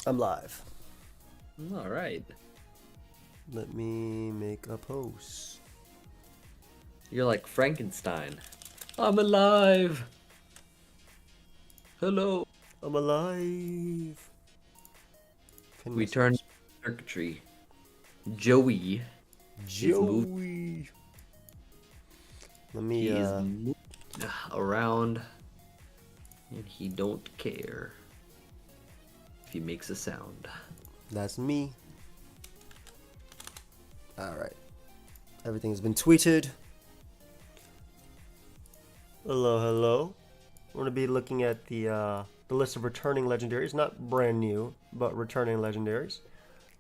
I'm live. All right. Let me make a post. You're like Frankenstein. I'm alive. Hello. I'm alive. We turned circuitry. Joey is moving. Joey. Let me He's moving around, and he don't care if he makes a sound. That's me. Alright. Everything has been tweeted. Hello, hello. We're going to be looking at the list of returning legendaries. Not brand new, but returning legendaries.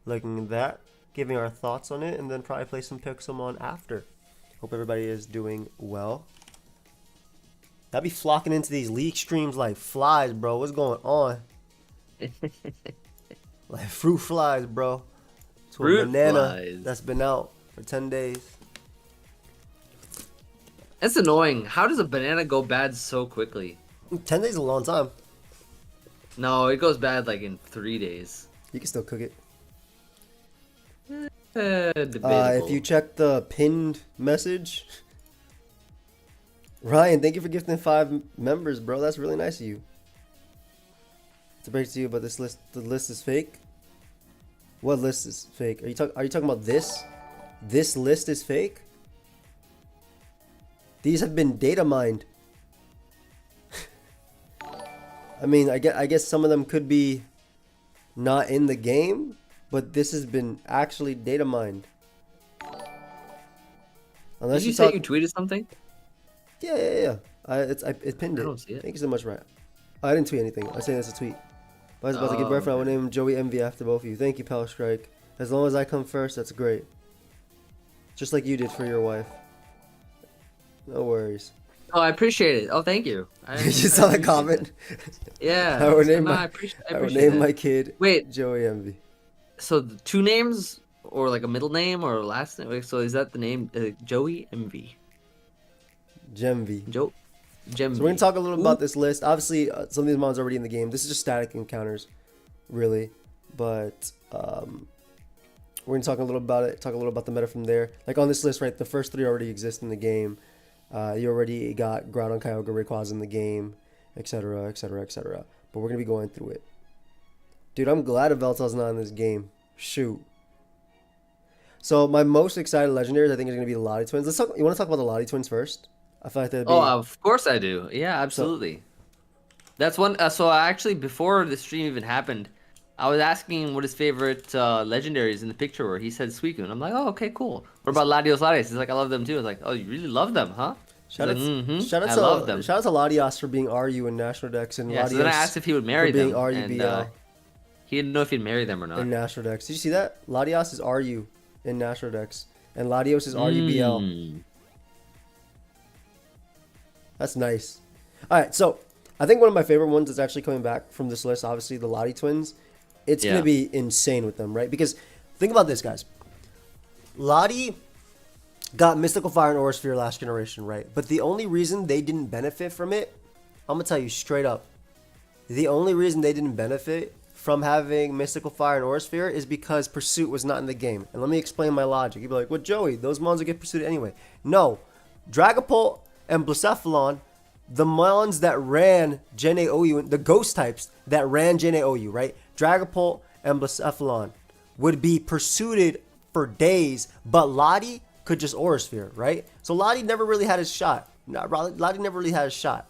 Looking at that, giving our thoughts on it, and then probably play some Pixelmon after. Hope everybody is doing well. I'll be flocking into these league streams like flies, bro. What's going on? Like fruit flies, bro. To a banana that's been out for 10 days. That's annoying. How does a banana go bad so quickly? 10 days is a long time. No, it goes bad like in 3 days. You can still cook it. Debatable. If you check the pinned message, Ryan, thank you for gifting 5 members, bro. That's really nice of you. To break to you, but this list, the list is fake. What list is fake? Are you talking about this? This list is fake. These have been data mined. I mean, I guess some of them could be not in the game, but this has been actually data mined. Unless Did you say you tweeted something? Yeah. I pinned it. I don't see it. Thank you so much, Ryan. I didn't tweet anything. I say that's a tweet. I was about to give birth. I would name pokeaimMD after both of you. Thank you, Power Strike. As long as I come first, that's great. Just like you did for your wife. No worries. Oh, I appreciate it. Oh, thank you. You saw the comment? Yeah. I would name, no, my, I would name my kid pokeaimMD. So the 2 names, or like a middle name or a last name? So is that the name? pokeaimMD. Gemv. Gemv. So we're going to talk a little about this list. Obviously, some of these mons are already in the game. This is just static encounters, really. But we're going to talk a little about it, talk a little about the meta from there. Like on this list, right, the first 3 already exist in the game. You already got Groudon, Kyogre, Rayquaza in the game, etc., etc., etc. But we're going to be going through it. Dude, I'm glad Veltal's not in this game. Shoot. So my most excited legendaries, I think, is going to be the Lottie Twins. You want to talk about the Lottie Twins first? I feel like that'd be... Oh, of course I do. Yeah, absolutely. That's one. So actually, before the stream even happened, I was asking what his favorite legendaries in the picture were. He said Suicune. I'm like, oh, okay, cool. What about Latios Latios? He's like, I love them too. I was like, oh, you really love them, huh? Shout out I love them. Shout out to Latios for being RU in National Dex, and Latios so then I asked if he would marry them, and he didn't know if he'd marry them or not. In National Dex, did you see that? Latios is RU in National Dex, and Latios is RUBL. That's nice. All right, so I think one of my favorite ones is actually coming back from this list. Obviously, the Lottie Twins. It's going to be insane with them, right? Because think about this, guys. Lottie got Mystical Fire and Aura Sphere last generation, right? But the only reason they didn't benefit from it, I'm going to tell you straight up. The only reason they didn't benefit from having Mystical Fire and Aura Sphere is because Pursuit was not in the game. And let me explain my logic. You'd be like, well, Joey, those mons will get Pursuit anyway. No. Dragapult and Blacephalon, the mons that ran Gen A OU, the ghost types that ran Gen A OU, right? Dragapult and Blacephalon would be pursued for days, but Lottie could just Aura Sphere, right? So Lottie never really had his shot. Lottie never really had his shot.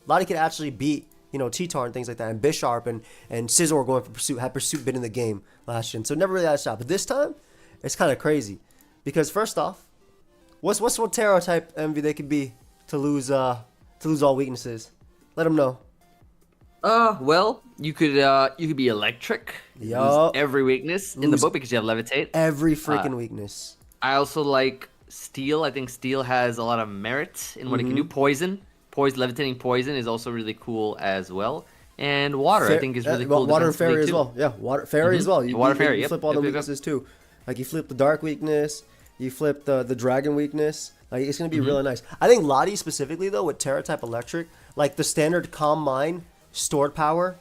Lottie could actually beat, Cheetar and things like that, and Bisharp and Scizor going for Pursuit. Had Pursuit been in the game last gen, so never really had a shot. But this time, it's kind of crazy. Because first off, what's what Terra type MV they could be to lose all weaknesses? Let them know. Well, you could be electric. Lose every weakness in the book because you have levitate. Every freaking weakness. I also like steel. I think steel has a lot of merit in what it can do. Poison, levitating poison is also really cool as well. And water, I think, is really cool. Water and fairy as well. Yeah, water fairy as well. You flip all the weaknesses too. Like you flip the dark weakness, you flip the dragon weakness. Like it's gonna be really nice. I think Lottie specifically though with Terra type electric, like the standard Calm Mind, stored power,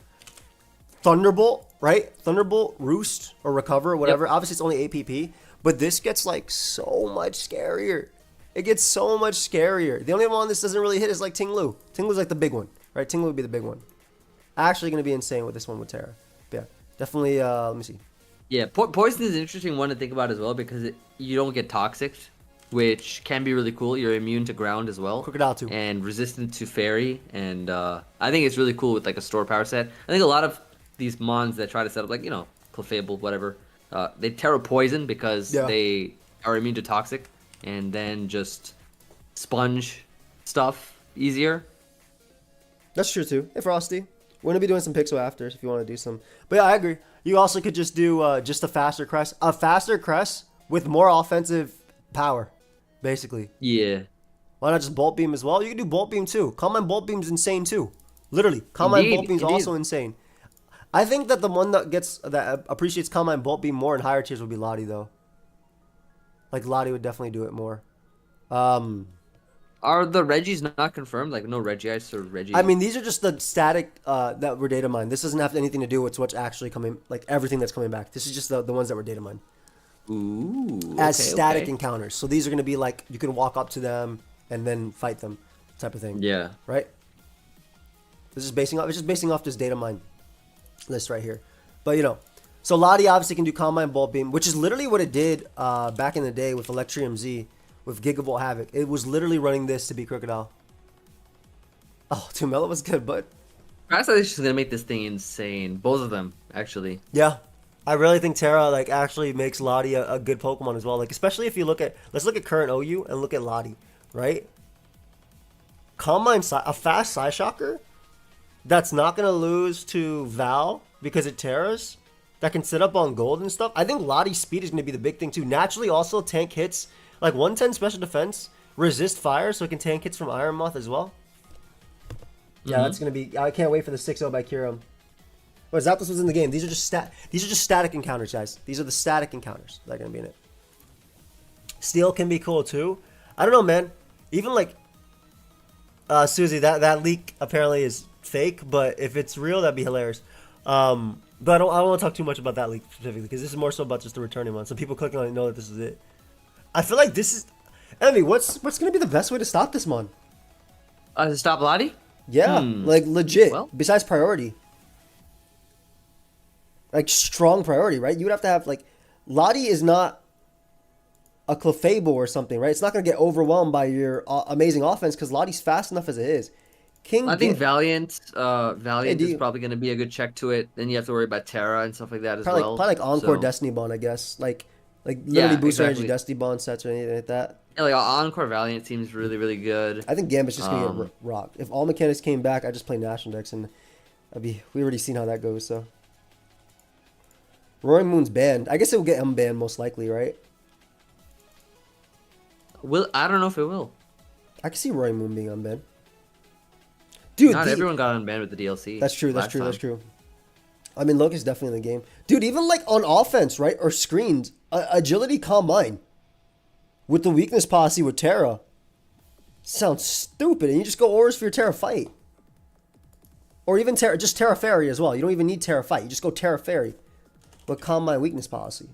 Thunderbolt right? Thunderbolt, Roost, or Recover, whatever. Yep. Obviously, it's only APP, but this gets like so much scarier. It gets so much scarier. The only one this doesn't really hit is like Ting-Lu. Ting-Lu's like the big one, right? Ting-Lu would be the big one. Actually going to be insane with this one with Terra. But yeah, definitely, let me see. Yeah, Poison is an interesting one to think about as well because you don't get Toxic, which can be really cool. You're immune to ground as well. Crocodile too. And resistant to Fairy. And I think it's really cool with like a store power set. I think a lot of these mons that try to set up like, Clefable, whatever, they Terra Poison because they are immune to Toxic. And then just sponge stuff easier. That's true too. Hey Frosty, we're gonna be doing some Pixel afters if you want to do some. But yeah, I agree. You also could just do just a faster crest with more offensive power, basically. Yeah. Why not just Bolt Beam as well? You can do Bolt Beam too. Combine Bolt Beam's insane too. Literally, Combine Bolt Beam's also insane. I think that the one that appreciates Combine Bolt Beam more in higher tiers would be Lottie though. Like, Lottie would definitely do it more. Are the Regis not confirmed? Like, no Regice or Reggie? I mean, these are just the static that were data mined. This doesn't have anything to do with what's actually coming, like, everything that's coming back. This is just the ones that were data mined. Ooh, as static encounters. So these are going to be, like, you can walk up to them and then fight them type of thing. Yeah. Right? This is basing off this data mine list right here. But, so Lottie obviously can do Combine Bolt Beam, which is literally what it did back in the day with Electrium Z, with Gigavolt Havoc. It was literally running this to beat Crocodile. Oh, Tumelo was good, but... I thought she's going to make this thing insane. Both of them, actually. Yeah. I really think Terra, like, actually makes Lottie a good Pokemon as well. Like, especially if you look at... Let's look at current OU and look at Lottie, right? A fast Psyshocker that's not going to lose to Val because it Terras, that can sit up on gold and stuff. I think Lottie's speed is going to be the big thing too. Naturally, also tank hits, like 110 special defense, resist fire, so it can tank hits from Iron Moth as well. Yeah, that's going to be... I can't wait for the 6-0 by Kyurem. But Zapdos was in the game. These are just static encounters, guys. These are the static encounters that are going to be in it. Steel can be cool too. I don't know, man. Even like Susie, that leak apparently is fake, but if it's real, that'd be hilarious. But I don't want to talk too much about that leak specifically because this is more so about just the returning one. So people clicking on it know that this is it. I feel like this is... Enemy, what's going to be the best way to stop this mon? To stop Lottie? Yeah, like legit. Well, besides priority. Like strong priority, right? You would have to have like... Lottie is not a Clefable or something, right? It's not going to get overwhelmed by your amazing offense because Lottie's fast enough as it is. I think Valiant is probably going to be a good check to it. Then you have to worry about Terra and stuff like that as well. Probably like Encore Destiny Bond, I guess. Like literally boost energy Destiny Bond sets or anything like that. Yeah, like Encore Valiant seems really, really good. I think Gambit's just going to get rocked. If all mechanics came back, I'd just play National Decks and we already seen how that goes, so. Roaring Moon's banned. I guess it will get unbanned most likely, right? I don't know if it will. I can see Roaring Moon being unbanned. Dude, not everyone got unbanned with the DLC. That's true. That's true. I mean, Loki's definitely in the game. Dude, even like on offense, right? Or screens, Agility Combine with the weakness policy with Terra sounds stupid. And you just go Auras for your Terra Fight. Or even just Terra Fairy as well. You don't even need Terra Fight. You just go Terra Fairy with Combine weakness policy.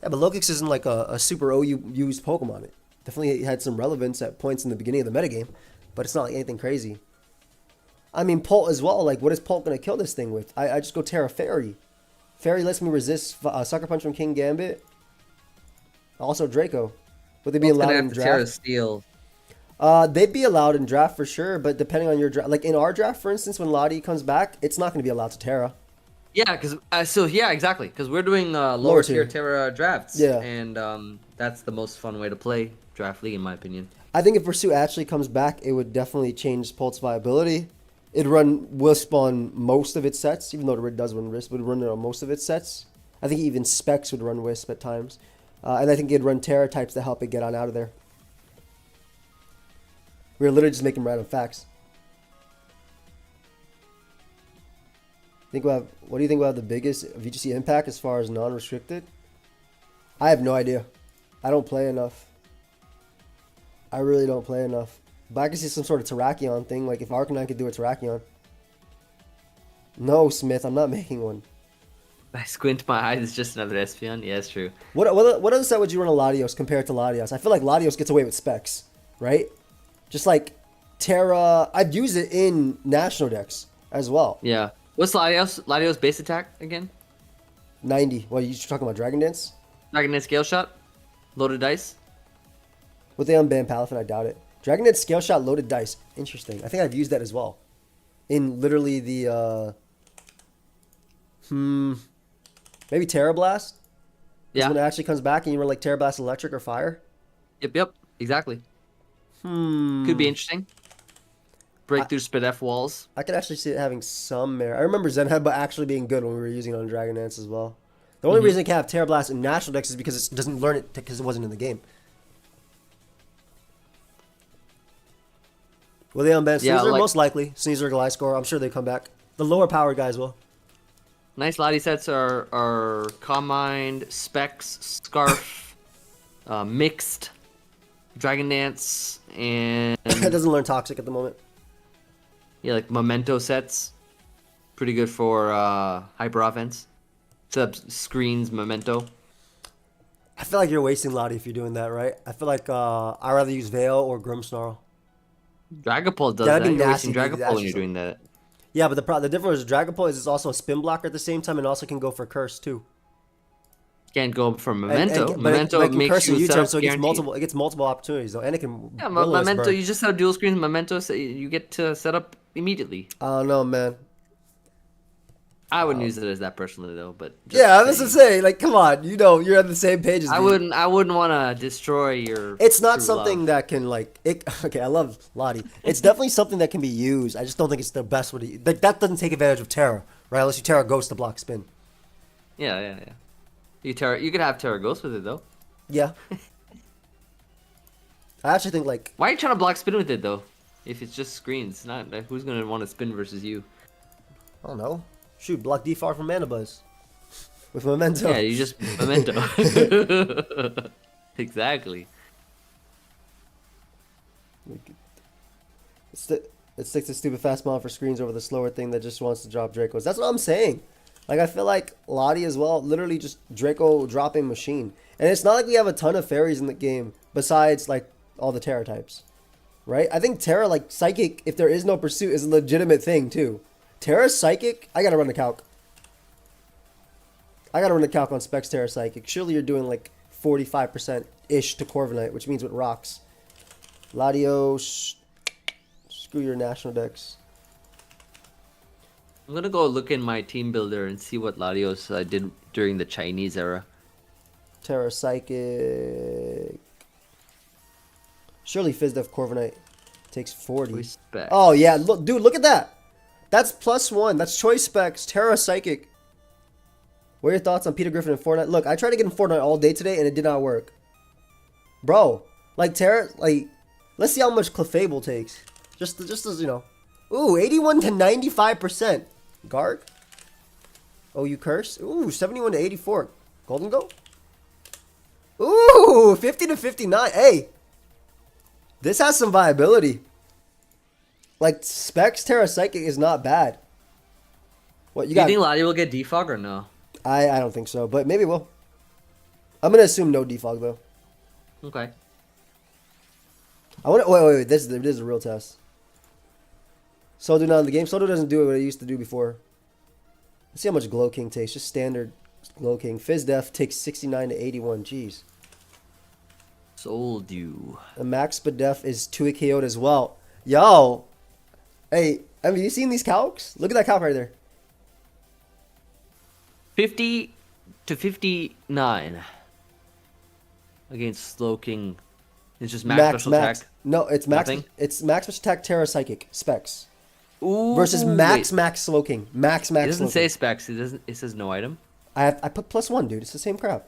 Yeah, but Lokix isn't like a super OU used Pokemon. It definitely had some relevance at points in the beginning of the metagame. But it's not like anything crazy. I mean, Pult as well. Like, what is Pult going to kill this thing with? I just go Terra Fairy. Fairy lets me resist Sucker Punch from King Gambit. Also Draco. Would they be allowed in draft? Terra Steel. They'd be allowed in draft for sure, but depending on your draft. Like, in our draft, for instance, when Lottie comes back, it's not going to be allowed to Terra. Yeah, exactly. Because we're doing lower tier Terra drafts. Yeah. And that's the most fun way to play Draft League, in my opinion. I think if Pursuit actually comes back, it would definitely change Pult's viability. It'd run Wisp on most of its sets, even though it does run Wisp, it would run it on most of its sets. I think even Specs would run Wisp at times. And I think it'd run Terra types to help it get on out of there. We're literally just making random facts. What do you think about the biggest VGC impact as far as non-restricted? I have no idea. I don't play enough. I really don't play enough. But I can see some sort of Terrakion thing. Like if Arcanine could do a Terrakion. No, Smith, I'm not making one. I squint my eyes. It's just another Espeon. Yeah, it's true. What other set would you run a Latios compared to Latios? I feel like Latios gets away with specs, right? Just like Terra, I'd use it in national decks as well. Yeah. What's Latios base attack again? 90. What, you talking about Dragon Dance? Dragon Dance Scale Shot? Loaded dice? Would they unban Palafin? I doubt it. Dragon Dance Scale Shot loaded dice. Interesting. I think I've used that as well. In literally the, maybe Terra Blast? Yeah. When it actually comes back and you run like Terra Blast Electric or Fire? Yep. Exactly. Could be interesting. Breakthrough Spadef walls. I could actually see it having some merit. I remember Zen Headbutt actually being good when we were using it on Dragon Dance as well. The only reason it can have Terra Blast in national decks is because it doesn't learn it because it wasn't in the game. Will they unban Yeah, Caesar? like- Most likely. Caesar, Gliscor. I'm sure they come back. The lower power guys will. Nice Lottie sets are Calm Mind, Specs, Scarf, Mixed, Dragon Dance, and It doesn't learn Toxic at the moment. yeah, like Memento sets. Pretty good for hyper offense. Set up screens, Memento. I feel like you're wasting Lottie if you're doing that, right? I feel like I'd rather use Veil or Grimmsnarl. Dragapult does That'd that. be You're nasty wasting to do Dragapult that when you're shit. doing that. Yeah, but the difference with Dragapult is it's also a spin blocker at the same time and also can go for Curse too. Can't go for And- Memento. but Memento it can makes curse you a set U-turn, up so it gets guaranteed. multiple opportunities though, and it can. Yeah, Will-O-Wisp Memento. burn. You just have dual screens. Memento, so you get to set up immediately. I don't know, man. I wouldn't use it as that personally though, but Yeah, I was gonna say, like, come on, you're on the same page as me. I wouldn't want to destroy your. It's not true something love. that can like. Okay, I love Lottie. It's definitely something that can be used. I just don't think it's the best way to. Like that doesn't take advantage of Terra, right? Unless you Terra Ghost to block spin. Yeah. You could have Terra Ghost with it though. Yeah. I actually think like Why are you trying to block spin with it though? If it's just screens, not like, who's gonna want to spin versus you? I don't know. Shoot, block Defar from Mana Buzz with Memento. Yeah, you just Memento. Exactly. It sticks to stupid fast mod for screens over the slower thing that just wants to drop Dracos. That's what I'm saying. Like I feel like Lottie as well, literally just Draco dropping machine. And it's not like we have a ton of fairies in the game besides like all the Terra types. Right? I think Terra like Psychic, if there is no pursuit, is a legitimate thing too. Terra Psychic, I gotta run the calc. I gotta run the calc on Specs Terra Psychic. Surely you're doing like 45% ish to Corviknight, which means with rocks. Latios, screw your national decks. I'm gonna go look in my team builder and see what Latios did during the Chinese era. Terra Psychic. Surely Fizdef Corviknight takes 40. Respect. Oh yeah, look, dude, look at that. That's +1. That's Choice Specs, Terra Psychic. What are your thoughts on Peter Griffin and Fortnite? Look, I tried to get in Fortnite all day today and it did not work. Bro, like Terra, like, let's see how much Clefable takes. Just as, Ooh, 81 to 95%. Guard. Oh, you curse? Ooh, 71 to 84. Golden Go? Ooh, 50 to 59. Hey, this has some viability. Like, Specs Terra Psychic is not bad. What, you Do you got? think Lottie will get defog or no? I don't think so, but maybe it will. I'm going to assume no defog, though. Okay. I want to, wait, this is a real test. Soldo not in the game. Soldo doesn't do what it used to do before. Let's see how much Glow King takes. Just standard Glow King. Fizdef takes 69 to 81. Jeez. Sold you. The Max Spadef is 2 KO'd as well. Yo. Hey, have you seen these calcs? Look at that calc right there. 50 to 59 against Slow King. It's just max special attack. No, it's max. Nothing? It's max special attack Terra Psychic Specs Ooh, versus max wait. max Slow King. Max It Slow doesn't King. say specs. It doesn't. It says no item. I put +1, dude. It's the same crap.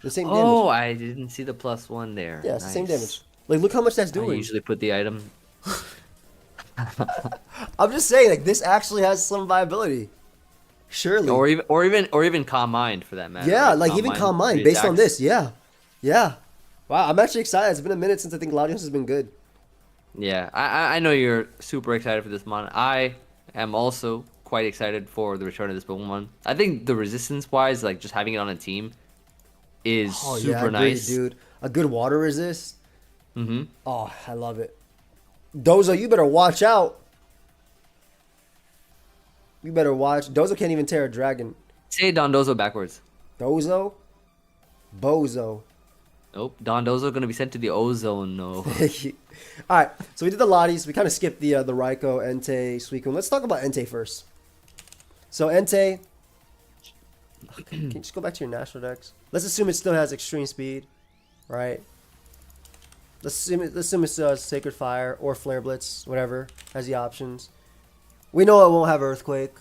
The same Oh, damage. I didn't see the +1 there. Yeah, it's the same Nice. damage. Like, look how much that's I doing. usually put the item. I'm just saying, like, this actually has some viability. Surely. Or even Calm Mind for that matter. Yeah, right? like even Calm Mind three based on attacks. this. Yeah. Yeah. Wow, I'm actually excited. It's been a minute since I think Latios has been good. Yeah, I know you're super excited for this mon. I am also quite excited for the return of this Pokemon. I think the resistance wise, like just having it on a team, is Oh yeah, I super agree, nice. dude. A good water resist. Mm-hmm. Oh, I love it. Dozo, you better watch out. You better watch. Dozo can't even tear a dragon. Say Dondozo backwards. Dozo? Bozo. Nope. Dondozo gonna be sent to the ozone. No. Alright, so we did the Lotties. We kind of skipped the Raikou, Entei, Suicune. Let's talk about Entei first. So Entei, can you just go back to your national decks? Let's assume it still has extreme speed, right? Let's assume it's Sacred Fire or Flare Blitz, whatever, has the options. We know it won't have Earthquake,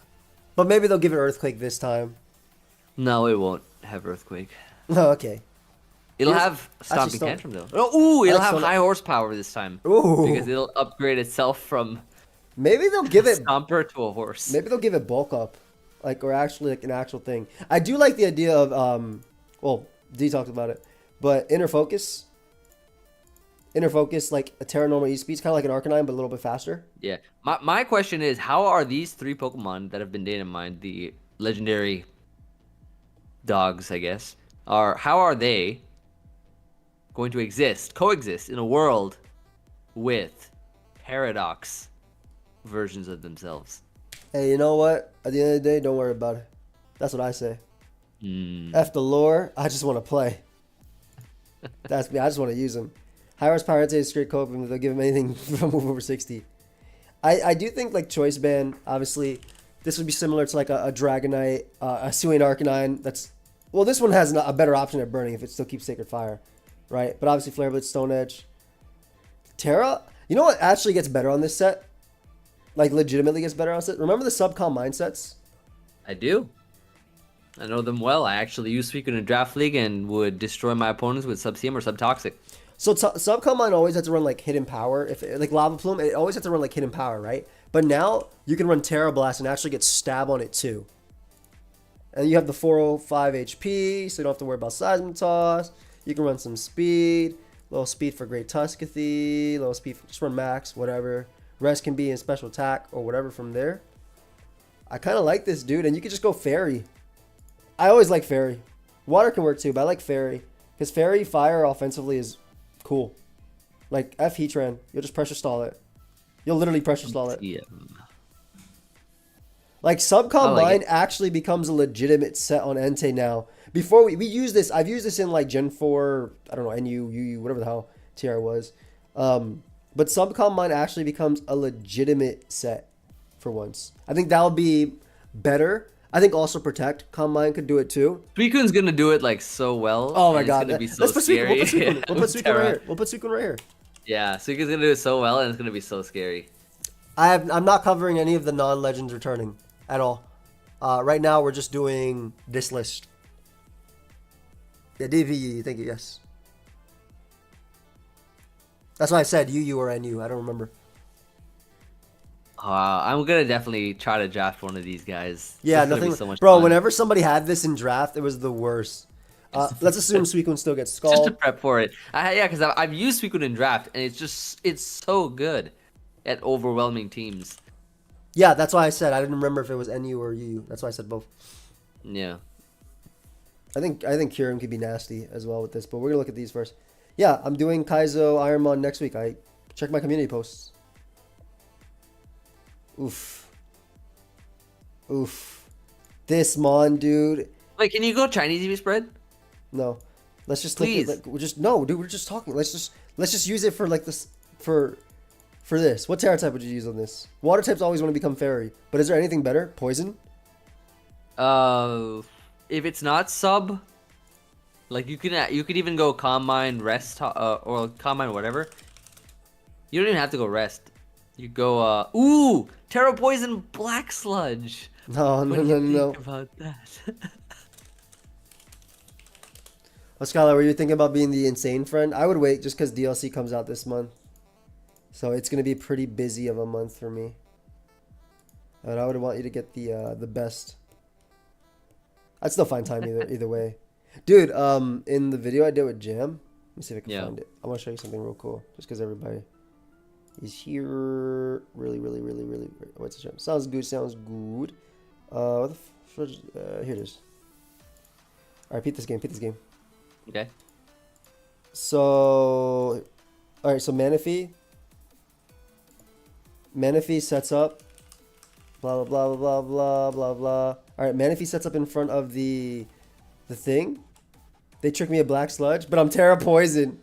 but maybe they'll give it Earthquake this time. No, it won't have Earthquake. Oh, okay. It'll Here's- have Stomping Stone- Tantrum though. Oh, ooh, it'll like have Stone- high horsepower this time. Ooh. Because it'll upgrade itself from Maybe they'll give it. Stomper to a horse. Maybe they'll give it bulk up, like, or actually like an actual thing. I do like the idea of well, D talked about it, but inner focus like a Terra normal E-speed, kind of like an Arcanine but a little bit faster. Yeah. My question is, how are these 3 Pokemon that have been data mined, the legendary dogs, I guess, how are they going to coexist in a world with paradox versions of themselves? Hey, you know what? At the end of the day, don't worry about it. That's what I say. Mm. F the lore. I just want to play. That's me. I just want to use them. High horsepower Entei is straight cope, and they'll give him anything from over 60. I do think like choice band. Obviously, this would be similar to like a Dragonite, a Suine Arcanine. Well, this one has a better option at burning if it still keeps Sacred Fire, right? But obviously, Flare Blitz, Stone Edge, Terra. You know what actually gets better on this set? Like legitimately gets better on this set. Remember the Subcom mindsets? I do. I know them well. I actually use Suicune in Draft League and would destroy my opponents with Sub-CM or Subtoxic. So Subcom Mine always had to run like Hidden Power. If like Lava Plume, it always had to run like Hidden Power, right? But now you can run Terra Blast and actually get stab on it too. And you have the 405 HP, so you don't have to worry about Seismitoss. You can run some speed, little speed for Great Tuscathy, little speed for just run max, whatever. Rest can be in special attack or whatever from there. I kind of like this, dude, and you can just go Fairy. I always like Fairy. Water can work too, but I like Fairy because Fairy Fire offensively is cool. Like F Heatran, you'll just pressure stall it. You'll literally pressure stall it. Yeah. Like Subcom like Mine actually becomes a legitimate set on Entei now. Before we use this, I've used this in like Gen 4, I don't know, NU, UU, whatever the hell TR was. But Subcom Mine actually becomes a legitimate set for once. I think that'll be better. I think also Protect Combine could do it too. Suicune's gonna do it like so well. Oh my and god. It's gonna be so Let's put scary. Suicune. We'll put Suicune Terra. right here. We'll put Suicune right here. Yeah, Suicune's gonna do it so well and it's gonna be so scary. I'm not covering any of the non-legends returning at all. Right now we're just doing this list. Yeah, DVE, thank you, yes. That's why I said UU or NU, I don't remember. I'm gonna definitely try to draft one of these guys. Yeah, It's gonna be nothing. so much Bro, fun. whenever somebody had this in draft, it was the worst. Let's assume Suicune still gets Just to Skull. prep for it. Yeah, because I've used Suicune in draft and it's so good at overwhelming teams. Yeah, that's why I said I didn't remember if it was NU or UU. That's why I said both. Yeah. I think Kyurem could be nasty as well with this, but we're gonna look at these first. Yeah, I'm doing Kaizo Ironmon next week. I check my community posts. Oof. This Mon, dude. Wait, can you go Chinese EV spread? No. Let's just Please. look at, like, we're just no, dude, we're just talking. Let's just use it for like this for this. What Terra type would you use on this? Water types always want to become Fairy, but is there anything better? Poison? If it's not sub, like you could even go Combine Rest or Combine whatever. You don't even have to go Rest. You go ooh, Terra Poison Black Sludge. No. What do you think about that? Oh, Scarlet, were you thinking about being the insane friend? I would wait just because DLC comes out this month. So it's going to be pretty busy of a month for me. And I would want you to get the best. I'd still find time either way. Dude, in the video I did with Jam, let me see if I can Yeah. find it. I want to show you something real cool. Just because everybody... He's here. Really. What's the show? Sounds good. What the here it is. All right, beat this game. Okay. So, all right. So Manaphy sets up. Blah blah blah blah blah blah. All right, Manaphy sets up in front of the thing. They tricked me a black sludge, but I'm Terra Poison.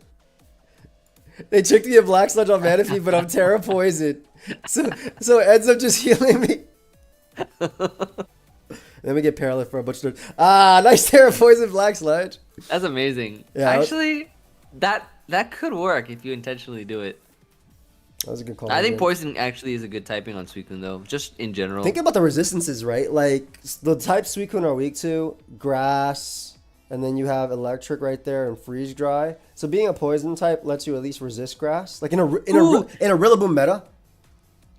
They tricked me a black sludge on Manaphy, but I'm Terra Poison. So it ends up just healing me. Then we get Paralyzed for a bunch of... nice Terra Poison black sludge. That's amazing. Yeah, actually, that could work if you intentionally do it. That was a good call. I think Poison actually is a good typing on Suicune, though, just in general. Think about the resistances, right? Like, the types Suicune are weak to, grass, and then you have electric right there and freeze dry. So being a poison type lets you at least resist grass. Like in a Rillaboom meta.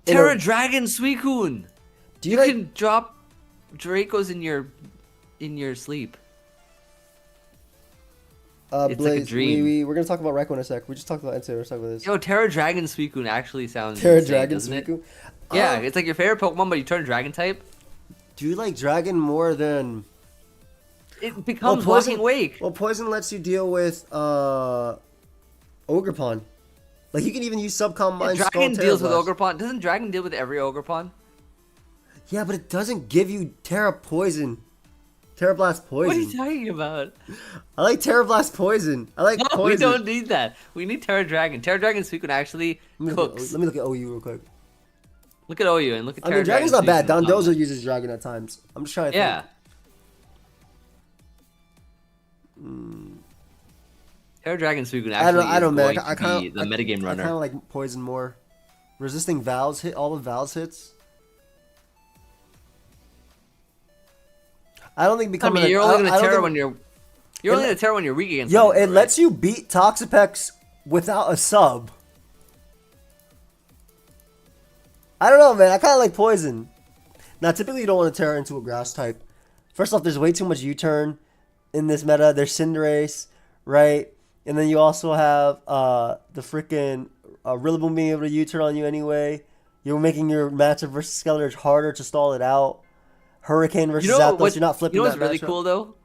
Terra Dragon Suicune. You can drop Dracos in your sleep. It's Blaze, like a dream. we're gonna talk about Raikou in a sec. We just talked about Entei. We're talking about this. Yo, Terra Dragon Suicune actually sounds Terra insane, Dragon doesn't it? Suicune. Yeah, it's like your favorite Pokemon, but you turn Dragon type. Do you like Dragon more than? It becomes Walking Wake. Well, Poison lets you deal with Ogerpon. Like you can even use Subcom Mind. Yeah, Dragon deals with Ogerpon. Doesn't Dragon deal with every Ogerpon? Yeah, but it doesn't give you Terra Poison. Terra Blast Poison. What are you talking about? I like Terra Blast Poison. I like Poison. We don't need that. We need Terra Dragon. Terra Dragon Suicune actually cooks. Let me look at OU real quick. Look at OU and look at Terra Dragon's Dragon. not bad. Dondozo uses Dragon at times. I'm just trying to think. Terra Dragon Suicune actually I don't is know, going man. I to be the metagame runner. I kind of like Poison more. Resisting Val's hit, all of Val's hits. I don't think becoming. You're only gonna Terra when you're only gonna Terra when you're weak against. Yo, it lets you beat Toxapex without a sub. I don't know, man. I kind of like Poison. Now, typically you don't want to Terra into a grass type. First off, there's way too much U-turn in this meta. There's Cinderace, right? And then you also have the freaking Rillaboom being able to U-turn on you anyway. You're making your matchup versus Skeletor harder to stall it out. Hurricane versus Zapdos, you're not flipping that. You know what's really cool though?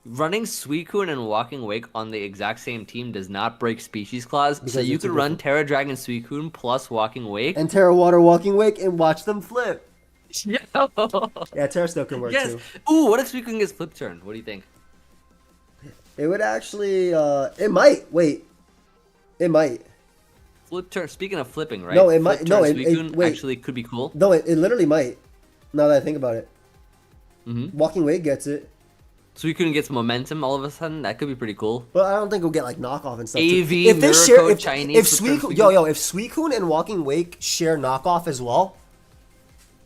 Running Suicune and Walking Wake on the exact same team does not break Species Clause, so you could run Terra Dragon Suicune plus Walking Wake. And Terra Water Walking Wake and watch them flip. Yeah, Terra still can work too. Ooh, what if Suicune gets flip turn? What do you think? It would actually, it might. Wait. It might. Flip turn, speaking of flipping, right? No, it might. No, Suicune actually could be cool. No, it literally might. Now that I think about it. Mm-hmm. Walking Wake gets it. Suicune gets momentum all of a sudden. That could be pretty cool. But I don't think we'll get like knockoff and stuff. AV, if Chinese. If Suicune and Walking Wake share knockoff as well,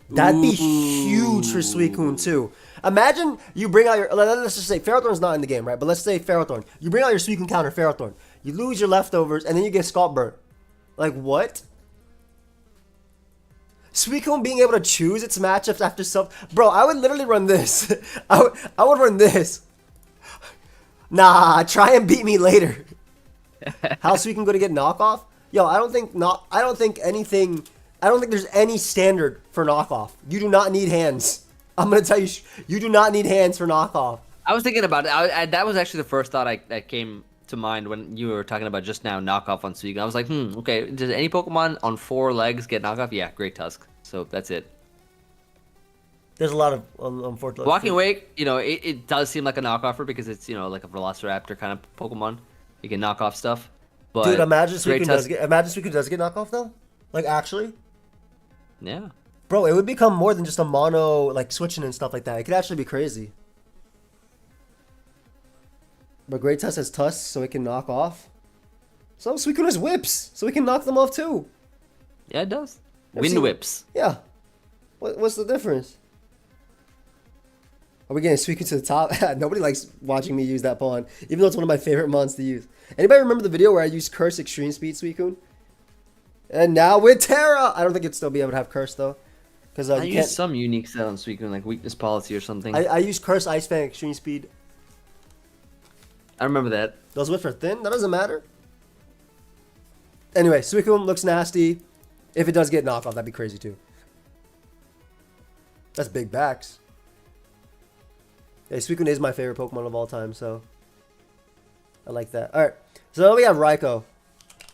that'd be huge for Suicune too. Imagine you bring out your. Let's just say Ferrothorn's not in the game, right? But let's say Ferrothorn. You bring out your Suicune counter Ferrothorn. You lose your leftovers, and then you get Scalp Burn. Like what? Suicune being able to choose its matchups after bro, I would literally run this. I would run this. Nah, try and beat me later. How's Suicune going to get knockoff? Yo, I don't think there's any standard for knockoff. You do not need hands. I'm going to tell you, you do not need hands for knockoff. I was thinking about it. That was actually the first thought that came to mind when you were talking about just now knockoff on Suicune. I was like, okay, does any Pokemon on 4 legs get knockoff? Yeah, Great Tusk. So that's it. There's a lot of unfortunate. Walking Wake, it does seem like a knockoffer because it's like a Velociraptor kind of Pokemon. You can knock off stuff. But dude, imagine Suicune does get knockoff though. Like actually. Yeah. Bro, it would become more than just a mono like switching and stuff like that. It could actually be crazy. But Great Tusk has tusks, so it can knock off. Some Suicune has whips, so we can knock them off too. Yeah, it does. Wind whips. Yeah. What's the difference? Are we getting Suicune to the top? Nobody likes watching me use that pawn, even though it's one of my favorite mons to use. Anybody remember the video where I used Curse Extreme Speed Suicune? And now with Terra! I don't think it'd still be able to have Curse though. Because I used some unique set on Suicune, like Weakness Policy or something. I used Curse Ice Fan Extreme Speed. I remember that. Those whips are thin. That doesn't matter. Anyway, Suicune looks nasty. If it does get knockoff, that'd be crazy too. That's big backs. Hey, Suicune is my favorite Pokemon of all time, so I like that. All right, so then we have Raikou.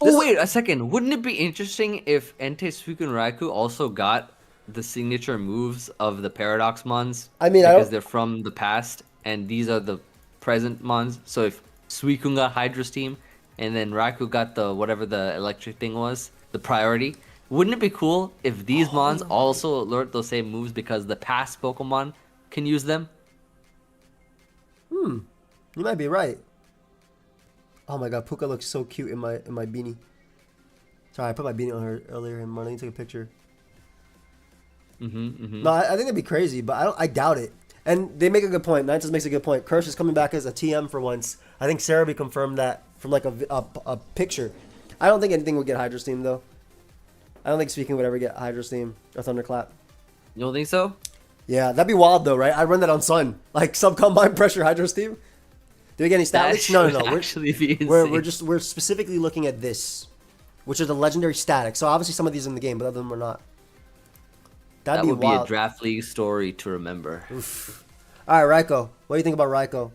Oh, wait a second. Wouldn't it be interesting if Entei, Suicune, Raikou also got the signature moves of the Paradox Mons? I mean, because they're from the past, and these are the present Mons. So if Suicune got Hydro Steam, and then Raikou got the whatever the electric thing was, the priority, wouldn't it be cool if these Mons also alert those same moves because the past Pokemon can use them? You might be right. Oh my god, Puka looks so cute in my beanie. Sorry, I put my beanie on her earlier and Marlene took a picture. No, I think that'd be crazy, but I doubt it. And they make a good point. Niantic makes a good point. Kirsch is coming back as a TM for once. I think Sarah confirmed that from like a picture. I don't think anything would get Hydro Steam though. I don't think Suicune would ever get Hydro Steam or Thunderclap. You don't think so? Yeah, that'd be wild though, right? I'd run that on Sun. Like Subcombine Pressure Hydro Steam. Do we get any stat leaks? No. We're specifically looking at this, which are the legendary statics. So obviously some of these in the game, but other than them are not. That would be a draft league story to remember. Oof. All right, Raikou. What do you think about Raikou?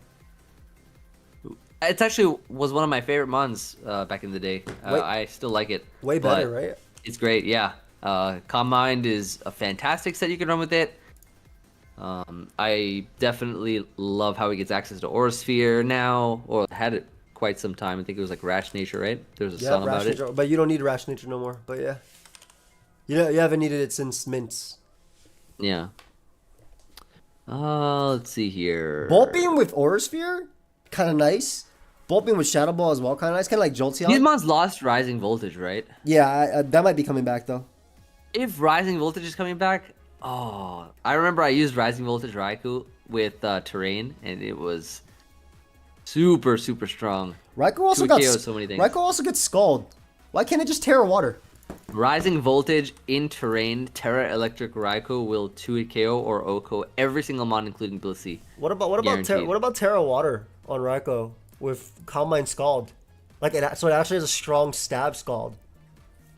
It actually was one of my favorite Mons back in the day. I still like it. Way better, right? It's great, yeah. Calm Mind is a fantastic set you can run with it. I definitely love how he gets access to Aura Sphere now, or had it quite some time. I think it was like Rash Nature, right? There was a song about Nature, it. But you don't need Rash Nature no more. But yeah, you haven't needed it since Mints. Yeah. Let's see here. Bolt Beam with Aura Sphere, kind of nice. Bolt Beam with Shadow Ball as well, kind of nice. Kind of like Jolteon. These Mons lost Rising Voltage, right? Yeah, that might be coming back though. If Rising Voltage is coming back, I remember I used Rising Voltage Raikou with Terrain, and it was super strong. Raikou also got so many things. Raikou also gets Scald. Why can't it just Terra Water? Rising Voltage in Terrain, Terra Electric Raikou will 2-hit KO or OHKO every single mon, including Blissey. What about Terra Water on Raikou with Calm Mind Scald? Like so it actually has a strong stab Scald.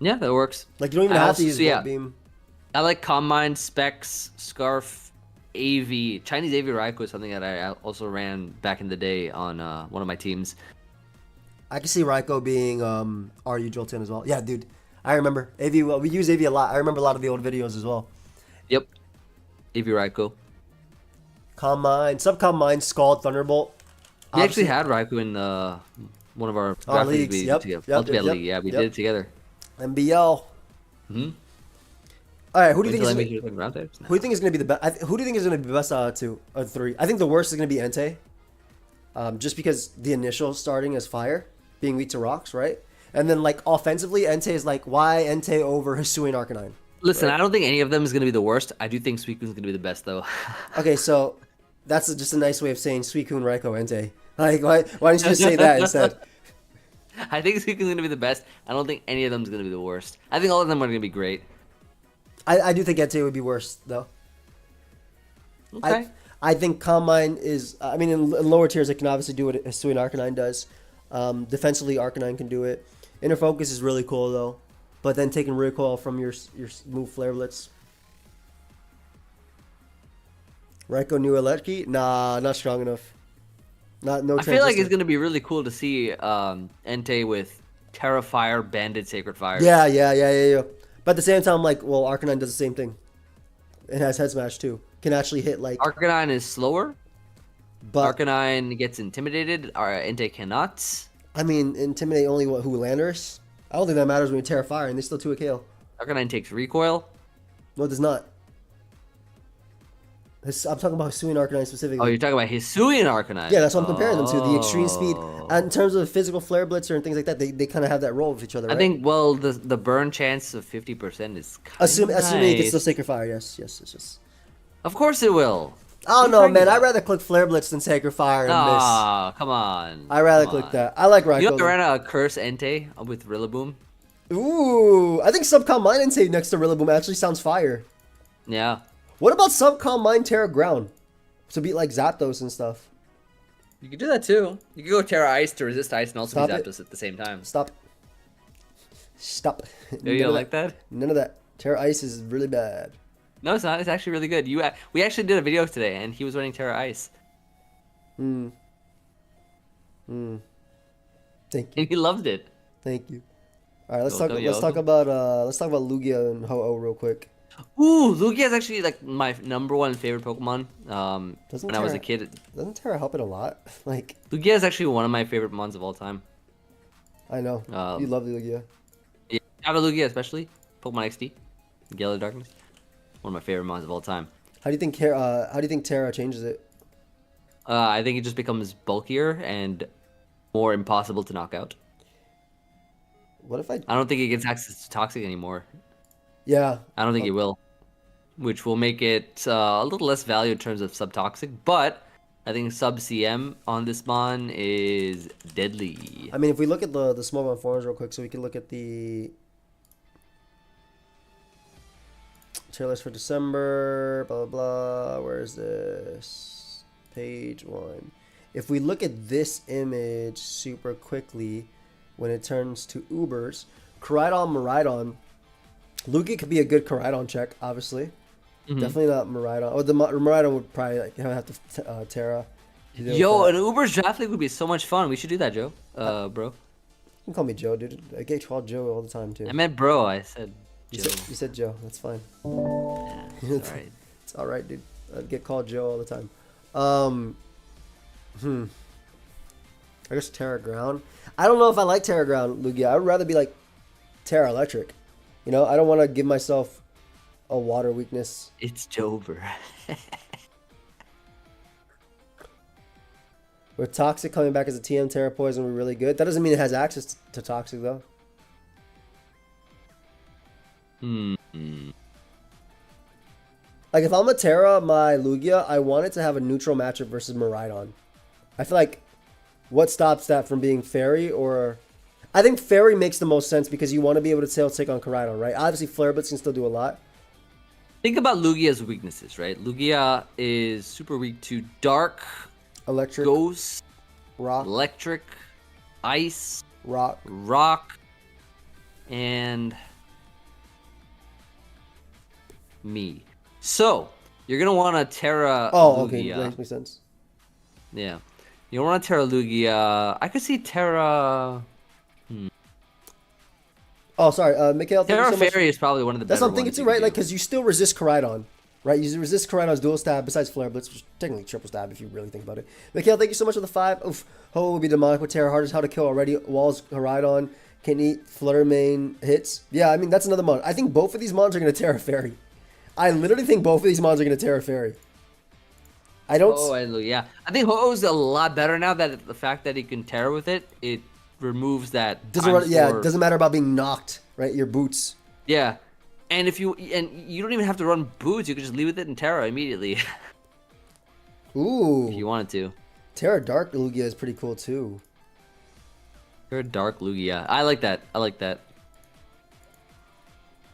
Yeah, that works. Like you don't even have to use Bolt Beam. I like Calm Mind, Specs, Scarf, AV. Chinese AV Raikou is something that I also ran back in the day on one of my teams. I can see Raikou being RU Jolteon as well. Yeah, dude. I remember AV. Well, we use AV a lot. I remember a lot of the old videos as well. Yep. AV Raikou. Calm Mind, Subcalm Mind, Scald, Thunderbolt. We actually had Raikou in one of our leagues. Ultimate League. Yeah, we did it together. MBL. All right, who do you think is going to be the best? Who do you think is going to be the best out of two or three? I think the worst is going to be Entei. Just because the initial starting as Fire, being weak to rocks, right? And then like offensively, Entei is like, why Entei over Hisuian Arcanine? Listen, right? I don't think any of them is going to be the worst. I do think Suicune's going to be the best though. Okay, so that's just a nice way of saying Suicune, Raikou, Entei. Like, why don't you just say that instead? I think Suicune's going to be the best. I don't think any of them is going to be the worst. I think all of them are going to be great. I do think Entei would be worse though. Okay. I think Calm Mind is. I mean, in lower tiers, it can obviously do what Hisuian Arcanine does. Defensively, Arcanine can do it. Inner Focus is really cool though, but then taking recoil from your move Flare Blitz. Raikou New Electric? Nah, not strong enough. No. I feel like it's gonna be really cool to see Entei with Terra Fire, Banded Sacred Fire. Yeah. But at the same time, like, well, Arcanine does the same thing. It has Head Smash too. Can actually hit like. Arcanine is slower. But Arcanine gets intimidated. Entei cannot. I mean, intimidate only who Landorus? I don't think that matters when you Terra Fire and they still 2 KO. Arcanine takes recoil. No, it does not. I'm talking about Hisuian Arcanine specifically. Oh, you're talking about Hisuian Arcanine. Yeah, that's what I'm comparing them to. The extreme speed. And in terms of physical Flare Blitzer and things like that, they kind of have that role with each other, right? I think, well, the burn chance of 50% is kind Assuming nice. it can still Sacred Fire, yes. Of course it will. Oh no, man! I'd rather click Flare Blitz than Sacred Fire and miss. Ah, come on. I'd rather click that. I like Raikou. You know, I ran a Curse Entei with Rillaboom. Ooh, I think Subcalm Mind Entei next to Rillaboom actually sounds fire. Yeah. What about Subcalm Mind Terra Ground? To beat like Zapdos and stuff. You could do that too. You could go Terra Ice to resist Ice and also be Zapdos at the same time. Stop. Stop. You don't like that? None of that. Terra Ice is really bad. No, it's not. It's actually really good. We actually did a video today, and he was running Terra Ice. Thank you. And he loved it. Thank you. All right, let's talk about Lugia and Ho-Oh real quick. Ooh, Lugia is actually like my #1 favorite Pokemon. When I was a kid. Doesn't Terra help it a lot? Like Lugia is actually one of my favorite mons of all time. I know. You love Lugia. Yeah, Lava Lugia especially. Pokemon XD, Gale of Darkness. One of my favorite mons of all time. How do you think Terra changes it? I think it just becomes bulkier and more impossible to knock out. What if I don't think it gets access to Toxic anymore. Yeah. I don't think it will. Which will make it a little less value in terms of Subtoxic, but I think Sub-CM on this mon is deadly. I mean, if we look at the Smallmon forums real quick, so we can look at the tier list for December, blah, blah, blah. Where is this? Page 1. If we look at this image super quickly, when it turns to Ubers, Koraidon, Miraidon, Lugia could be a good Koraidon check, obviously. Definitely not Miraidon. Oh, the Miraidon would probably have to Terra. Yo, an Uber's draft league would be so much fun. We should do that, Joe. Bro. You can call me Joe, dude. I get called Joe all the time, too. I meant bro. I said Joe. You said Joe. That's fine. Yeah, it's alright. It's alright, dude. I get called Joe all the time. I guess Terra Ground. I don't know if I like Terra Ground, Lugia. I would rather be like Terra Electric. You know, I don't want to give myself a water weakness. It's Jover. With Toxic coming back as a TM, Terra Poison would be really good. That doesn't mean it has access to Toxic, though. Like, if I'm a Terra, my Lugia, I want it to have a neutral matchup versus Miraidon. I feel like what stops that from being Fairy or... I think Fairy makes the most sense because you want to be able to tail take on Koraidon, right? Obviously, Flare Blitz can still do a lot. Think about Lugia's weaknesses, right? Lugia is super weak to Dark, Electric, Ghost, Rock, Electric, Ice, Rock, and me. So, you're going to want to Terra Lugia. Okay. That makes sense. Yeah. You want to Terra Lugia. I could see Terra... Oh, sorry. Mikhail, thank Terra you so much. Fairy is probably one of the That's better what I'm thinking ones too, you right? can Like, do. because you still resist Koraidon, right? You resist Koraidon's dual stab besides Flare Blitz, which is technically triple stab if you really think about it. Mikhail, thank you so much for the 5. Oof. Ho will be demonic with Terra. Hardest how to kill already. Walls Koraidon can eat Flutter Mane hits. Yeah, I mean, that's another mon. I think both of these mons are going to Terra Fairy. I literally think both of these mons are going to Terra Fairy. I don't... Oh, and yeah. I think Ho-Oh's a lot better now that the fact that he can Terra with it, it removes that... it doesn't matter about being knocked, right? Your boots. Yeah. And you don't even have to run boots, you can just leave with it and Terra immediately. Ooh. If you wanted to. Terra Dark Lugia is pretty cool too. Terra Dark Lugia. I like that. I like that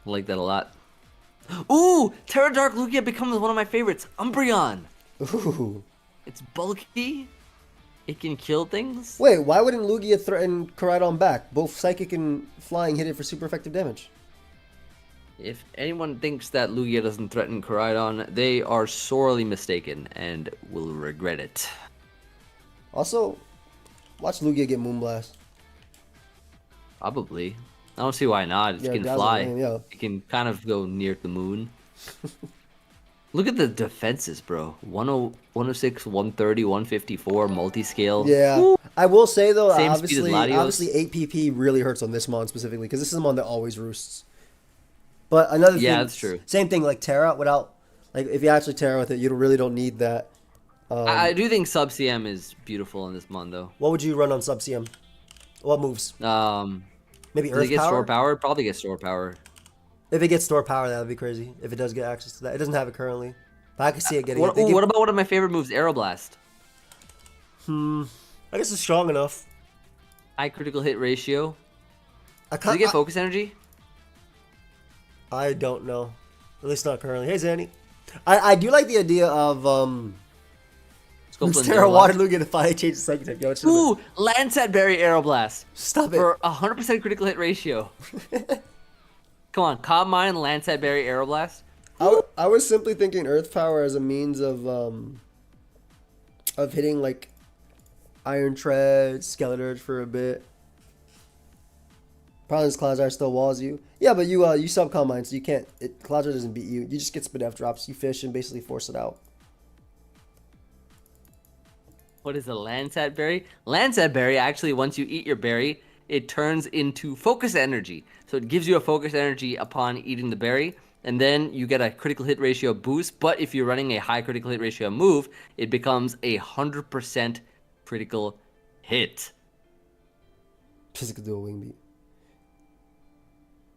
a lot. Ooh! Terra Dark Lugia becomes one of my favorites. Umbreon. Ooh. It's bulky. It can kill things. Wait, why wouldn't Lugia threaten Koraidon back? Both Psychic and Flying hit it for super effective damage. If anyone thinks that Lugia doesn't threaten Koraidon, they are sorely mistaken and will regret it. Also, watch Lugia get Moonblast. Probably. I don't see why not. It can fly. It can kind of go near the moon. Look at the defenses, bro. 106, 130, 154, multi-scale. Yeah. Woo! I will say, though, Same speed as Latios. obviously 8PP really hurts on this mon specifically, because this is a mon that always roosts. But another thing... Yeah, that's true. Same thing, like Terra, without... Like, if you actually Terra with it, you really don't need that. I do think Sub-CM is beautiful in this mon, though. What would you run on Sub-CM? What moves? Maybe Earth Does it get Power? Store Power? Probably get Store Power. If it gets Store Power, that would be crazy. If it does get access to that. It doesn't have it currently. But I can see it getting it. What about one of my favorite moves, Aeroblast? I guess it's strong enough. High critical hit ratio. I Does it get Focus Energy? I don't know. At least not currently. Hey, Zanny. I do like the idea of Scopeland's Terra Aeroblast. Waterloo get a finally change the psychic type. Yo, it should've been- Ooh, Lansat Berry Aeroblast. Stop it. For 100% critical hit ratio. Come on, Calm Mind, Lansat Berry Aeroblast. I was simply thinking Earth Power as a means of hitting like Iron Tread, Skeletor for a bit. Problem is Cloudzyre still walls you. Yeah, but you sub Calm Mind, so you can't. Cloudzyre doesn't beat you. You just get Spadef drops. You fish and basically force it out. What is a Lansat Berry? Lansat Berry, actually, once you eat your berry, it turns into focus energy. So it gives you a focus energy upon eating the berry, and then you get a critical hit ratio boost. But if you're running a high critical hit ratio move, it becomes 100% critical hit. Physical dual wing beat.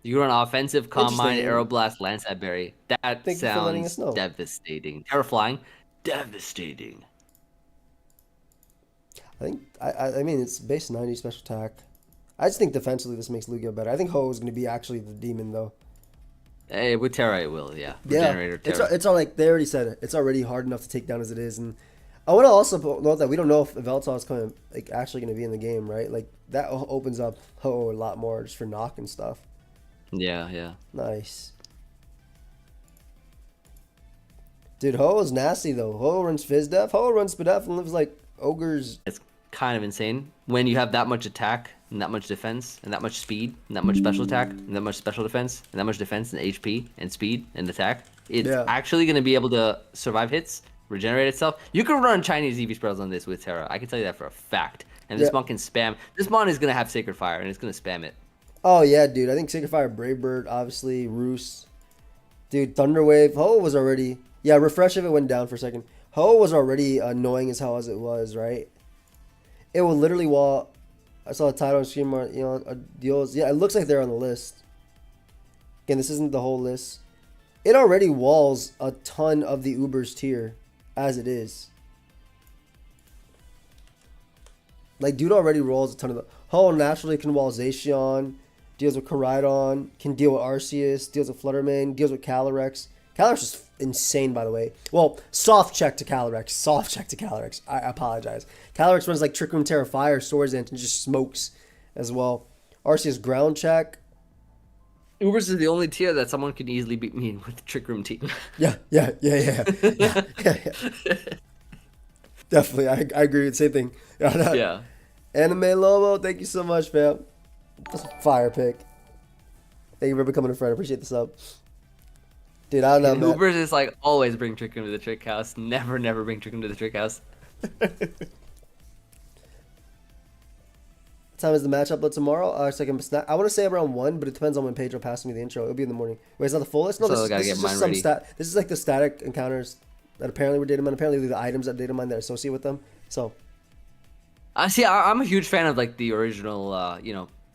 You run offensive, Calm Mind, Interesting. Aeroblast, Lansat Berry. That Thank you for letting us sounds know. devastating. Terrifying. Devastating. I mean it's base 90 special attack. I just think defensively this makes Lugia better. I think Ho is going to be actually the demon though. Hey, with Terra it will, yeah. Yeah, Regenerator Terra. it's all like they already said it. It's already hard enough to take down as it is, and I want to also note that we don't know if Veltal is coming like actually going to be in the game, right? Like that opens up Ho a lot more just for knock and stuff. Yeah. Nice. Dude, Ho is nasty though. Ho runs Fizdef. Ho runs Spadef and lives like ogres. It's kind of insane when you have that much attack and that much defense and that much speed and that much special attack and that much special defense and that much defense and HP and speed and attack. It's actually going to be able to survive hits, regenerate itself. You can run Chinese EV spells on this with Terra. I can tell you that for a fact. And this mon can spam. This mon is going to have Sacred Fire and it's going to spam it. Oh yeah, dude. I think Sacred Fire, Brave Bird, obviously, Roos. Dude, Thunderwave. Ho was already... Yeah, refresh if it went down for a second. Ho was already annoying as hell as it was, right? It will literally wall... I saw a title on stream, deals. Yeah, it looks like they're on the list. Again, this isn't the whole list. It already walls a ton of the Uber's tier as it is. Like, dude already rolls a ton of the... Ho naturally can wall Zacian, deals with Koraidon, can deal with Arceus, deals with Fluttermane, deals with Calyrex. Calyrex is insane, by the way. Well, soft check to Calyrex. Soft check to Calyrex. I apologize. Calyrex runs like Trick Room, Terra Fire, Swords Dance, and just smokes as well. Arceus ground check. Ubers is the only tier that someone can easily beat me with Trick Room team. Yeah. Definitely, I agree with the same thing. Yeah. Anime Lobo, thank you so much, fam. That's a fire pick. Thank you for becoming a friend. Appreciate the sub. Dude, I don't know. Ubers is like always bring Trick Room to the Trick House. Never bring Trick Room to the Trick House. What time is the match upload tomorrow? I want to say around 1, but it depends on when Pedro passes me the intro. It'll be in the morning. Wait, is that the full list? No, So I this gotta is get just mine some ready. This is like the static encounters that apparently were data mined. Apparently the items that data mined that associate with them. So, See, I'm a huge fan of like the original,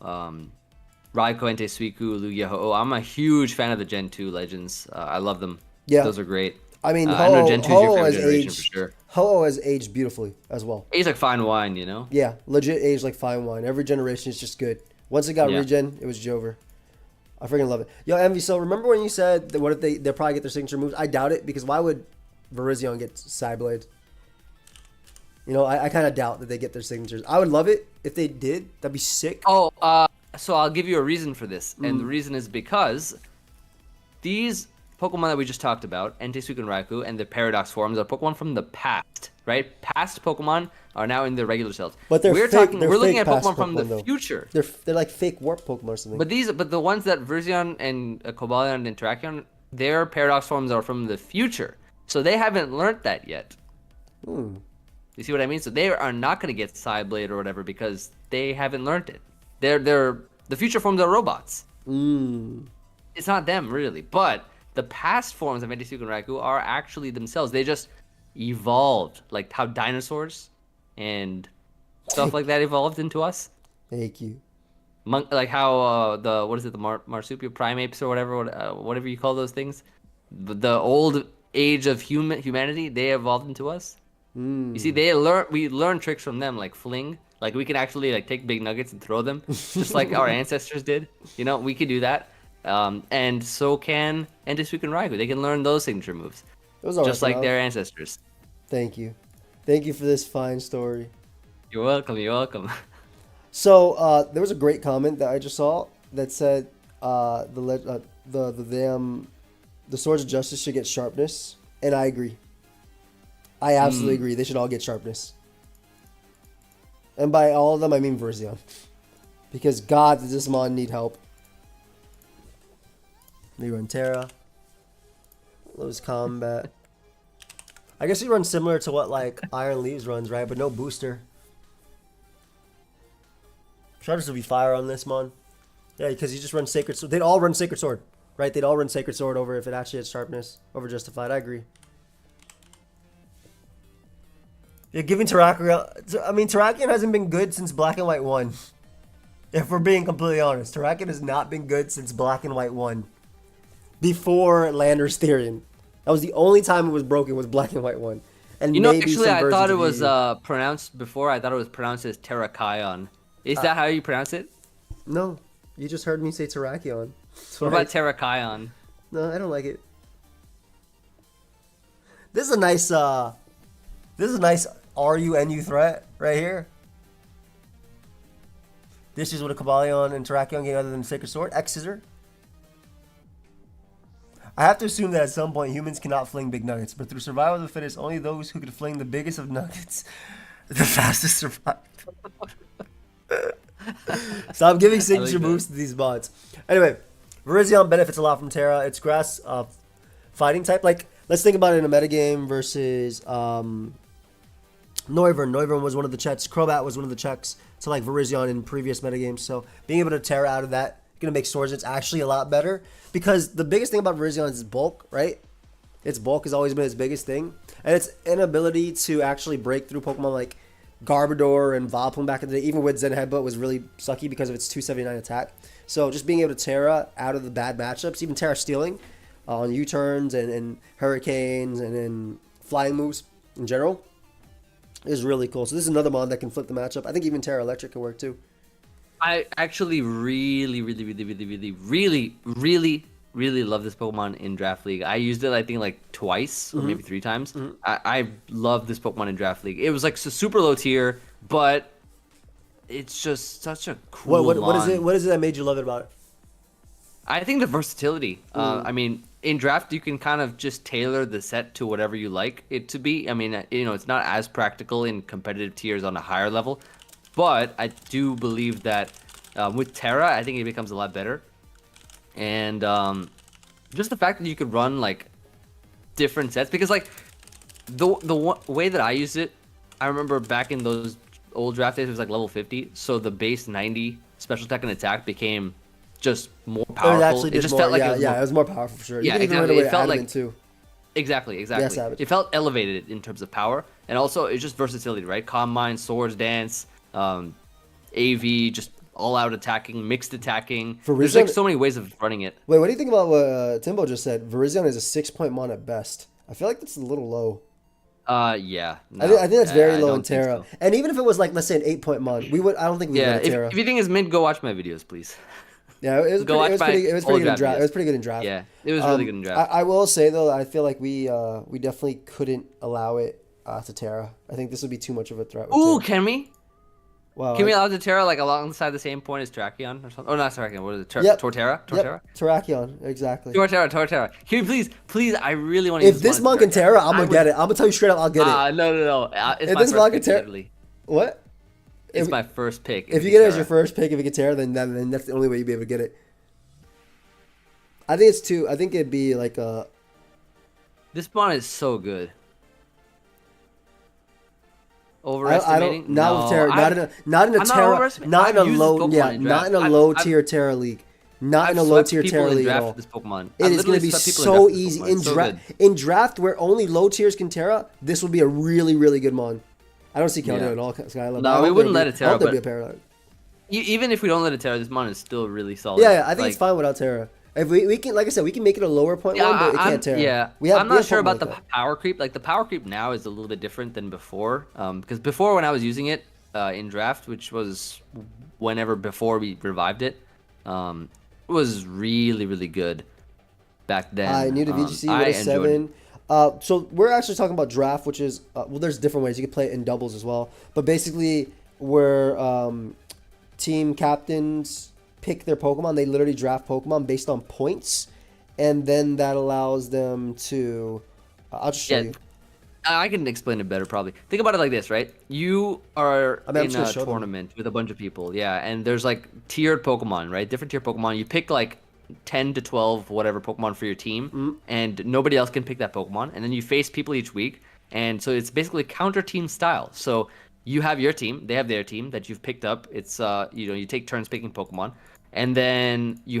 Raikou, Entei, Suicune, Lugia, Ho-Oh. I'm a huge fan of the Gen 2 Legends. I love them. Yeah. Those are great. I mean, I know Gen 2 is your favorite has generation for aged. sure. Ho-Oh has aged beautifully as well. It's like fine wine, you know? Yeah, legit aged like fine wine. Every generation is just good. Once it got Yeah. regen, it was over. I freaking love it. Yo, Envy, so remember when you said that what if they'll probably get their signature moves? I doubt it, because why would Virizion get Psyblade? You know, I kind of doubt that they get their signatures. I would love it if they did. That'd be sick. Oh, so I'll give you a reason for this. And the reason is because these Pokemon that we just talked about, Entei, Suicune, and Raikou, and the Paradox forms are Pokemon from the past, right? Past Pokemon are now in their regular cells. But they're we're fake, we're looking fake at past Pokemon from the though. future. They're like fake warp Pokemon or something. But the ones that Virizion and Cobalion and Terrakion, their Paradox forms are from the future. So they haven't learned that yet. You see what I mean? So they are not going to get Psyblade or whatever because they haven't learned it. The future forms are robots. It's not them really, but the past forms of Entei, Suicune, and Raikou are actually themselves. They just evolved, like how dinosaurs and stuff like that evolved into us. Thank you. Like how the marsupial primates or whatever you call those things, the old age of humanity, they evolved into us. You see, we learn tricks from them, like fling. Like we can actually like take big nuggets and throw them, just like our ancestors did. You know, we could do that. And so can Entei, Suicune, and Raikou. They can learn those signature moves, just like their ancestors. Thank you Thank you for this fine story. You're welcome. You're welcome. So there was a great comment that I just saw that said the swords of justice should get sharpness, and I agree. I absolutely agree. They should all get sharpness, and by all of them I mean Virizion, because God, does this mon need help? We run Terra, lose combat. I guess we run similar to what like Iron Leaves runs, right? But no booster. Sharpness would be fire on this mon. Yeah, because you just run Sacred Sword. They'd all run Sacred Sword, right? They'd all run Sacred Sword over if it actually had sharpness over Justified. I agree. Yeah, giving Terrakion. I mean, Terrakion hasn't been good since Black and White 1. If we're being completely honest, Terrakion has not been good since Black and White 1. Before Lander's Therian. That was the only time it was broken was Black and White 1. And You know, maybe actually, some I versions thought it of was EU. pronounced before. I thought it was pronounced as Terrakion. Is that how you pronounce it? No, you just heard me say Terrakion. What about Terrakion? No, I don't like it. This is a nice RUNU threat right here. This is what a Cobalion and Terrakion get other than Sacred Sword. X Scissor. I have to assume that at some point humans cannot fling big nuggets, but through survival of the fittest, only those who can fling the biggest of nuggets, the fastest survive. Stop giving signature boosts to these bots. Anyway, Virizion benefits a lot from Terra. It's grass fighting type. Like, let's think about it in a metagame versus Noivern. Noivern was one of the checks. Crobat was one of the checks to like Virizion in previous metagames. So being able to Terra out of that, going to make swords, it's actually a lot better. Because the biggest thing about Virizion is its bulk, right? Its bulk has always been its biggest thing. And its inability to actually break through Pokemon like Garbodor and Vileplume back in the day, even with Zen Headbutt, was really sucky because of its 279 attack. So just being able to Terra out of the bad matchups, even Terra stealing on U-turns and Hurricanes and then flying moves in general is really cool. So this is another mon that can flip the matchup. I think even Terra Electric can work too. I actually really love this Pokemon in Draft League. I used it, I think, like twice or maybe 3 times. I love this Pokemon in Draft League. It was like super low tier, but it's just such a cool what is it? What is it that made you love it about it? I think the versatility. I mean, in Draft, you can kind of just tailor the set to whatever you like it to be. I mean, you know, it's not as practical in competitive tiers on a higher level, but I do believe that with Terra, I think it becomes a lot better. And just the fact that you could run like different sets, because like the way that I used it, I remember back in those old draft days, it was like level 50, so the base 90 special attack and attack became just more powerful. It just felt like it was more powerful for sure. Yeah, exactly. It felt like too. Exactly. Yeah, it felt elevated in terms of power, and also it's just versatility, right? Calm Mind, Swords Dance, AV, just all-out attacking, mixed attacking. There's like so many ways of running it. Wait, what do you think about what Timbo just said? Virizion is a 6-point mon at best. I feel like that's a little low. Yeah. No, I think that's very low in Terra. So. And even if it was like, let's say, an 8-point mon, I don't think we would go to Terra. If you think it's mid, go watch my videos, please. Yeah, it was pretty good in draft. It was pretty good in draft. Yeah, it was really good in draft. I will say though, I feel like we definitely couldn't allow it to Terra. I think this would be too much of a threat. Ooh, can we? Wow. Can we allow the Terra like alongside the same point as Terrakion or something? Oh, not Terrakion. What is it? Torterra? Yep. Terrakion, exactly. Torterra. Can you please? I really want to. If this mon can Terra, I'm gonna get it. I'm gonna tell you straight up, I'll get it. No. It's if my this mon can Terra, what? It's my first pick. If you get it as your first pick, if it can Terra, then that's the only way you'd be able to get it. I think it's too. I think it'd be like a. This mon is so good. Overestimating? Not with Terra. Not in a Terra. Not in a low tier Terra league. Not in a low tier Terra league at all. This Pokemon. It is going to be so easy in draft where only low tiers can Terra. This will be a really good mon. I don't see Keldeo at all. No, we wouldn't let it Terra. But be a paradox. Even if we don't let it Terra, this mon is still really solid. Yeah, I think it's fine without Terra. If we can, like I said, we can make it a lower point one, but it can't Terra. Yeah, I'm not sure about the power creep. Like the power creep now is a little bit different than before. Because before when I was using it in draft, which was whenever before we revived it, it was really good back then. I new to VGC with a 7. So we're actually talking about draft, which is well, there's different ways you can play it in doubles as well. But basically, where team captains pick their Pokemon, they literally draft Pokemon based on points, and then that allows them to. I'll just show you. I can explain it better probably. Think about it like this, right? You are I'm in just a tournament with a bunch of people, yeah, and there's like tiered Pokemon, right? Different tier Pokemon. You pick like 10 to 12 whatever Pokemon for your team, and nobody else can pick that Pokemon. And then you face people each week, and so it's basically counter team style. So you have your team, they have their team that you've picked up. It's you take turns picking Pokemon, and then you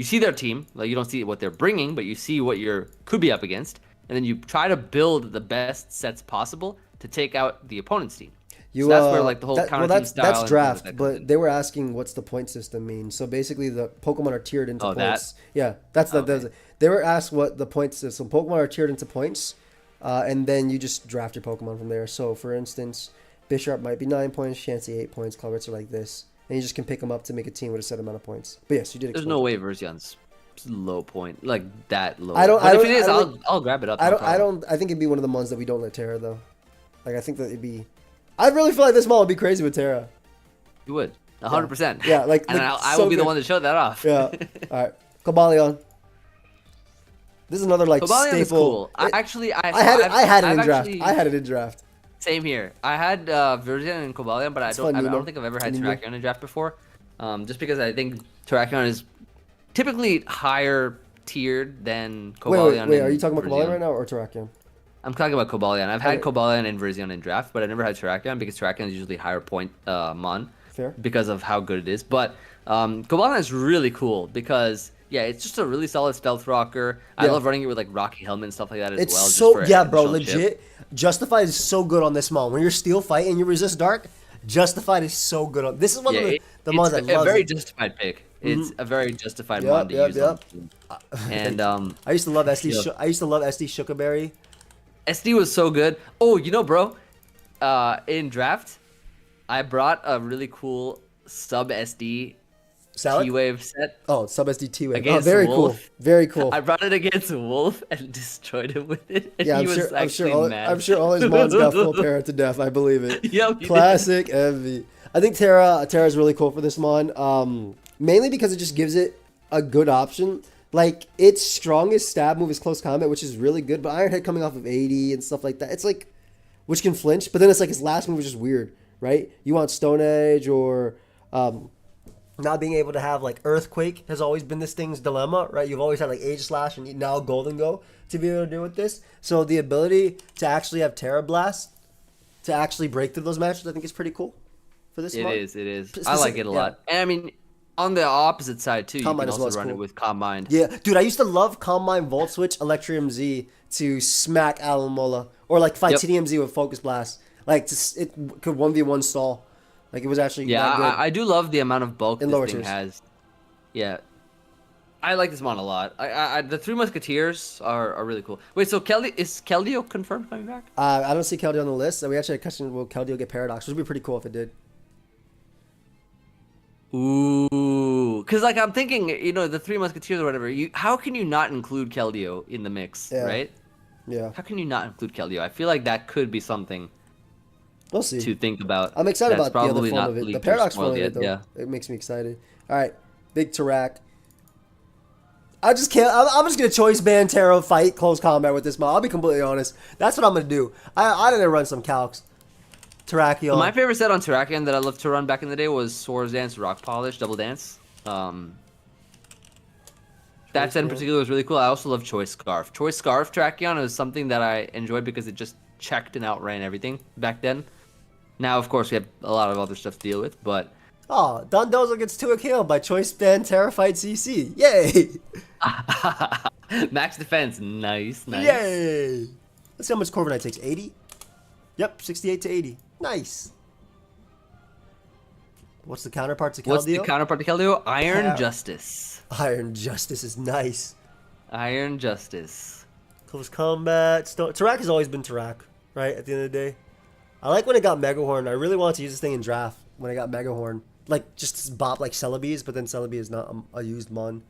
see their team. Like you don't see what they're bringing, but you see what you could be up against. And then you try to build the best sets possible to take out the opponent's team. So that's where like the whole counter team style. That's draft, but they were asking what's the point system mean. So basically, the Pokemon are tiered into points. Yeah, that's they were asked what the point system. Pokemon are tiered into points, and then you just draft your Pokemon from there. So for instance, Bisharp might be 9 points, Chansey 8 points, Culverts are like this, and you just can pick them up to make a team with a set amount of points. But yes, you did. There's no way Version's low point, like that low. If it is, I'll grab it up. I think it'd be one of the ones that we don't let Terra though. Like I think that it'd be. I really feel like this mall would be crazy with Terra. You would 100%. Yeah, like and I will be the one to show that off. Yeah. All right, Cobalion. This is another like Cobalion staple. Is cool. I had it in draft. I had it in draft. Same here. I had Verzion and Cobalion, but I don't think I've ever had Terrakion in draft before. Just because I think Terrakion is typically higher tiered than Cobalion. Wait, are you talking about Cobalion right now or Terrakion? I'm talking about Cobalion. I've had Cobalion and Verzion in draft, but I never had Terrakion because Terrakion is usually higher point mon. Fair. Because of how good it is. But Cobalion is really cool because it's just a really solid stealth rocker. I love running it with like Rocky Helmet and stuff like that as well. It's bro, legit. Justified is so good on this mon. When you're steel fight and you resist dark, Justified is so good on. This is one of the mons I love. It's a very justified pick. It's a very justified mon to use. And I used to love SD. I used to love SD Shukaberry. SD was so good. Oh, bro, in draft, I brought a really cool sub SD T-Wave set. Oh, sub SD T-Wave. Against very Wolf. Cool. Very cool. I brought it against Wolf and destroyed him with it. And yeah, I'm sure all his mons got full para to death. I believe it. Yep. Classic MV. I think Terra is really cool for this mon. Mainly because it just gives it a good option. Like, its strongest stab move is close combat, which is really good. But Iron Head coming off of 80 and stuff like that, it's like, which can flinch. But then it's like his last move is just weird, right? You want Stone Edge or not being able to have like Earthquake has always been this thing's dilemma, right? You've always had like Age Slash and now Golden Go to be able to deal with this. So the ability to actually have Terra Blast to actually break through those matches, I think is pretty cool for this mod. It is. I like it a lot. And I mean, on the opposite side too, you can also run it with Calm Mind. Yeah, dude, I used to love Calm Mind Volt Switch Electrium Z to smack Alomola or like fight TDMZ with Focus Blast. Like it could 1v1 stall. Like it was actually that good. I do love the amount of bulk this thing has. Yeah, I like this mon a lot. The Three Musketeers are really cool. Wait, so is Keldeo confirmed coming back? I don't see Keldeo on the list. We actually had a question: will Keldeo get Paradox? Which would be pretty cool if it did. Ooh, because like I'm thinking, the Three Musketeers or whatever. How can you not include Keldeo in the mix, right? Yeah. How can you not include Keldeo? I feel like that could be something. We'll see. To think about. I'm excited about the other form of it. The Paradox form of it, though. Yeah. It makes me excited. All right, big Tarak. I just can't. I'm just gonna choice ban Terra fight close combat with this mod. I'll be completely honest. That's what I'm gonna do. I didn't run some calcs. Terrakion. My favorite set on Terrakion that I loved to run back in the day was Swords Dance, Rock Polish, Double Dance. That set in particular was really cool. I also love Choice Scarf. Choice Scarf Terrakion is something that I enjoyed because it just checked and outran everything back then. Now, of course, we have a lot of other stuff to deal with, but... Oh, Dondozo gets 2 kill by Choice Ban Terra Fight CC. Yay! Max defense. Nice. Yay! Let's see how much Corviknight takes. 80? Yep, 68 to 80. Nice. What's the counterpart to Keldeo? Iron Justice. Iron Justice is nice. Iron Justice. Close combat. Tarak has always been Tarak, right? At the end of the day. I like when it got Mega Horn. I really wanted to use this thing in draft when I got Mega Horn. Like, just bop like Celebi's, but then Celebi is not a used mon,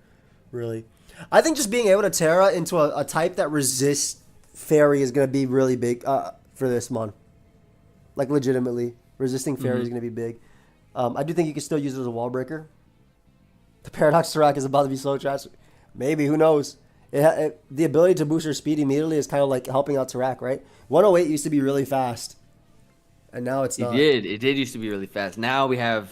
really. I think just being able to Terra into a type that resists Fairy is going to be really big for this mon. Like, legitimately. Resisting Fairy is going to be big. I do think you can still use it as a wall breaker. The Paradox Tarak is about to be slow trash. Maybe, who knows? The ability to boost your speed immediately is kind of like helping out Tarak, right? 108 used to be really fast. And now it's not. It did used to be really fast. Now we have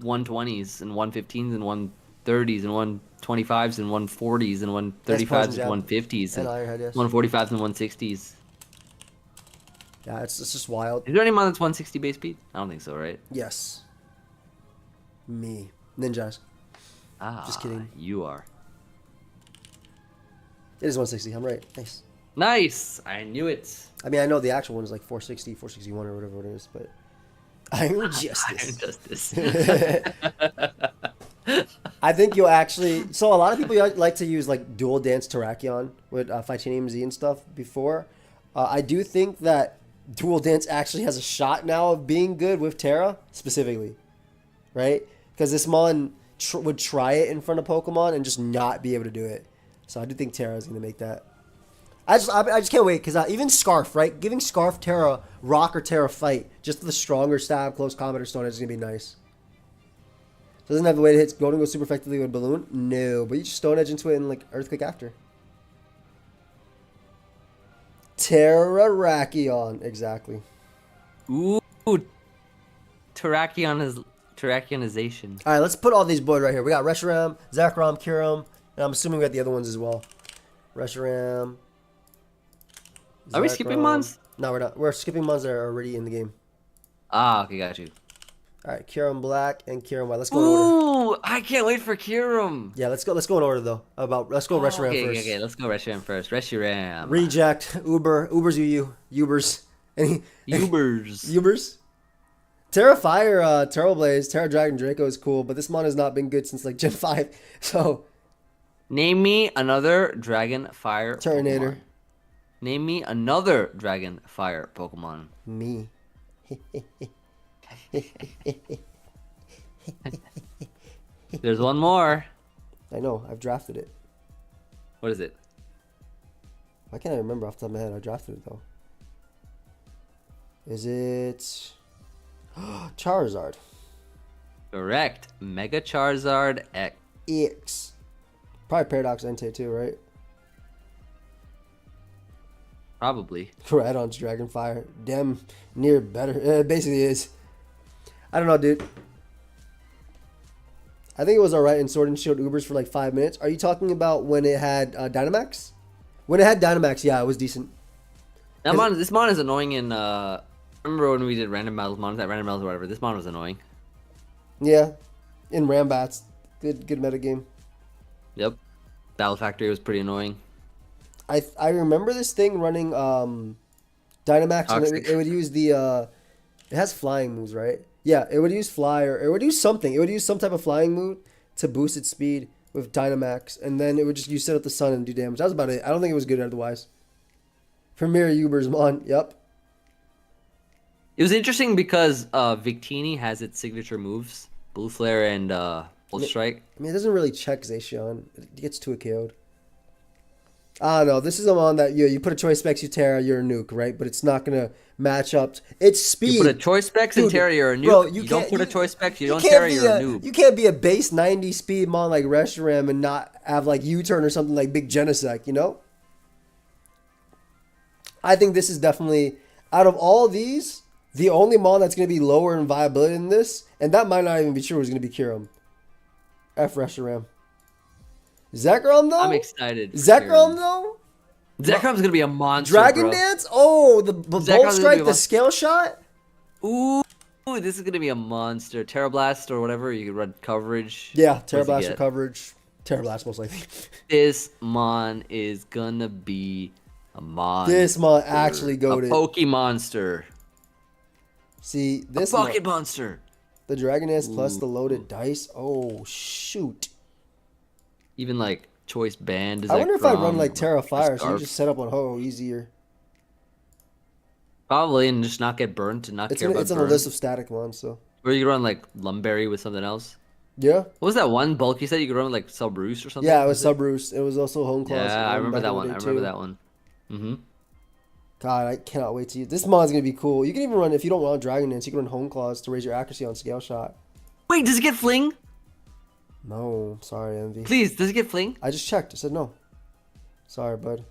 120s and 115s and 130s and 125s and 140s and 135s and 150s and Ironhead, yes. 145s and 160s. Yeah, it's just wild. Is there any mon that's 160 base speed? I don't think so, right? Yes. Me. Ninjas. Ah, just kidding. You are. It is 160. I'm right. Nice. Nice. I knew it. I mean, I know the actual one is like 460, 461 or whatever it is, but Iron Justice. Iron Justice. I think you'll actually... So a lot of people like to use like dual dance Terrakion with pokeaimMD and stuff before. I do think that dual dance actually has a shot now of being good with Terra specifically, right? Because this mon would try it in front of Pokemon and just not be able to do it. So I do think Terra is going to make that. I just can't wait because even Scarf, right? Giving Scarf Terra, Rock or Terra Fight, just the stronger stab, close combat or Stone Edge is going to be nice. Doesn't have the way to hit Golden go super effectively with Balloon? No, but you just Stone Edge into it and like Earthquake after. Terrakion, exactly. Ooh, Terrakionization. All right, let's put all these boys right here. We got Reshiram, Zekrom, Kyurem, and I'm assuming we got the other ones as well. Reshiram. Are we skipping mons? No, we're not. We're skipping mons that are already in the game. Ah, okay, got you. All right, Kyurem Black and Kyurem White. Let's go in order. Ooh, I can't wait for Kyurem. Yeah, let's go in order though. Let's go Reshiram first. Okay, let's go Reshiram first. Reshiram. Reject. Uber's Ubers. Ubers. Terra Fire, Terra Blaze, Terra Dragon Draco is cool, but this mon has not been good since like Gen 5. So name me another Dragon Fire Terminator. Pokemon. Name me another Dragon Fire Pokemon. Me. There's one more. I know. I've drafted it. What is it? Why can't I remember off the top of my head? I drafted it though. Is it Charizard? Correct. Mega Charizard X. X. Probably Paradox Entei too, right? Probably. Koraidon's Dragonfire. Damn near better. It basically is. I don't know, dude. I think it was alright in Sword and Shield Ubers for like 5 minutes. Are you talking about when it had Dynamax? When it had Dynamax, yeah, it was decent. This mon is annoying in remember when we did random battles, mon at random battles or whatever. This mon was annoying. Yeah. In Rambats. Good metagame. Yep. Battle Factory was pretty annoying. I remember this thing running Dynamax and it would use the it has flying moves, right? Yeah, it would use fly or it would use something. It would use some type of flying move to boost its speed with Dynamax, and then it would just use set up the sun and do damage. That was about it. I don't think it was good otherwise. Premier Ubers mon, yep. It was interesting because Victini has its signature moves, Blue Flare and Volt Strike. I mean, it doesn't really check Zacian. It gets too KO'd. I don't know. This is a mon that you put a choice specs, you Terra, you're a nuke, right? But it's not gonna match up. It's speed. You put a choice specs in Terra, you're a noob. Bro, you don't put a choice specs, you don't Terra, you're a noob. You can't be a base 90 speed mon like Reshiram and not have like U-turn or something like Big Genesect, you know? I think this is definitely, out of all these, the only mon that's going to be lower in viability than this, and that might not even be true, is going to be Kyurem. F Reshiram. Zekrom though? I'm excited. Zekrom though? Zekrom's gonna be a monster. Dragon Dance? Oh, the Bolt Strike, the scale shot? Ooh, this is gonna be a monster. Terra Blast or whatever, you can run coverage. Yeah, Terra Blast for coverage. Terra Blast most likely. This mon is gonna be a monster. This mon actually goated. A Pokemonster. See, this a Pocket Monster. The Dragon Dance plus the loaded dice. Oh, shoot. Even like choice band. I wonder if I run like Terra Fire, so you just set up on Ho easier. Probably, and just not get burnt and not care about It's on the list of static ones, so. Or you could run like Lumberry with something else. Yeah. What was that one bulk you said you could run with like Subroost or something? Yeah, it was Subroost. It was also Home Claws. Yeah, I remember that one. I remember that one. Mm-hmm. God, I cannot wait to use this mod's gonna be cool. You can even run if you don't want Dragon Dance, you can run Home Claws to raise your accuracy on Scale Shot. Wait, does it get Fling? No, sorry, Envy. Please, does it get Fling? I just checked. I said no. Sorry, bud.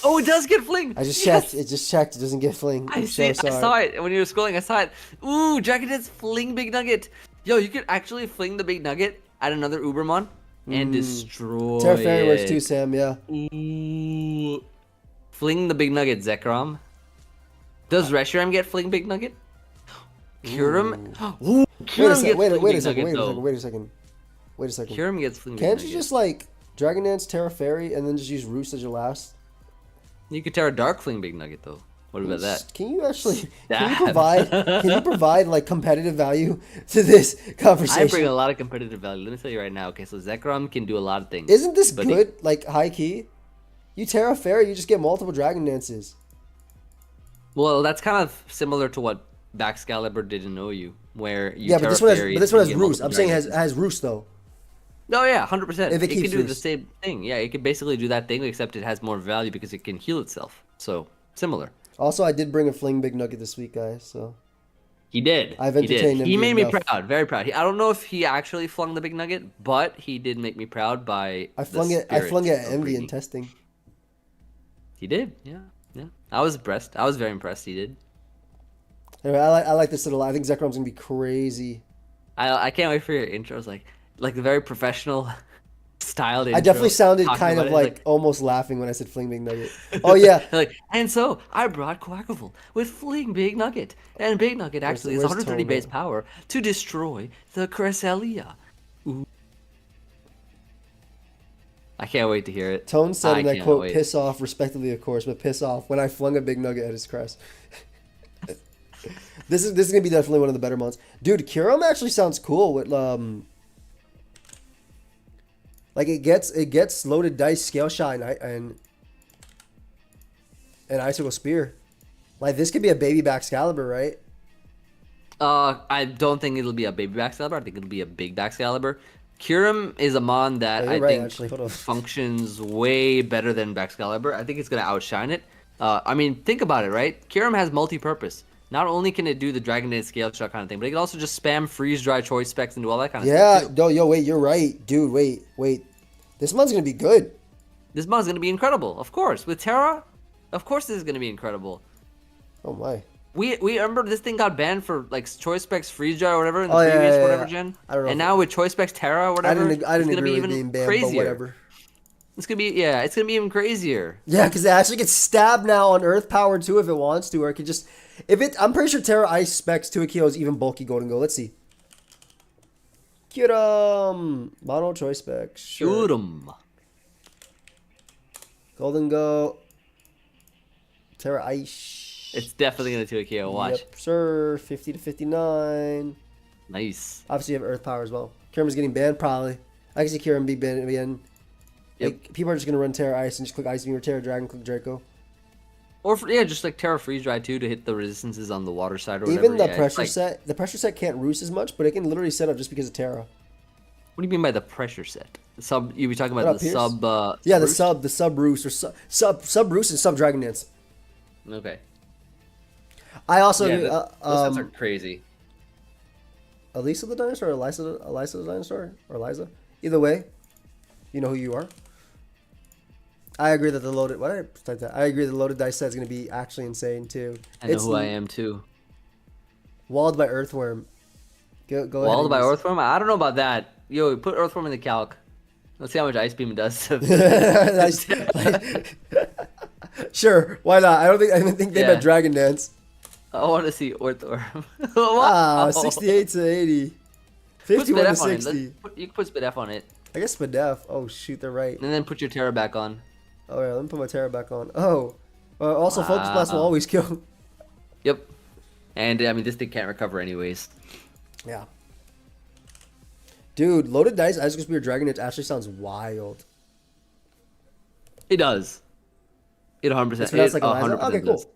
Oh, it does get Fling. I just checked. It just checked. It doesn't get Fling. I see. So I saw it when you were scrolling. I saw it. Ooh, Dragon Dance Fling Big Nugget. Yo, you could actually fling the Big Nugget at another Ubermon and destroy Terra Fairy works it. too, Sam. Yeah. Ooh. Fling the Big Nugget, Zekrom. Does Reshiram get Fling Big Nugget? Kyurem? Ooh, Kyurem gets Fling Big Nugget, though. Wait a second. Kyurem gets Fling Big Can't Nugget. you just like Dragon Dance, Terra Fairy, and then just use Roost as your last? You could Terra Dark Fling Big Nugget, though. What about that? Can you actually can you provide like competitive value to this conversation? I bring a lot of competitive value. Let me tell you right now. Okay, so Zekrom can do a lot of things. Isn't this good? Like high key? You Terra Fairy, you just get multiple Dragon Dances. Well, that's kind of similar to what Baxcalibur didn't know you, where you but this one has Roost. I'm saying it has Roost though. No, yeah, 100%. If it can keeps do the Roost. same thing. Yeah, it can basically do that thing, except it has more value because it can heal itself. So similar. Also, I did bring a Fling Big Nugget this week, guys. So he did. I've entertained him. He made enough. me proud. Very proud. I don't know if he actually flung the Big Nugget, but he did make me proud by. I flung it at Envy in testing. He did. Yeah, yeah. I was impressed. I was very impressed. He did. Anyway, I like this little. I think Zekrom's gonna be crazy. I can't wait for your intros, like the very professional styled intro. I definitely sounded kind of like almost laughing when I said Fling Big Nugget. Oh yeah. And so I brought Quackable with Fling Big Nugget, and Big Nugget actually is 130 base power to destroy the Cresselia. Ooh. I can't wait to hear it. Tone said, and I quote, "Piss off," respectively, of course, but piss off when I flung a Big Nugget at his crest. This is gonna be definitely one of the better months, dude. Kyurem actually sounds cool with like it gets loaded dice, Scale Shot, and Icicle Spear. Like this could be a baby Baxcalibur, right? I don't think it'll be a baby Baxcalibur. I think it'll be a big Baxcalibur. Kyurem is a mon that I think functions way better than Baxcalibur. I think it's gonna outshine it. I mean, think about it, right? Kyurem has multi-purpose. Not only can it do the Dragon Dance Scale Shot kind of thing, but it can also just spam Freeze Dry Choice Specs and do all that kind of stuff. Yeah, yo, wait, you're right, dude. Wait. This mon's gonna be good. This mon's gonna be incredible, of course. With Terra, of course this is gonna be incredible. Oh my. We remember this thing got banned for like Choice Specs Freeze Dry or whatever in the previous gen. I don't know. And now with Choice Specs Terra or whatever, I didn't it's gonna be even even banned, crazier. but whatever. It's gonna be even crazier. Yeah, because it actually gets stabbed now on Earth Power too if it wants to, or it could just I'm pretty sure Terra Ice Specs 2 Akio is even bulky Golden Go. Let's see. Kyurem Mono Choice Specs. Sure. Kyurem. Golden Go. Terra Ice. It's definitely gonna 2 Akio. Watch. Yep, sir. 50 to 59. Nice. Obviously, you have Earth Power as well. Kyurem's getting banned probably. I can see Kyurem be banned again. Yep. Like, people are just gonna run Terra Ice and just click Ice Beam or Terra Dragon, click Draco. Or just like Terra Freeze Dry too to hit the resistances on the water side or whatever. Even the pressure set, can't roost as much, but it can literally set up just because of Terra. What do you mean by the pressure set? You be talking about the sub? Yeah, the sub roost or sub roost and sub Dragon Dance. Okay. I also those sets are crazy. Elisa the dinosaur, or Elisa the dinosaur, or Eliza. Either way, you know who you are. I agree that the loaded. What did I type that? I agree the loaded dice set is going to be actually insane too. I know who I am too. Walled by Earthworm. Go ahead. Walled by Earthworm? I don't know about that. Yo, put Earthworm in the calc. Let's see how much Ice Beam it does. Sure, why not? I don't think they meant Dragon Dance. I want to see Earthworm. 68 to 80. 51 to 60. You can put Spidef on it. I guess Spidef. Oh shoot, they're right. And then put your Terra back on. Oh yeah, let me put my Terra back on. Oh, also Focus Blast will always kill. Yep. And I mean, this thing can't recover anyways. Yeah. Dude, loaded dice, Icicle Spear Dragon Dance actually sounds wild. It does. It 100%. It's like 100% okay, cool. Does.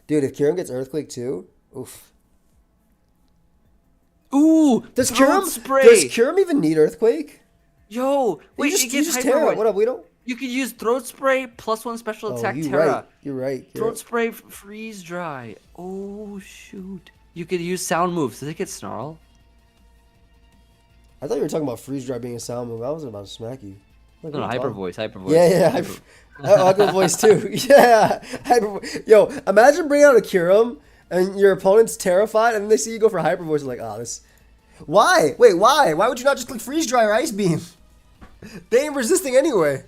Dude, if Kyurem gets Earthquake too, oof. Ooh, Does Kyurem even need Earthquake? Yo, wait, You it just gets Terra. hyper voice. What up, Weedle? You could use throat spray +1 special Oh, attack you Terra. right. You're right. Throat spray freeze dry. Oh shoot. You could use sound moves. Does it get snarl? I thought you were talking about freeze dry being a sound move. I wasn't about to smack you. Like, No, what are you hyper talking- voice, hyper voice. Yeah. Hyper voice too. Yeah. Yo, imagine bringing out a Kyurem and your opponent's terrified, and then they see you go for hyper voice. And like, oh, this. Why? Wait, why? Why would you not just click freeze dry or ice beam? They ain't resisting anyway.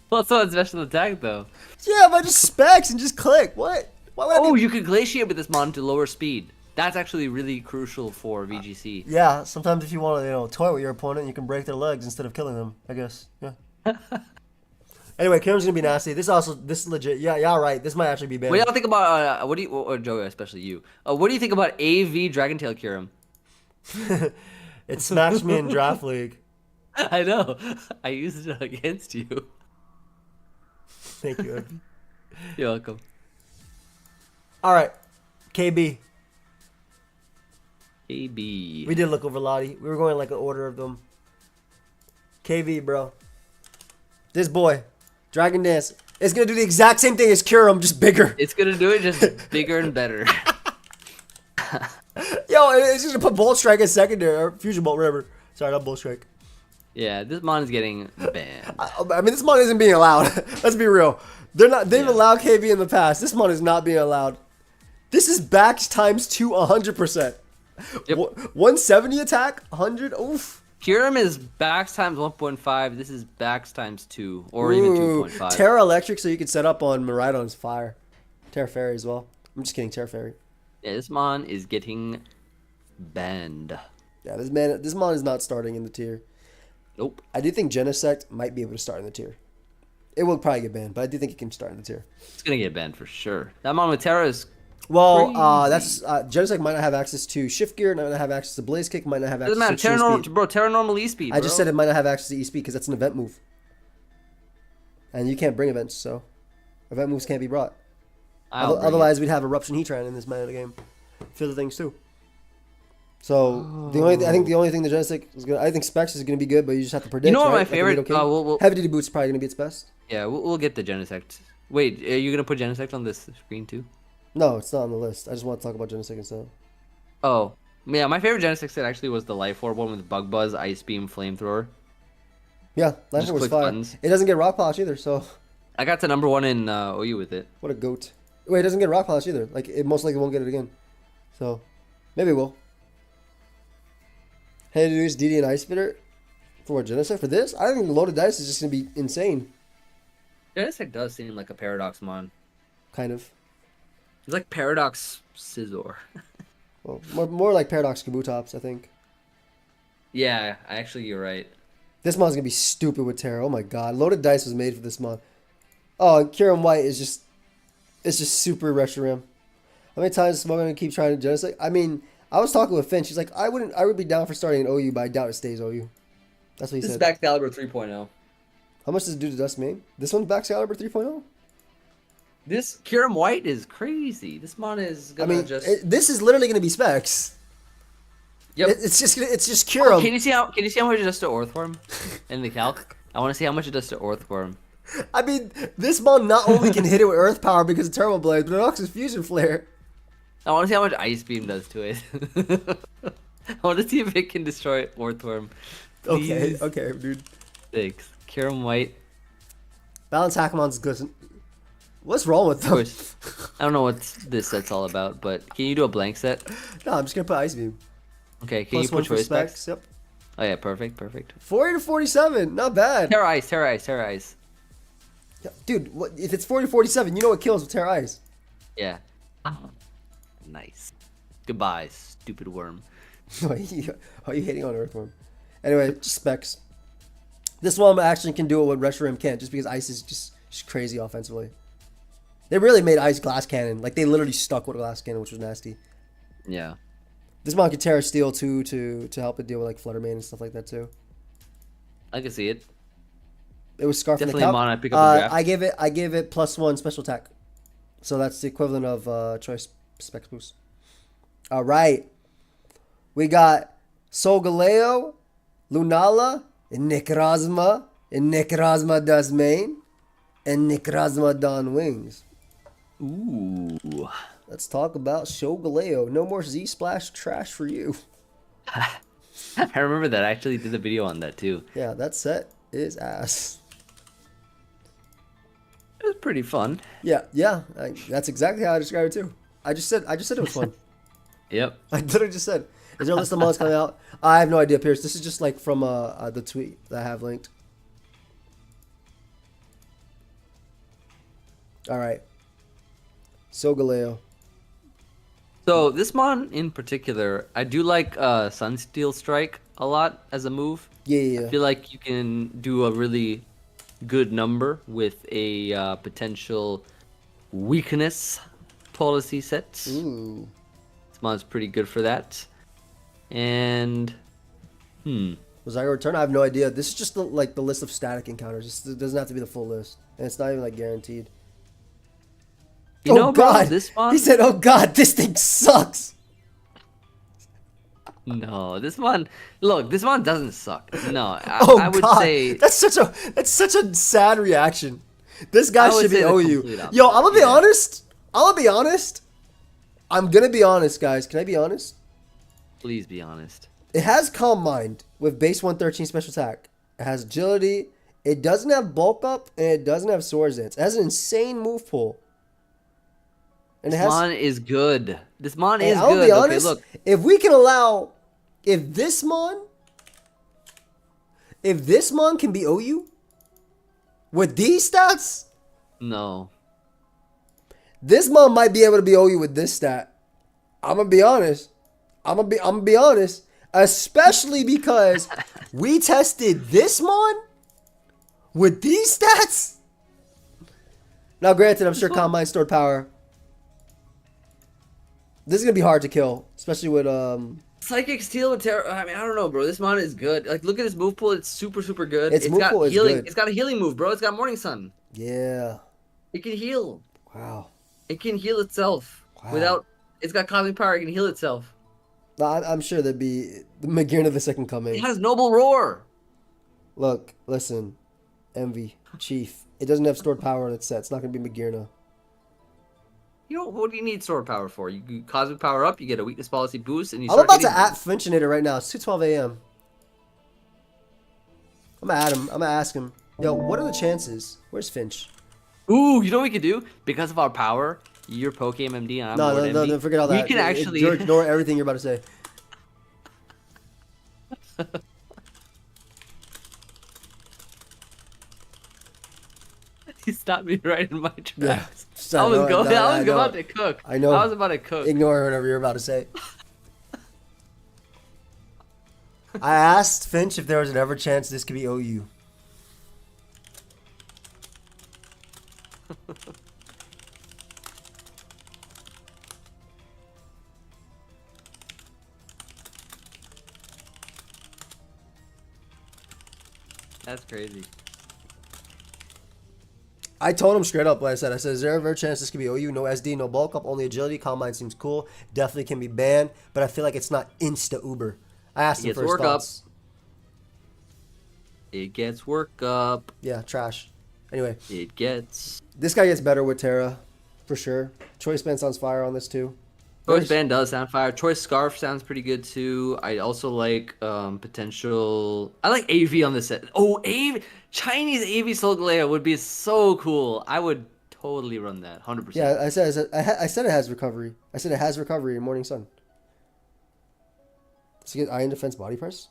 Well, it's not a special attack though. Yeah, but just specs and just click. What? Why would I Oh, be... you could glaciate with this mon to lower speed. That's actually really crucial for VGC. Yeah, sometimes if you want to, toy with your opponent, you can break their legs instead of killing them. I guess. Yeah. Anyway, Kyurem's gonna be nasty. This is legit. Yeah, right. This might actually be banned. What do y'all think about? What do you, or Joe, especially you? What do you think about AV Dragon Tail Kyurem? It smashed me in Draft League. I know. I used it against you. Thank you, Evan. You're welcome. All right, KB. AB. We did look over Lottie. We were going like an order of them. KV, bro. This boy, Dragon Dance, is gonna do the exact same thing as Kyurem, just bigger. It's gonna do it just bigger and better. Yo, it's just gonna put Bolt Strike as secondary or Fusion Bolt, whatever. Sorry, not Bolt Strike. Yeah, this mon is getting banned. I mean, this mon isn't being allowed. Let's be real. They're not. They've allowed KB in the past. This mon is not being allowed. This is backs times 2, 100%. Yep. 170 attack, 100. Oof. Kyurem is backs times 1.5. This is backs times 2, or even 2.5. Terra Electric, so you can set up on Miraidon's Fire. Terra Fairy as well. I'm just kidding, Terra Fairy. Yeah, this mon is getting banned. Yeah, this mon is not starting in the tier. Nope. I do think Genesect might be able to start in the tier. It will probably get banned, but I do think it can start in the tier. It's gonna get banned for sure. That mon with Terra is Well, crazy. that's Genesect might not have access to Shift Gear, might not have access to Blaze Kick, might not have access doesn't matter. to Terra Extreme normal, Speed. bro. Terra normal E-speed. I just said it might not have access to E-Speed because that's an event move. And you can't bring events, so event moves can't be brought. Otherwise, we'd have Eruption Heatran in this meta game. For other things too. So I think the only thing the Genesect is gonna, I think Specs is gonna be good, but you just have to predict. You know what right? my favorite? Heavy Duty Boots is probably gonna be its best. Yeah, we'll get the Genesect. Wait, are you gonna put Genesect on this screen too? No, it's not on the list. I just want to talk about Genesect instead. Oh, yeah. My favorite Genesect set actually was the Life Orb one with Bug Buzz, Ice Beam, Flamethrower. Yeah, Life Just Orb was click fire. buttons. It doesn't get Rock Polish either, so I got to #1 in OU with it. what a goat. Wait, it doesn't get Rock Polish either. Like, it most likely won't get it again. So, maybe it will. Hey, dude, use DD and Ice Spitter for what, Genesect? For this? I think the loaded dice is just going to be insane. Genesect does seem like a Paradox mon. Kind of. It's like Paradox Scizor. Well, more like Paradox Kabutops, I think. Yeah, you're right. This mon's going to be stupid with Terra. Oh my god. Loaded dice was made for this mon. Oh, and Kyurem White is just... It's just super Reshiram. How many times is Smoke going to keep trying to Genesect? I mean... I was talking with Finn. She's like, I would be down for starting an OU, but I doubt it stays OU. That's what he This said. is Excalibur 3.0. How much does it do to Dust main? This one's Excalibur 3.0? This Kyurem White is crazy. This mon is gonna This is literally gonna be specs. Yep. It's just Kyurem. Oh, can you see how much it does to Orthworm in the calc? I want to see how much it does to Orthworm. I mean, this mon not only can hit it with Earth Power because of Turbo Blades, but it also has Fusion Flare. I want to see how much Ice Beam does to it. I want to see if it can destroy Orthworm. Please. Okay, dude. Thanks. Kyurem White. Balance Hackamon's good. What's wrong with them? I don't know what this set's all about, but can you do a blank set? No, I'm just gonna put Ice Beam. Okay, can you +1 put for choice specs? Yep. Oh yeah, perfect. 40 to 47, not bad. Terra Ice. Yeah, dude, if it's 40 to 47, you know what kills with Terra Ice. Yeah. Nice. Goodbye, stupid worm. Are you hating on Earthworm? Anyway, just specs. This one actually can do what Reshiram can't, just because Ice is just crazy offensively. They really made Ice Glass Cannon. Like, they literally stuck with Glass Cannon, which was nasty. Yeah. This mon can Terra Steel, too, to help it deal with, like, Fluttermane and stuff like that, too. I can see it. It was Scarf Definitely in a the mon I pick up in draft. I gave it +1 special attack. So that's the equivalent of choice specs boost. All right. We got Solgaleo, Lunala, Necrozma, and Necrozma does main, and Necrozma don wings. Ooh. Let's talk about Shogaleo. No more Z Splash trash for you. I remember that. I actually did a video on that too. Yeah, that set is ass. It was pretty fun. Yeah, that's exactly how I describe it too. I just said it was fun. Yep. I literally just said, is there a list of mons coming out? I have no idea, Pierce. This is just like from the tweet that I have linked. All right. Sogaleo. So this mon in particular, I do like Sunsteel Strike a lot as a move. Yeah. I feel like you can do a really good number with a potential weakness policy set. Ooh. This mon's pretty good for that. And Was I a return? I have no idea. This is just the list of static encounters. It doesn't have to be the full list, and it's not even like guaranteed. you know, bro, God! this mon. He said, "Oh God, this thing sucks." No, this one. Look, this one doesn't suck. No, Oh I would God, say that's such a sad reaction. This guy I would should be say the OU. complete opposite. Yo, I'm gonna be Yeah. honest. I'm gonna be honest, guys. Can I be honest? Please be honest. It has Calm Mind with base 113 special attack. It has agility. It doesn't have bulk up, and it doesn't have Swords Dance. It has an insane move pool. And This mon is good. This mon is I'll good. be honest. Okay, look. If we can allow, if this mon can be OU with these stats, No. this mon might be able to be OU with this stat. I'm gonna be honest. I'm gonna be honest. Especially because we tested this mon with these stats. Now, granted, I'm sure Calm Mind stored power. This is gonna be hard to kill, especially with Psychic Steel with Terror. I mean, I don't know, bro. This mon is good. Like, look at this move pool. It's super, super good. Its move got pool is healing. good. It's got a healing move, bro. It's got Morning Sun. Yeah. It can heal. Wow. It can heal itself without. It's got cosmic power. It can heal itself. I'm sure there'd be Magirna the second coming. It has Noble Roar. Look, listen, Envy, Chief. It doesn't have stored power on its set. It's not gonna be Magirna. You know, what do you need sword power for? You cosmic power up, you get a weakness policy boost, and you I'm start about to hitting at Finchinator right now. It's 2:12 a.m. I'm gonna add him. I'm gonna ask him. Yo, what are the chances? Where's Finch? them. Ooh, you know what we could do? Because of our power, you're pokeaimMD and I'm Lord MD. No, forget all that. We can actually... Ignore everything you're about to say. He stopped me right in my tracks. Yeah. I was I know. about to cook. I know. I was about to cook. Ignore whatever you're about to say. I asked Finch if there was an ever chance this could be OU. That's crazy. I told him straight up what I said. I said, is there ever a chance this could be OU? No SD, no bulk up, only agility. Calm Mind seems cool. Definitely can be banned, but I feel like it's not insta Uber. I asked him It for gets his work up. thoughts. It gets work up. Yeah, trash. Anyway, It gets... this guy gets better with Terra, for sure. Choice Band sounds fire on this too. Choice Band does sound fire. Choice Scarf sounds pretty good too. I also like potential... I like AV on this set. Oh, AV... Chinese AV Solgaleo would be so cool. I would totally run that, 100%. Yeah, I said it has recovery. I said it has recovery in Morning Sun. Does he get Iron Defense Body Press?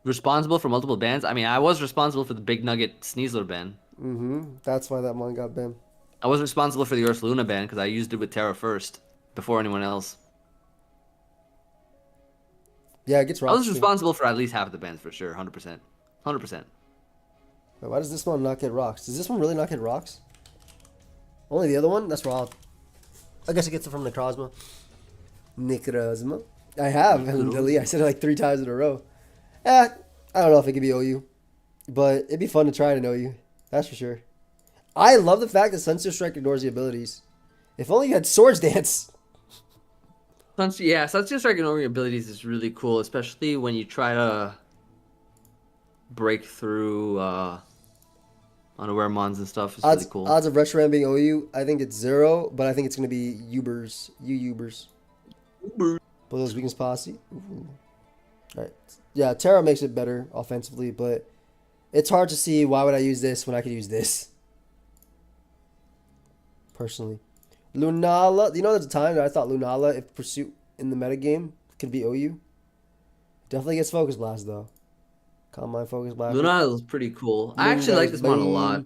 Responsible for multiple bans? I mean, I was responsible for the Big Nugget Sneasler ban. Mm-hmm. That's why that one got banned. I was responsible for the Ursaluna ban because I used it with Terra first, before anyone else. Yeah, it gets I rocked. was too. responsible for at least half of the bans for sure, 100%. 100%. Wait, why does this one not get rocks? Does this one really not get rocks? Only the other one? That's wild. I guess it gets it from Necrozma. Necrozma. I have, Lily. I said it like 3 times in a row. I don't know if it could be OU. But it'd be fun to try to know you. That's for sure. I love the fact that Sunsteel Strike ignores the abilities. If only you had Swords Dance. Yeah, Sunsteel Strike and your abilities is really cool, especially when you try to... breakthrough unaware mons and stuff. It's Odds really cool. odds of Reshiram being OU, I think it's 0, but I think it's gonna be Ubers. Ubers. But those weakness policy. Ooh. Alright. Yeah, Terra makes it better offensively, but it's hard to see why would I use this when I could use this. Personally. Lunala, you know there's a time that I thought Lunala, if pursuit in the metagame, could be OU. Definitely gets Focus Blast though. Combine Focus Blast. Luna is pretty cool. I actually like this mon a lot.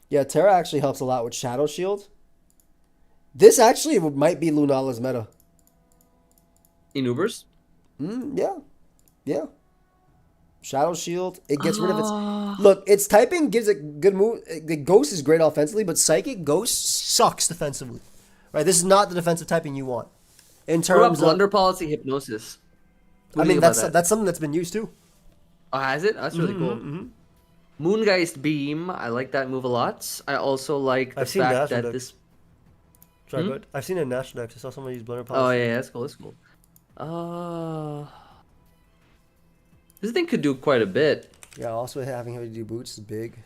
Yeah, Terra actually helps a lot with Shadow Shield. This actually might be Lunala's meta. In Ubers? Yeah. Yeah. Shadow Shield. It gets rid of its... Look, its typing gives it good move. The Ghost is great offensively, but Psychic Ghost sucks defensively. Right? This is not the defensive typing you want. In terms what about Blunder Policy Hypnosis? I mean, that's something that's been used too. Oh, has it? That's really cool. Moongeist Beam. I like that move a lot. I also like the fact that this... Sorry, good. I've seen it in National Dex. I saw someone use Blunder Policy. Oh, yeah, that's cool. That's cool. This thing could do quite a bit. Yeah, also having him to do boots is big.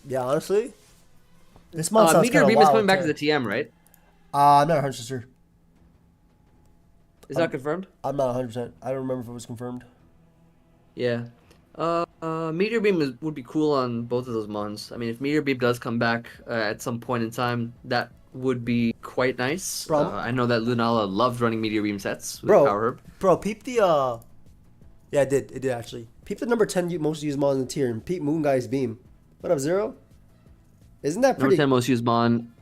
Yeah, honestly, this month sounds Meteor kind of Beam wild. is coming back to the TM, right? I'm not 100% sure. Is that confirmed? I'm not 100%. I don't remember if it was confirmed. Yeah. Meteor Beam would be cool on both of those mons. I mean, if Meteor Beam does come back at some point in time, that would be quite nice. I know that Lunala loved running Meteor Beam sets with Power Herb. Bro, peep the yeah, it did actually. Peep the number 10 most used mon in the tier and peep Moongeist Beam. What up, Zero? Isn't that pretty? Number 10 most used mon.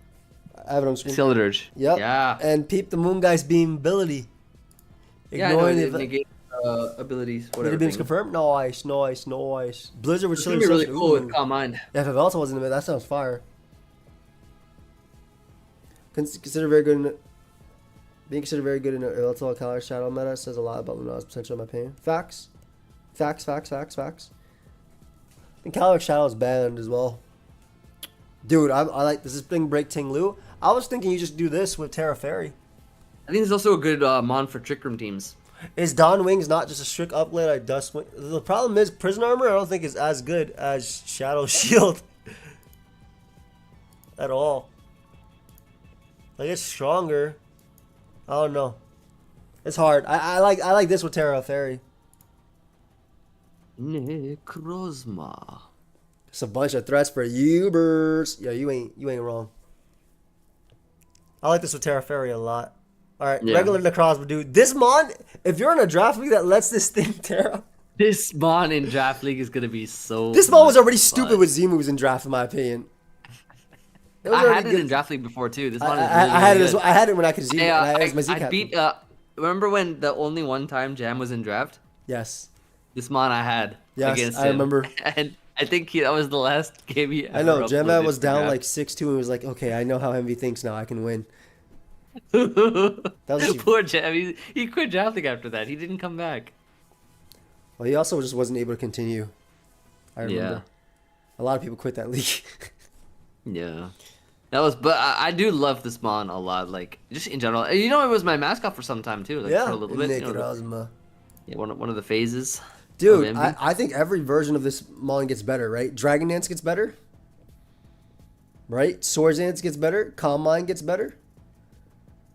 I have it on screen. Scylladirge. Yep. Yeah. And peep the Moongeist Beam ability. Ignoring the negate abilities. Whatever. Beam's confirmed? Nice. Blizzard with Chilling. It's gonna be really cool with Calm Mind. Yeah, if Velta wasn't in it, that sounds fire. Consider very good in it. Being considered very good in an Electro Color Shadow meta says a lot about Lunala's potential in my opinion. Facts. And Color Shadow is banned as well. Dude, I like this is Bling Break Ting Lu. I was thinking you just do this with Terra Fairy. I think it's also a good mon for Trick Room teams. Is Dawn Wings not just a strict upgrade like Dust Wing? The problem is Prison Armor I don't think is as good as Shadow Shield. At all. Like it's stronger. I don't know. It's hard. I like this with Terra Fairy. Necrozma. It's a bunch of threats for Ubers. Yeah, you ain't wrong. I like this with Terra Fairy a lot. All right, regular Necrozma, dude. This mon, if you're in a draft league that lets this thing Terra, this mon in draft league is gonna be so. This mon was already stupid with Z moves in draft, in my opinion. I had it in draft league before too. This mon is really, I had really it. I had it when I could Z. I beat. Remember when the only one time Jam was in draft? Yes. This mon I had against him. I remember. And I think that was the last game he ever I know. Jam was down draft. like 6-2 and was like, okay, I know how MV thinks now. I can win. Poor Jam. He quit draft league after that. He didn't come back. Well, he also just wasn't able to continue. I remember. Yeah. A lot of people quit that league. Yeah. That was, but I do love this mon a lot, like just in general. You know, it was my mascot for some time too, like for a little bit. Yeah, one of the phases. Dude, I think every version of this mon gets better, right? Dragon Dance gets better, right? Swords Dance gets better. Calm Mind gets better.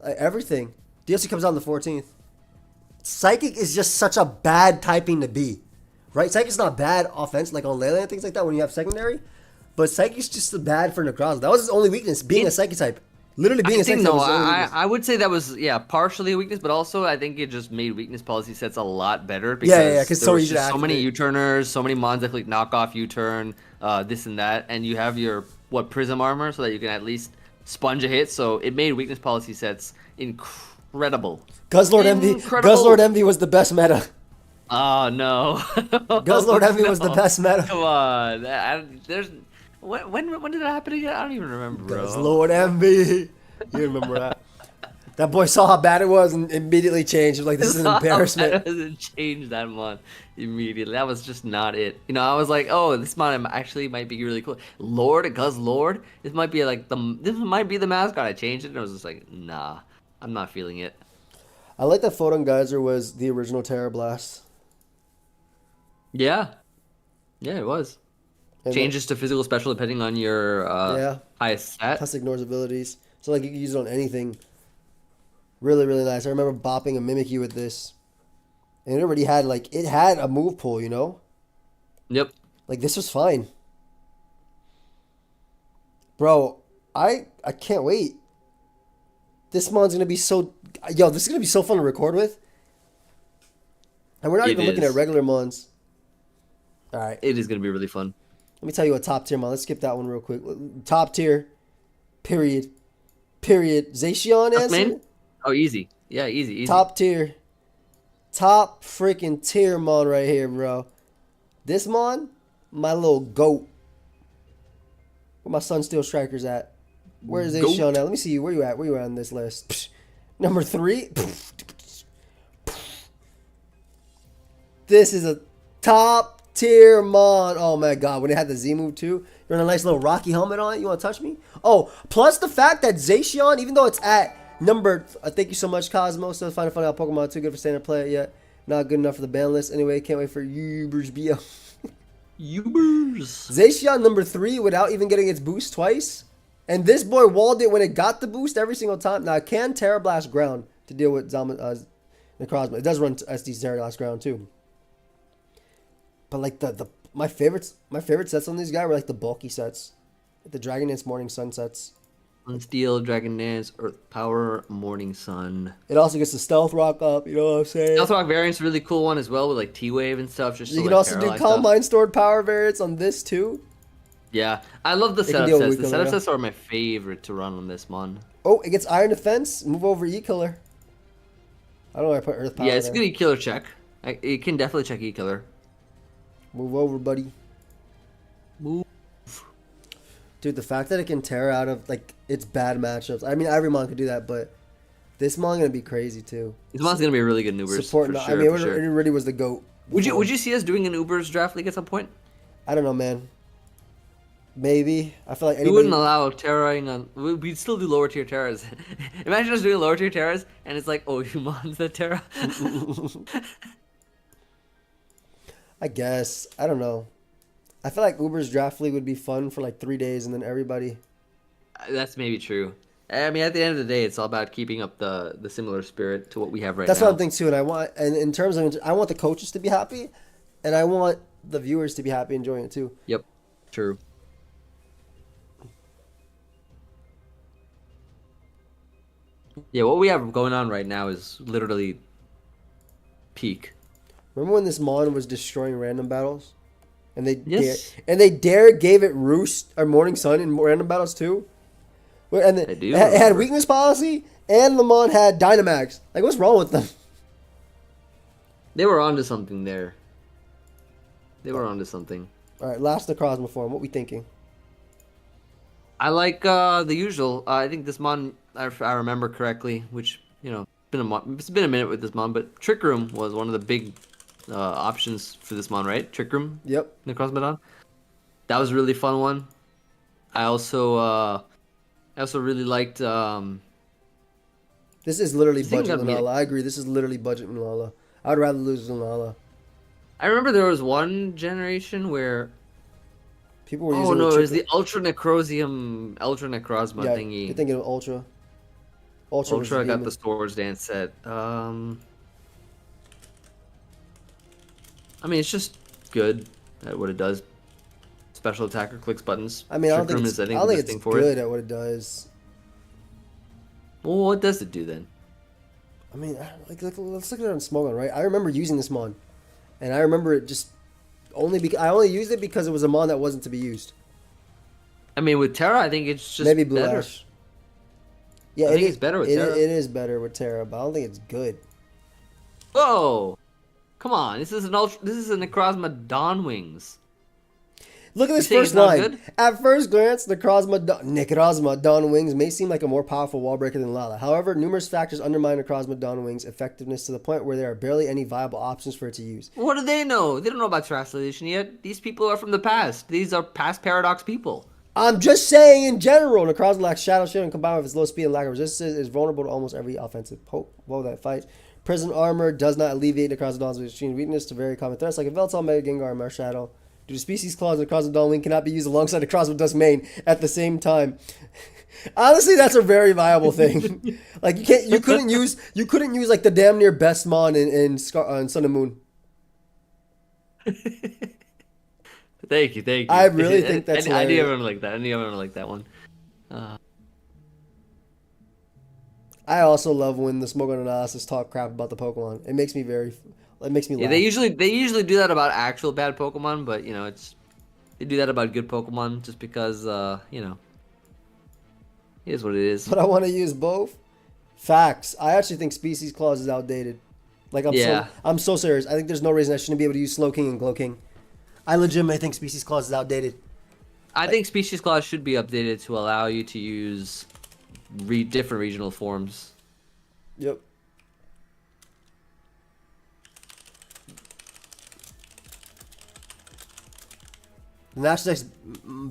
Everything. DLC comes out on the 14th. Psychic is just such a bad typing to be, right? Psychic's not bad offense, like on Leyland and things like that when you have secondary. But Psychic's just bad for Necrozma. That was his only weakness, being a Psychic type. Literally being a Psychic type was his only weakness. I would say that was, partially a weakness, but also I think it just made weakness policy sets a lot better. Because because there was just so many U-turners, so many mons that like knock off U-turn, this and that, and you have your, Prism Armor, so that you can at least sponge a hit, so it made weakness policy sets incredible. Guzzlord Envy was the best meta. Oh, no. Guzzlord Envy was the best meta. Come on. When did that happen again? I don't even remember, bro. Guzzlord Envy. You remember that. That boy saw how bad it was and immediately changed. He was like, this is an embarrassment. It doesn't change that mon immediately. That was just not it. You know, I was like, oh, this mon actually might be really cool. Guzzlord. This might be like this might be the mascot. I changed it and I was just like, nah, I'm not feeling it. I like that Photon Geyser was the original Terra Blast. Yeah, yeah, it was. And then, Changes to physical special depending on your yeah, highest stat. plus ignores abilities. So like you can use it on anything. Really, really nice. I remember bopping a Mimikyu with this, and it already had like it had a move pool. You know, Yep, like this was fine, bro. I can't wait. This mon's gonna be so yo. This is gonna be so fun to record with, and we're not it even looking at is. regular mons. All right, It is gonna be really fun. let me tell you a top tier mon. Let's skip that one real quick. Top tier, period, period. Zacian First answer. main? Oh, easy. Yeah, easy, easy. Top tier, top freaking tier mon right here, bro. This mon, my little goat. Where my Sun Steel Strikers at? Where is Zacian Goat. at? Let me see you. Where you at? Where you at on this list? Psh, number 3. This is a top tier mon. Oh my god, when it had the Z move too. You're in a nice little Rocky helmet on it. You want to touch me? Oh, plus the fact that Zacian, even though it's at number, thank you so much, Cosmo. Still finding funny how Pokemon too good for standard play it yet. Not good enough for the ban list. Anyway, can't wait for Ubers BO. Ubers. Zacian number 3 without even getting its boost twice. And this boy walled it when it got the boost every single time. Now, it can Terra Blast ground to deal with Necrozma. It does run SD Terra Blast ground too. But like the my favorite sets on these guys were like the bulky sets. Like the Dragon Dance Morning Sun sets. Steel, Dragon Dance, Earth Power, Morning Sun. It also gets the Stealth Rock up, you know what I'm saying? Stealth Rock variant's a really cool one as well with like T-Wave and stuff. Just You to, can like, also do paralyze Calm stuff. Mind Stored Power variants on this too. Yeah, I love the It can setup deal with sets. weak The setup killer. sets are my favorite to run on this mon. Oh, it gets Iron Defense. Move over E-Killer. I don't know why I put Earth Power Yeah, it's a there. good E-Killer check. It can definitely check E-Killer. Move over, buddy. Move. Dude, the fact that it can tear out of like its bad matchups. I mean, every mon could do that, but this mon gonna be crazy too. This mon's gonna be a really good Ubers Support. for I sure. mean, For it sure. really was the goat. Would before. you see us doing an Ubers draft league at some point? I don't know, man. Maybe. I feel like We anybody. wouldn't allow terraing on. We'd still do lower tier terras. Imagine us doing lower tier terras, and it's like, oh, humans that terra. I guess. I don't know. I feel like Uber's draft league would be fun for like 3 days, and then everybody. That's maybe true. I mean, at the end of the day, it's all about keeping up the similar spirit to what we have right That's now. what I'm thinking too, and I want. And in terms of, I want the coaches to be happy, and I want the viewers to be happy enjoying it too. Yep, true. Yeah, what we have going on right now is literally peak. Remember when this mon was destroying random battles, and Yes. they gave it Roost or Morning Sun in random battles too. And I do it had remember. weakness policy, and Lemon had Dynamax. Like, what's wrong with them? They were onto something there. They were onto something. All right, last Necrozma form. What we thinking? I like the usual. I think this mon, if I remember correctly, which it's been a minute with this mon, but Trick Room was one of the big options for this mon, right? Trick Room, Yep. Necrozmodon. That was a really fun one. I also really liked. This is literally I think budget that'd be- Lunala. I agree. This is literally budget Lunala. I'd rather lose Lunala. I remember there was one generation where. People were Oh using. no, with it was triple- the Ultra Necrozma Yeah, thingy. you're thinking of Ultra. Ultra. was Ultra got demon. the Swords Dance set. I mean, it's just good at what it does. Special attacker clicks buttons. I mean, I don't Trick think Room it's. is, I I think, don't the think best it's thing for good it. at what it does. Well, what does it do then? I mean, let's look at it on Smogon, right? I remember using this mon, and I remember it just I only used it because it was a mon that wasn't to be used. I mean, with Terra, I think it's just Maybe Blue better. Ash. Yeah, I think it's better with Terra. It is better with Terra, but I don't think it's good. Whoa! Come on, this is a Necrozma Dawn Wings. Look at this think first it's not line. good? At first glance, Necrozma Dawn Wings may seem like a more powerful wall breaker than Lala. However, numerous factors undermine Necrozma Dawn Wings' effectiveness to the point where there are barely any viable options for it to use. What do they know? They don't know about translation yet. These people are from the past. These are past Paradox people. I'm just saying in general, Necrozma lacks Shadow Shield and combined with its low speed and lack of resistance is vulnerable to almost every offensive poke. Whoa, that fight. Prison armor does not alleviate Necrozodon's extreme weakness to very common threats like a Veltal, Mega Gengar, and Marshadow. Due to species clause, the Necrozodon wing cannot be used alongside the Necrozodon's main at the same time. Honestly, that's a very viable thing. Like you couldn't use like the damn near best mon in Sun and Moon. Thank you. I really think that's I knew hilarious. everyone like that. I knew everyone like that one. I also love when the Smogon Analysis talk crap about the Pokemon. It makes me laugh. Yeah, they usually do that about actual bad Pokemon, but you know they do that about good Pokemon just because you know it is what it is. But I want to use both. Facts. I actually think Species Clause is outdated. Like I'm so serious. I think there's no reason I shouldn't be able to use Slowking and Glowking. I legitimately think Species Clause is outdated. I think Species Clause should be updated to allow you to use different regional forms. Yep. The National Dex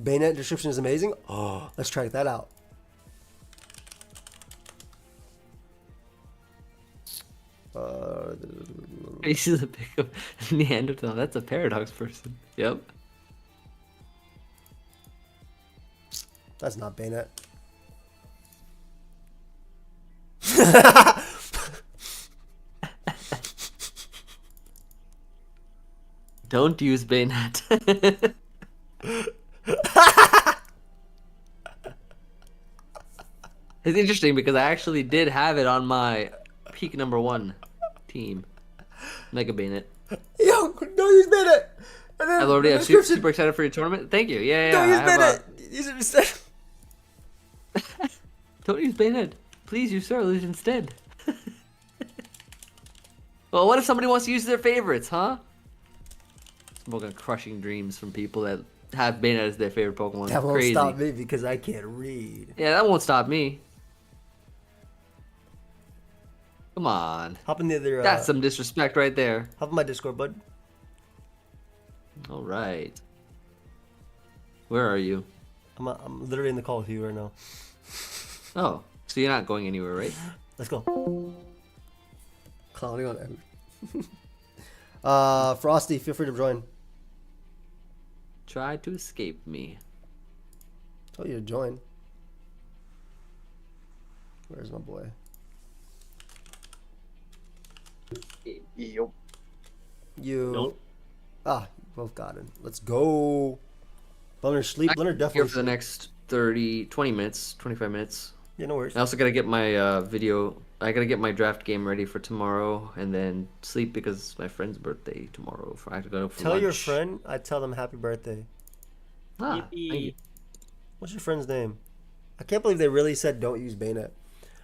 Bayonet description is amazing. Oh, let's try that out. This is a pic of Neanderthal. That's a paradox person. Yep. That's not Bayonet. Don't use Bayonet. It's interesting because I actually did have it on my peak #1 team. Mega Bayonet. Yo, don't use Bayonet. I'm super excited for your tournament. Thank you. Yeah. Don't use Bayonet. Use it instead. Don't use Bayonet. Please use Scarlet instead. Well, what if somebody wants to use their favorites, huh? Smoking crushing dreams from people that have Bayonet as their favorite Pokemon. That won't Crazy. stop me because I can't read. Yeah, that won't stop me. Come on. Hop in the other. That's some disrespect right there. Hop in my Discord, bud. All right. Where are you? I'm literally in the call with you right now. Oh, so you're not going anywhere, right? Let's go. Clowning on M. Frosty, feel free to join. Try to escape me. Told you to join. Where's my boy? Yo. You. Nope. Ah, you both got it. Let's go. Leonard sleep. Leonard Here definitely for the sleep. next 20 minutes, 25 minutes. Yeah, no worries. I also gotta get my video. I gotta get my draft game ready for tomorrow, and then sleep because it's my friend's birthday tomorrow. I have to go for Tell lunch. your friend I tell them happy birthday. Ah, thank you. What's your friend's name? I can't believe they really said don't use Bayonet.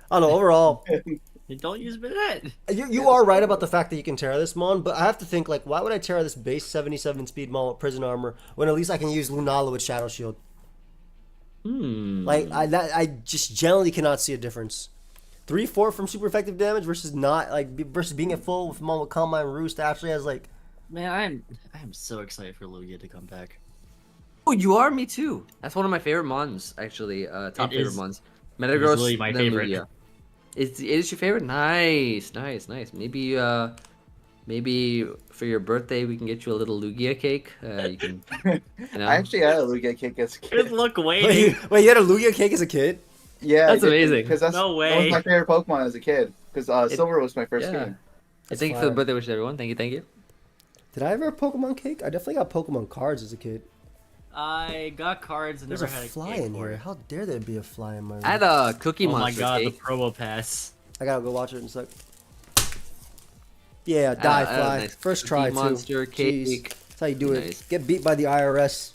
I don't know. Overall, Don't use Bayonet. you are right about the fact that you can Terra this Mon, but I have to think, like, why would I Terra this base 77 speed Mon with prison armor when at least I can use Lunala with Shadow Shield? Like, I just generally cannot see a difference. 3-4 from super effective damage versus not, like, versus being at full with Mon with Combine Roost actually has, like... Man, I am so excited for Lugia to come back. Oh, you are? Me too. That's one of my favorite mons, actually. Top favorite mons. Metagross. Easily my then favorite. Lugia. It is your favorite? Nice. Maybe for your birthday we can get you a little Lugia cake. You can. You know. I actually had a Lugia cake as a Good kid. luck waiting. Wait, you had a Lugia cake as a kid? Yeah, That's amazing. Because No that way. was my favorite Pokemon as a kid. Because Silver was my first Yeah. game. Thank you for fire. the birthday wishes, everyone. Thank you. Did I ever have Pokemon cake? I definitely got Pokemon cards as a kid. I got cards and There's never a had a fly cake in for here. it. How dare there be a fly in my room? I had a Cookie Oh my Monster god, cake. the promo pass. I gotta go watch it in a sec. Yeah, die fly. nice First Cookie try, too. Monster Jeez. cake. That's how you do Nice. it. Get beat by the IRS.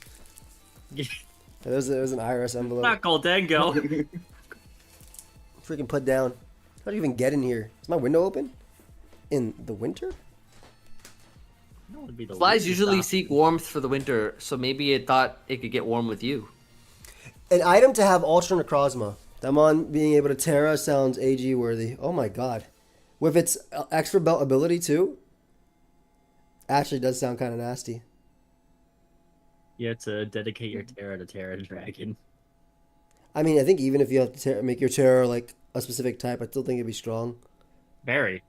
It was an IRS envelope. Not Goldengo. Freaking put down. How do you even get in here? Is my window open? In the winter? That would be the Flies least usually stop. seek warmth for the winter, so maybe it thought it could get warm with you. An item to have Ultra Necrozma. Damon being able to Terra sounds AG worthy. Oh my god. With its extra belt ability too? Actually does sound kind of nasty. You have to dedicate your Terra to Terra Dragon. I mean, I think even if you have to make your Terra like a specific type, I still think it'd be strong. Barry.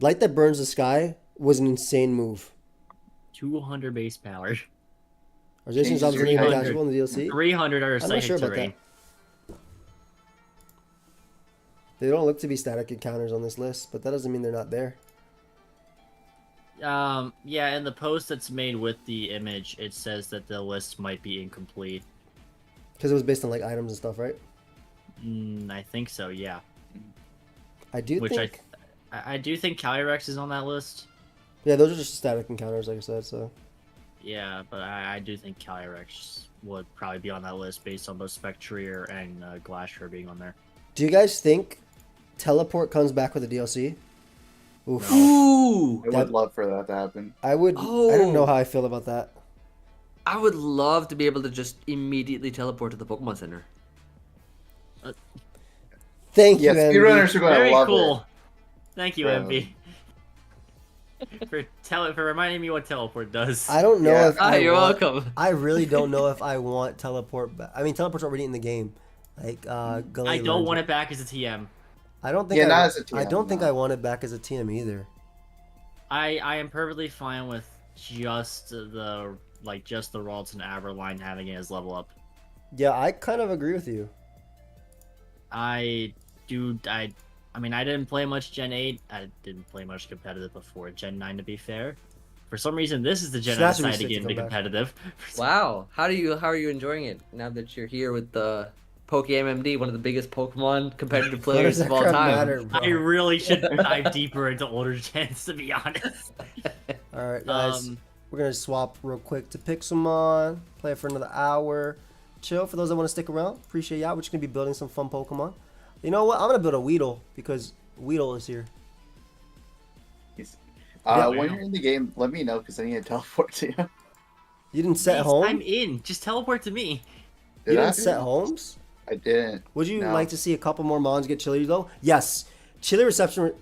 Light that burns the sky was an insane move. 200 base power. Are Jason Changes Zombies your really height. casual in the DLC? 300 are I'm not psychic sure about terrain. that. They don't look to be static encounters on this list, but that doesn't mean they're not there. Yeah, in the post that's made with the image, it says that the list might be incomplete. Because it was based on like items and stuff, right? I think so, yeah. I do Which think. I do think Calyrex is on that list. Yeah, those are just static encounters, like I said. So Yeah, but I do think Calyrex would probably be on that list based on both Spectrier and Glacier being on there. do you guys think teleport comes back with a DLC? Oof. Ooh. I would love for that to happen. I would. I don't know Oh. how I feel about that. I would love to be able to just immediately teleport to the Pokemon Center. Thank Yeah, you, MB. speedrunners are going to Very love cool. it. Thank you, MB. For reminding me what teleport does. I don't know Yeah. if I You're want, welcome. I really don't know if I want teleport back. I mean, teleport's already in the game. Like, I Galate don't learns want it back as a TM. I don't think. Yeah, I, not as a I TM, don't think no. I want it back as a TM either. I am perfectly fine with just the Ralts and Aberline having it as level up. Yeah, I kind of agree with you. I mean, I didn't play much Gen 8. I didn't play much competitive before Gen 9, to be fair. For some reason, this is the gen I Snatch would be decided to sick get to into come back. competitive. Wow. How are you enjoying it now that you're here with the pokeaimMD, one of the biggest Pokemon competitive What players does that of all crap time? matter, bro? I really should dive deeper into older gens, to be honest. All right, guys. We're gonna swap real quick to Pixelmon. Play it for another hour. Chill. For those that want to stick around, appreciate y'all. We're just gonna be building some fun Pokemon. You know what? I'm gonna build a Weedle because Weedle is here. When you're in the game, let me know because I need to teleport to you. You didn't set Please, home. I'm in. Just teleport to me. You Did I? didn't set homes. I didn't. Would you No. like to see a couple more Mons get chili though? Yes. Chili reception.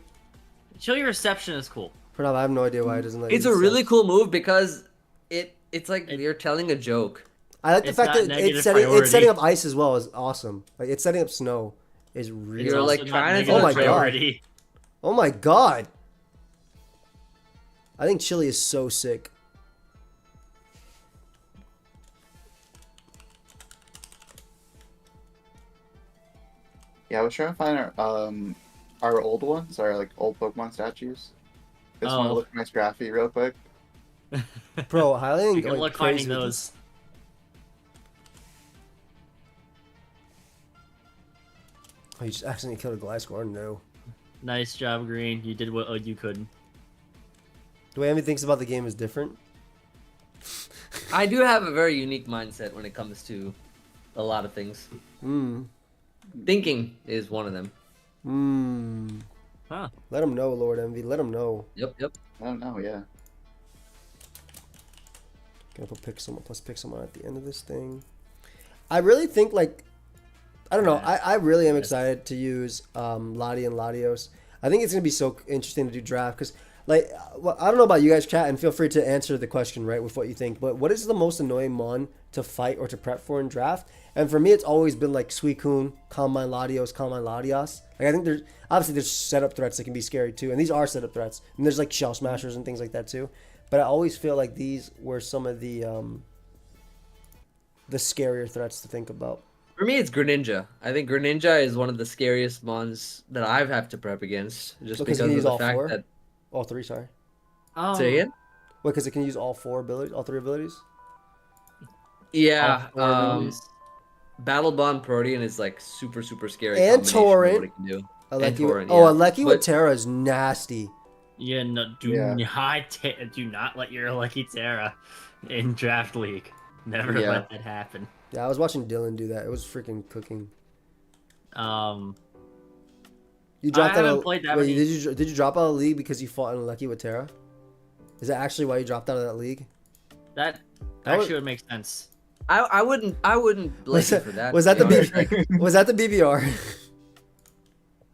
Chili reception is cool. Pranav, I have no idea why it doesn't let It's you a really set. cool move because it's like you're telling a joke. I like the It's fact not that negative it's setting priority. up ice as well is awesome. Like it's setting up snow is really. You're also like not trying to negative Oh my God. priority. Oh my god. I think chili is so sick. Yeah, I was trying to find our old ones, our like old Pokemon statues. Just want to Oh. look at my Scraffy real quick. Bro, Highland You can like, look crazy finding with those. this. Oh, you just accidentally killed a Gliscor? No. Nice job, Green. You did what you could. The way Amy thinks about the game is different. I do have a very unique mindset when it comes to a lot of things. Hmm. Thinking is one of them. Hmm. Huh. Let him know, Lord Envy. Let him know. Yep. I don't know, yeah. Gonna put Pixelmon plus Pixelmon at the end of this thing. I really think like I don't know. I really am excited to use Lati and Latios. I think it's gonna be so interesting to do draft because like well, I don't know about you guys, chat, and feel free to answer the question right with what you think. But what is the most annoying mon to fight or to prep for in draft? And for me, it's always been like Suicune, Combine Latios, Combine Latias. Like I think there's setup threats that can be scary too, and these are setup threats. And there's like Shell Smashers and things like that too. But I always feel like these were some of the scarier threats to think about. For me, it's Greninja. I think Greninja is one of the scariest mons that I've have to prep against, just Because because you can of use the all fact four? that. All three, sorry. Say it. Wait, because it can use all four abilities, all three abilities. Yeah. All four abilities. Battle Bond Protean is like super scary. And combination of Torrent. What it can do. Aleki, Torrent, oh, yeah. Aleki with But- Terra is nasty. Yeah, no, do not let your Lucky Terra in Draft League. Never Yeah. let that happen. Yeah, I was watching Dylan do that. It was freaking cooking. You dropped out haven't of played that wait, many- did you drop out of the league because you fought in Aleki with Terra? Is that actually why you dropped out of that league? That That was- actually would make sense. I wouldn't blame Was you that, for that. was that the to be honest. was that the BBR?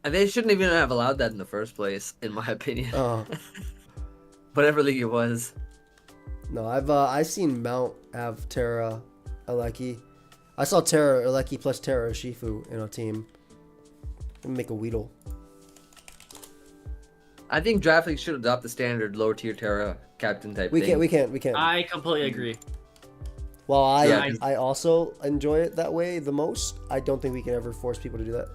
They shouldn't even have allowed that in the first place, in my opinion. Oh Whatever league it was. no, I've seen Mount have Terra, Aleki. I saw Terra, Aleki plus Terra Shifu in a team. And make a Weedle. I think Draft League should adopt the standard lower tier Terra captain type We thing. can't. I completely agree. Well, Yeah. I also enjoy it that way the most. I don't think we can ever force people to do that.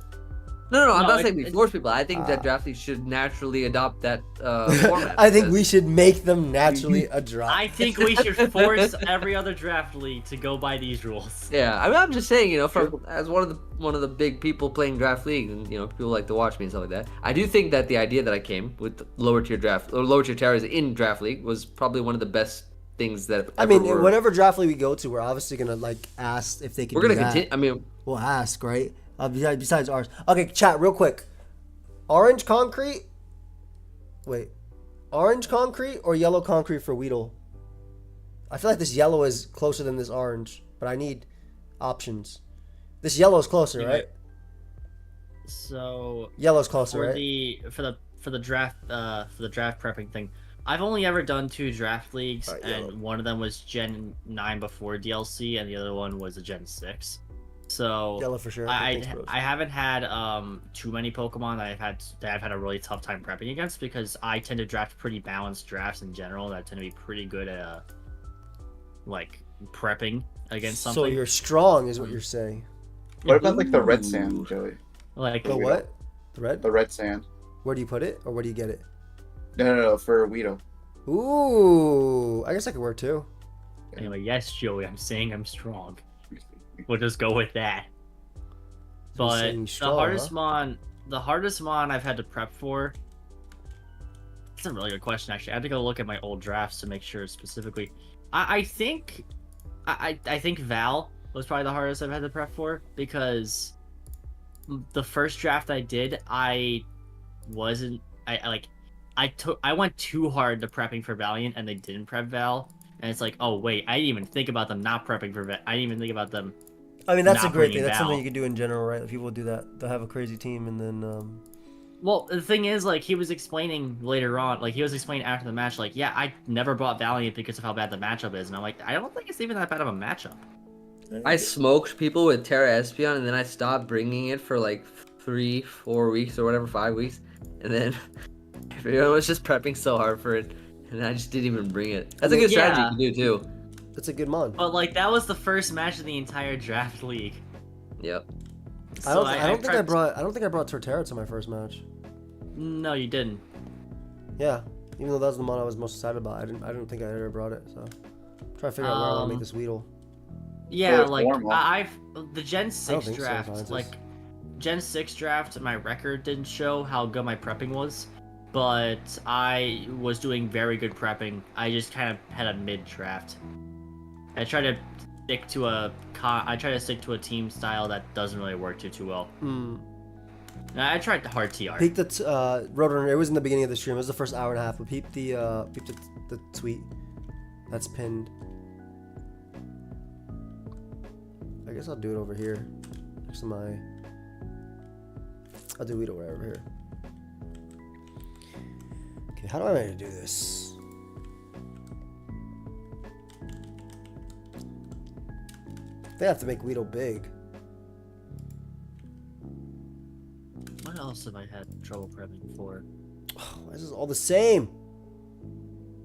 No, I'm No, not saying we force people. I think that Draft League should naturally adopt that format. I think we because- should make them naturally a drop. I think we should force every other draft league to go by these rules. Yeah, I mean, I'm just saying, from as one of the big people playing Draft League, and people like to watch me and stuff like that. I do think that the idea that I came with lower tier Terras in Draft League was probably one of the best things that. I mean, whenever draft league we go to, we're obviously gonna ask if they can. We're gonna do that. continue. I mean, We'll ask, right? Besides ours. Okay, chat real quick. Orange concrete. Wait, orange concrete or yellow concrete for Weedle? I feel like this yellow is closer than this orange, but I need options. This yellow is closer, right? So Yellow's closer, for right? the draft prepping thing, I've only ever done 2 draft leagues, Alright, and yellow. one of them was Gen 9 before DLC, and the other one was a Gen 6. So Yellow for sure. Thanks, bros. I haven't had too many Pokemon that I've had a really tough time prepping against, because I tend to draft pretty balanced drafts in general that tend to be pretty good at prepping against something. So you're strong, is what you're saying. What about like the red sand, Joey? Like The what? The red? The red sand. Where do you put it, or where do you get it? No, for Weedle. Ooh, I guess I could work too. anyway, yes, Joey, I'm saying I'm strong. We'll just go with that. So you're But saying strong, the hardest mon I've had to prep for. That's a really good question, actually. I had to go look at my old drafts to make sure specifically. I think Val was probably the hardest I've had to prep for, because the first draft I did, I went too hard to prepping for Valiant, and they didn't prep Val, and it's like, oh wait, I didn't even think about them not prepping for Val. I didn't even think about them. I mean, that's a not great bringing thing. That's something Val. you can do in general, right? People do that. They'll have a crazy team, and then Well, the thing is, he was explaining later on, he was explaining after the match, yeah, I never bought Valiant because of how bad the matchup is, and I'm like, I don't think it's even that bad of a matchup. I smoked people with Terra Espeon, and then I stopped bringing it for 3-4 weeks or whatever, 5 weeks, and then everyone was just prepping so hard for it, and I just didn't even bring it. That's a good strategy Yeah. to do too. that's a good mon. But that was the first match of the entire draft league. Yep. I don't think I prepped- brought Torterra to my first match. No, you didn't. Yeah, even though that was the mon I was most excited about, I didn't think I ever brought it. So I'm trying to figure out where I want to make this Weedle. Yeah, it's warm, huh? the Gen 6 think so, draft, Francis. Gen 6 draft, my record didn't show how good my prepping was, but I was doing very good prepping. I just kind of had a mid draft. I try to stick to a team style that doesn't really work too well. I tried the hard TR. Peep the Roadrunner. It was in the beginning of the stream. It was the first hour and a half. But peep the tweet that's pinned. I guess I'll do it over here. Next to my. I'll do Weedle right over here. Okay, how do I do this? They have to make Weedle big. What else have I had trouble prepping for? This is all the same.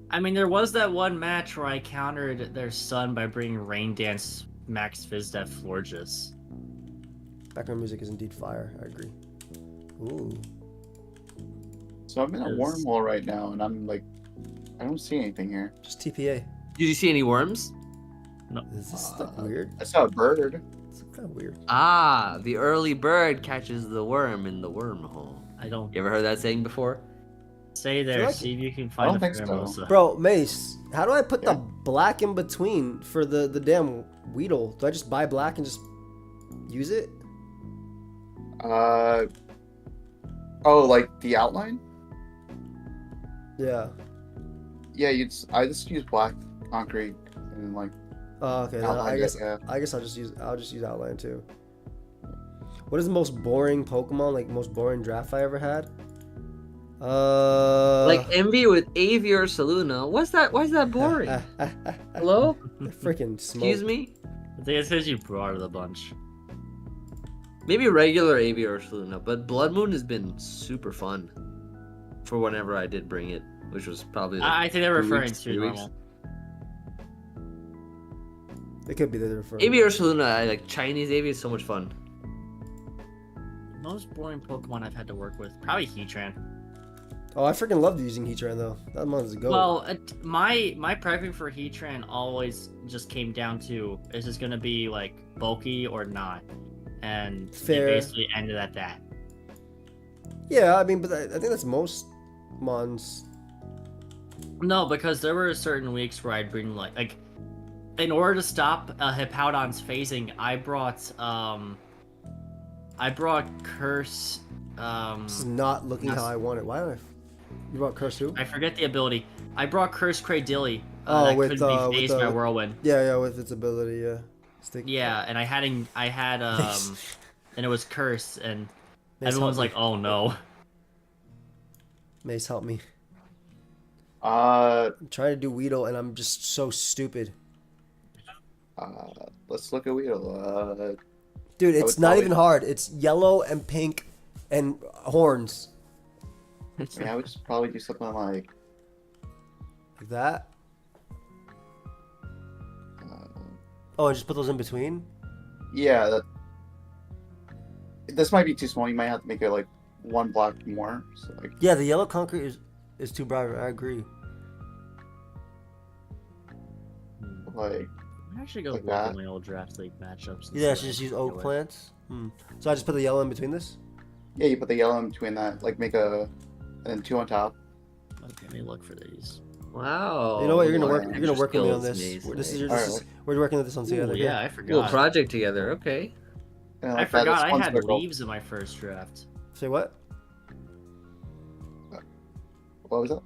I mean, there was that one match where I countered their son by bringing Rain Dance Max Fizdev Florges. Background music is indeed fire. I agree. Ooh. So I'm in a wormhole right now, and I'm I don't see anything here. Just TPA. Did you see any worms? Is this weird? I saw a bird. It's kind of weird. Ah, the early bird catches the worm in the wormhole. I don't You ever heard that saying before? stay there. like- See if you can I find don't a think so. Pheromosa. Bro, Mace, how do I put Yeah. the black in between for the damn Weedle? Do I just buy black and just use it? Oh, the outline? Yeah. Yeah, I just use black concrete and Oh, okay. Then outline. I guess Yeah. I'll just use outline too. What is the most boring Pokemon, most boring draft I ever had? Envy with Avior Saluna. What's that? Why is that boring? Hello? Freaking smoke. Excuse me? I think it's because you brought it a bunch. Maybe regular Avior Saluna, but Blood Moon has been super fun. for whenever I did bring it, which was probably like I think they're 2 referring weeks, to 3 weeks. normal. It could be that they're referring. Avi Ursaluna, I like Chinese Avi is so much fun. Most boring Pokemon I've had to work with, probably Heatran. Oh, I freaking loved using Heatran though. That one's a go. Well, my prepping for Heatran always just came down to, is this gonna be like bulky or not? And Fair. it basically ended at that. Yeah, I mean, but I think that's most Mons. No, because there were certain weeks where I'd bring like in order to stop Hippowdon's phasing, I brought Curse. This is not looking how I want it. Why don't I? You brought Curse who? I forget the ability. I brought Curse Cradilly. Oh, that with, could be with phased by Whirlwind. Yeah, with its ability, yeah. Stick. Yeah, and I had and it was Curse, and Mace, everyone was help like, "Oh no." Mace, help me. Uh, I'm trying to do Weedle, and I'm just so stupid. let's look at Weedle. Dude, I it's would not probably- even hard. It's yellow and pink and horns. Yeah, I would just probably do something like, Like that. Oh, and just put those in between? yeah, this might be too small. You might have to make it like one block more. So like, Yeah, the yellow concrete is too bright. I agree. like I should go Like look at that. my old draft league matchups. and Yeah, I see should what just I use can oak go with. plants. So I just put the yellow in between this? yeah, you put the yellow in between that, like make and then 2 on top. Okay, let me look for these. Wow. You know what? You're gonna Lord. work. You're gonna work with me on Skills, this. Mace, This is nice. your. This is, we're working on this on together. Ooh, yeah, I Cool forgot. project together. Okay. And I like that, forgot it's I one had circle. leaves in my first draft. Say what? What was that?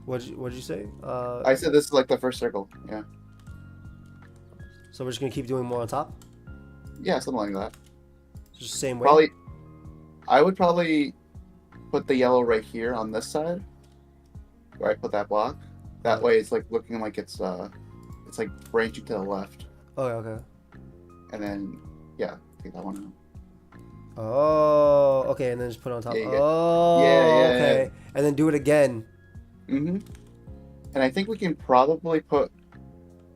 What'd you say? I said this is like the first circle. Yeah, So we're just gonna keep doing more on top. yeah, something like that. Just the same way. Probably, I would probably put the yellow right here on this side, where I put that block. That way, it's like looking like it's like branching to the left, Oh, yeah, okay. and then yeah, take that one Oh, okay, and then just put it on top. Yeah, you get- Oh, yeah, okay, and then do it again. out. And I think we can probably put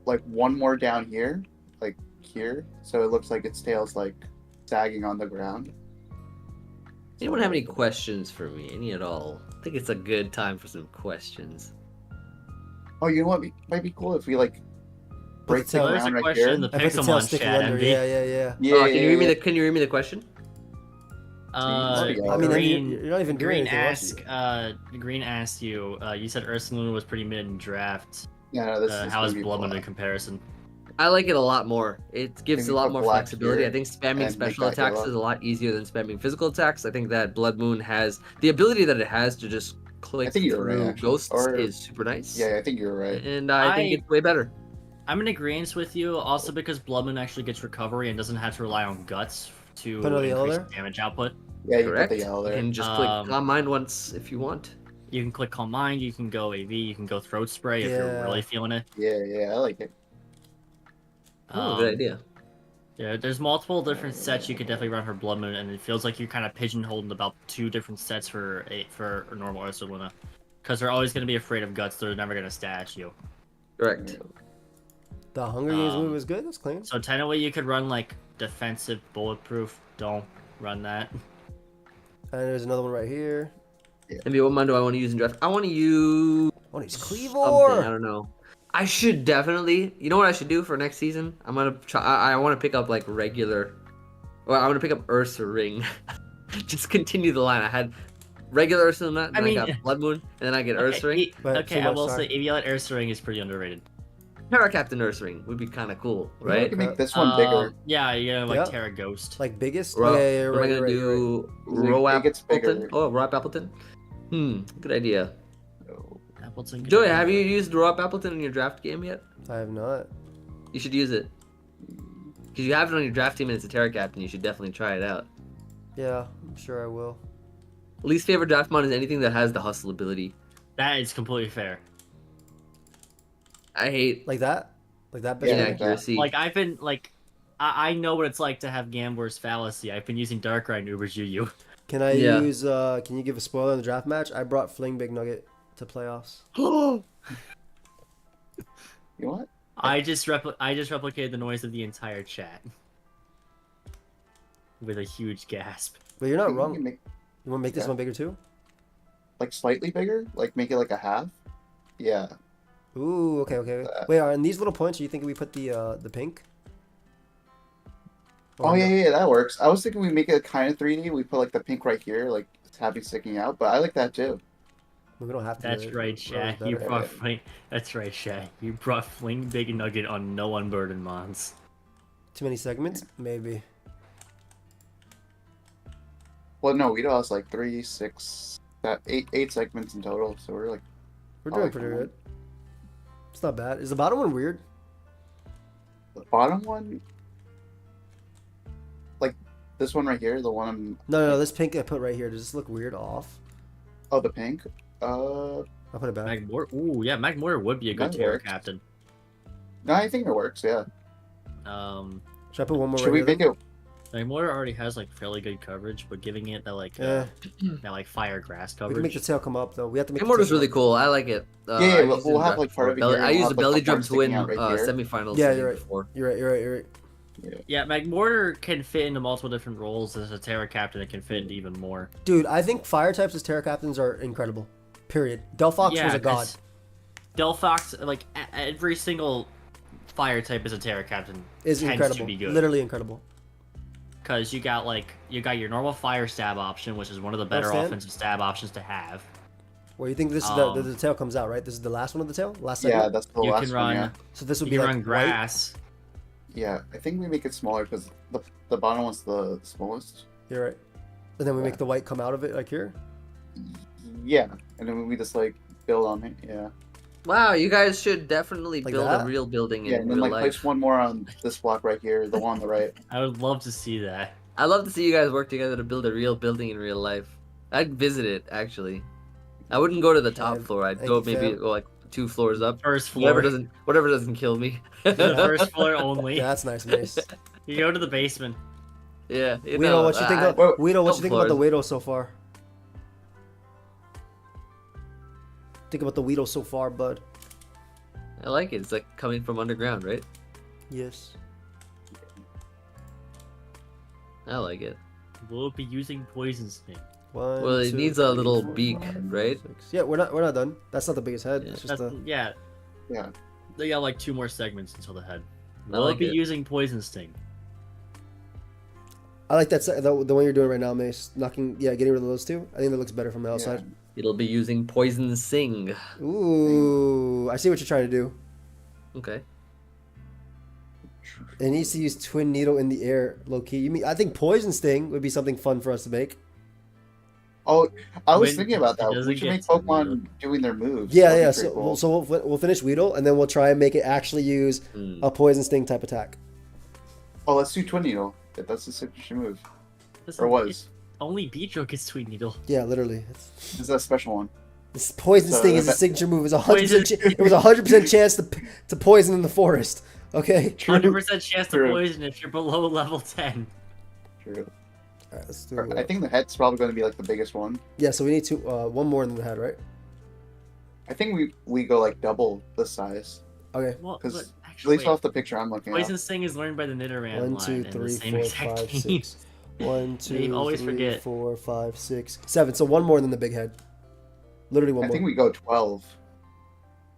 like one more down here, like here, so it looks like its tail's like sagging on the ground. Anyone have any questions for me? Any at all? I think it's a good time for some questions. Oh, you know what might be cool if we like break the tail- There's a ground right question here. in the I put the tail Pixelmon sticking chat, under. MD. Yeah. Yeah, Can you read me the? Can you read me the question? I mean, Green, you're not even doing Green anything. Green asked you. You said Ursaluna was pretty mid in draft. Yeah, no, this is How is gonna be Bloodman in black. comparison? I like it a lot more. It gives Maybe a lot put more black flexibility. here I think spamming and make special that attacks yellow. is a lot easier than spamming physical attacks. I think that Blood Moon has the ability that it has to just click think you're right, through actually. ghosts Or- is super nice. Yeah, I think you're right. And I think it's way better. I'm in agreement with you, also because Bloodman actually gets recovery and doesn't have to rely on guts to Put another yellow increase there? damage output. Yeah, you Correct. put the yellow You there. can just click Um, on mine once if you want. You can click Calm Mind, you can go AV, you can go Throat Spray if Yeah. you're really feeling it. Yeah, I like it. Oh, good idea. Yeah, there's multiple different sets you could definitely run for Blood Moon, and it feels like you're kind of pigeonholed about 2 different sets for a normal Ursaluna. Because they're always going to be afraid of guts, they're never going to stat at you. Correct. The Hunger Games Um, move is good. That's clean. So technically you could run like defensive bulletproof, don't run that. And there's another one right here. Maybe what mine do I want to use in draft? I want to use Oh, he's something. I Cleavor. don't know. I should definitely. You know what I should do for next season? I'm gonna try. I want to pick up like regular. Well, I want to pick up Ursa Ring. Just continue the line. I had regular Ursa Nut, and I mean- I got Blood Moon, and then I get Ursa Ring. But Okay, too I much, will sorry. say Eviolite Ursa Ring is pretty underrated. Para Captain Ursa Ring would be kind of cool, We right? can make this one bigger. Yeah, like Yeah. Terra Ghost. Like biggest? Ro- Oh, yeah, what am I gonna right, do? right. Roap It gets Appleton? bigger. Oh, Roap Appleton. Good idea. Appleton could Joey, be have you better. used Roap Appleton in your draft game yet? I have not. You should use it. Because you have it on your draft team and it's a Terra Captain, you should definitely try it out. Yeah, I'm sure I will. Least favorite draft mod is anything that has the hustle ability. That is completely fair. I hate Like that? Like that? bitch? Yeah, like that. inaccuracy. Like I've been like I know what it's like to have Gambler's fallacy. I've been using Darkrai Ubers Yu. Can I Yeah. use? Can you give a spoiler in the draft match? I brought Fling Big Nugget to playoffs. You know what? I just replicated the noise of the entire chat with a huge gasp. But you're not You wrong. can make You want to make this Yeah. one bigger too? like slightly bigger, like make it like a half. Yeah. Ooh, okay, okay. Wait, are in these little points? Are you thinking we put the pink? Oh Or yeah, no? yeah, that works. I was thinking we make it kind of 3D. We put like the pink right here, like it's happy sticking out. But I like that too. We don't have to. That's do it. right, Rose Shay. better. You brought Fling. That's right, Shay. You brought Fling Big Nugget on no unburdened mons. Too many segments? Maybe. Well, no, we lost like 3, 6, eight segments in total. So we're like, We're I doing like pretty that one. good. It's not bad. Is the bottom one weird? the bottom one, like this one right here, the one I'm. No, this pink I put right here. Does this look weird off? Oh, the pink. I'll put it back. Magmortar. Ooh, yeah, Magmortar would be a good That Terra works. captain. No, I think it works. Yeah. Should I put one more Should right we here? make it? Magmortar already has like fairly good coverage, but giving it that like Yeah. that like fire grass We can make the coverage. tail come up though. We have to make. Gambler's the tail really come cool. I like it. Yeah, I we'll used it in have, draft like, part of it before. here, I and we'll used have, the like, belly the drum horn to win sticking out right here. semifinals. Yeah, the you're game right. before. You're right. You're right. Yeah, Magmortar can fit into multiple different roles. As a Terra captain, it can fit into even more. Dude, I think fire types as Terra captains are incredible. Period. Delphox was a god. 'cause Delphox, like every single fire type as a Terra captain Is tends incredible. to be good. Literally incredible. Because you got your normal fire stab option, which is one of the better Understand? offensive stab options to have. Well, you think this is the tail comes out, right? This is the last one of the tail? Last Yeah, segment? that's the You last can one. run. Yeah. So this would You be can like run grass. Yeah, I think we make it smaller because the bottom one's the smallest. White. You're right. And then we Yeah. make the white come out of it like here. Yeah, and then we just like build on it. Yeah. Wow, you guys should definitely Like build that? a real building Yeah, in and then real like life. place one more on this block right here, the one on the right. I would love to see that. I love to see you guys work together to build a real building in real life. I'd visit it actually. I wouldn't go to the top Fam. floor. I'd Thank go you, maybe fam. go like 2 floors up. First floor. Whatever doesn't kill me. The first floor only. Yeah, that's nice, Mace. You go to the basement. Yeah. Weedo, what you think? Well, Weedo, what you think about the floors. Weedo so far? Think about the Weedo so far, bud. I like it. It's like coming from underground, right? Yes. I like it. Will it be using poison sting? One, Well, it two, needs a three, little four, beak, five, right? six. Yeah, we're not done. That's not the biggest head. Yeah. It's just the. Yeah, Yeah. they got like 2 more segments until the head. I Will like it be it. using poison sting? I like that the one you're doing right now, Mace. Getting rid of those two. I think that looks better from the outside. It'll be using poison sing. Ooh, I see what you're trying to do. Okay. It needs to use Twin Needle in the air, low key. You mean I think Poison Sting would be something fun for us to make. Oh, I was When thinking about it that. doesn't We should get make to Pokemon doing their moves. Yeah, That'd be yeah. pretty So, cool. so we'll finish Weedle, and then we'll try and make it actually use a Poison Sting type attack. Oh, let's do Twin Needle. If that's the signature move. Listen, Or was. Only Beedrill gets Tweed Needle. Yeah, literally. This is a special one. This Poison So Sting is a that- signature move. It was a Poison- 100%. It was 100% chance to poison in the forest. Okay. 100% chance to True. poison if you're below level 10. True. All right, let's do. I think the head's probably going to be like the biggest one. Yeah, so we need one more than the head, right? I think we go like double the size. Okay. Well, 'Cause but At actually, least off the picture I'm looking Poison at. Sting is learned by the Nidoran 1, line 2, in the 3, same 4, exact 5, game. 6. 1, They 2, always 3, forget. 4, 5, 6, 7. So one more than the big head. Literally one I more. think we go 12.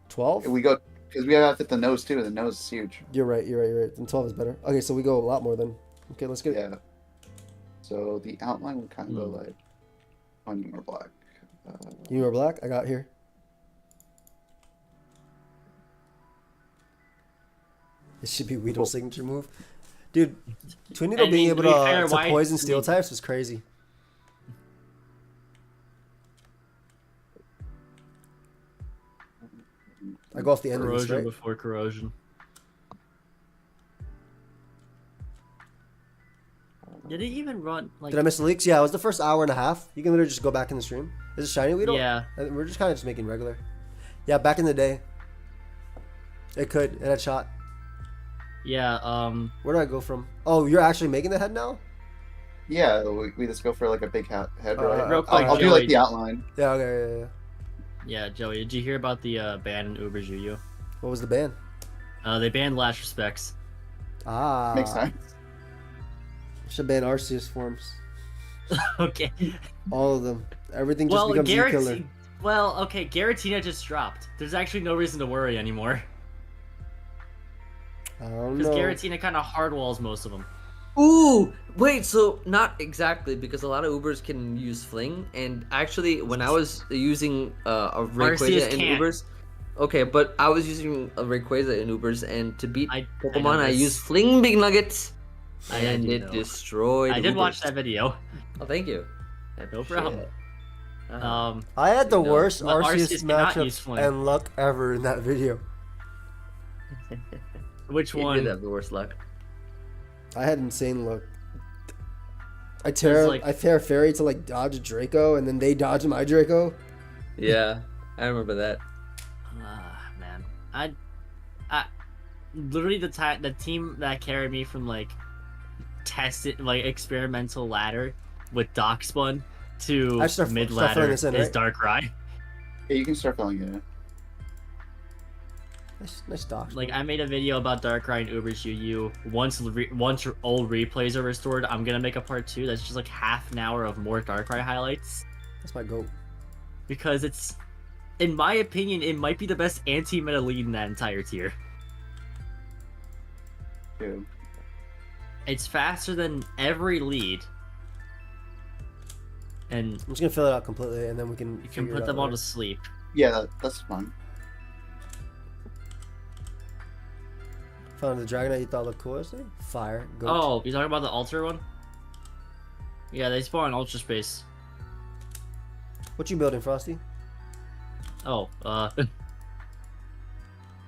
12? We go because we have to hit the nose too. The nose is huge. You're right. Then 12 is better. Okay, so we go a lot more then. Okay, let's get it. Yeah. So the outline would kind of go like one more black. You are black. I got here. This should be Weedle's signature move. Dude, Twin Needle I being mean, able to be fair, to why- poison steel types was crazy. I go off the end of this, Corrosion right? before corrosion. Did it even run like? Did I miss the leaks? Yeah, it was the first hour and a half. You can literally just go back in the stream. Is it shiny Weedle? Yeah. We're just kind of just making regular. Yeah, back in the day. It could. It had shot. Yeah. Where do I go from? Oh, you're actually making the head now? Yeah, we just go for like a big head, right? Real quick, I'll do Joey. like the outline. Yeah. Okay. Yeah. Yeah, Joey. Did you hear about the ban in Uber's Yu? What was the ban? They banned Last Respects. Ah. Makes sense. Should ban Arceus forms. Okay. All of them. Everything just Well, becomes a killer. Well, okay. Garatina just dropped. There's actually no reason to worry anymore. I don't Because know. Garatina kind of hardwalls most of them. Ooh, wait, so not exactly, because a lot of Ubers can use Fling, and actually, when I was using a Rayquaza in can't. Ubers, okay, but I was using a Rayquaza in Ubers, and to beat I Pokemon, know I this. used Fling Big Nuggets, I and do it know. destroyed I did watch Ubers. that video. Oh, thank you. No problem. I had the No. worst But Arceus cannot use matchups Fling. and luck ever in that video. Which You one? did have the worst luck. I had insane luck. I tear Fairy to like dodge Draco, and then they dodge my Draco. Yeah, I remember that. Man, I literally the team that carried me from like tested like experimental ladder with Darkspun to I start mid filling ladder this in, is right? Darkrai. Yeah, you can start filling it in. Nice dodge. Like I made a video about Darkrai and Uber's UU. Once old replays are restored, I'm gonna make a part 2 that's just like half an hour of more Darkrai highlights That's my goat. because it's, in my opinion, it might be the best anti-meta lead in that entire tier. Too. It's faster than every lead, and I'm just gonna fill it out completely, and then we can. you can put them all to sleep. Yeah, that's fun. Found the Dragonite you thought looked cool yesterday? Fire. Goat. Oh, you talking about the Ultra one? Yeah, they spawn in Ultra Space. What you building, Frosty? Oh,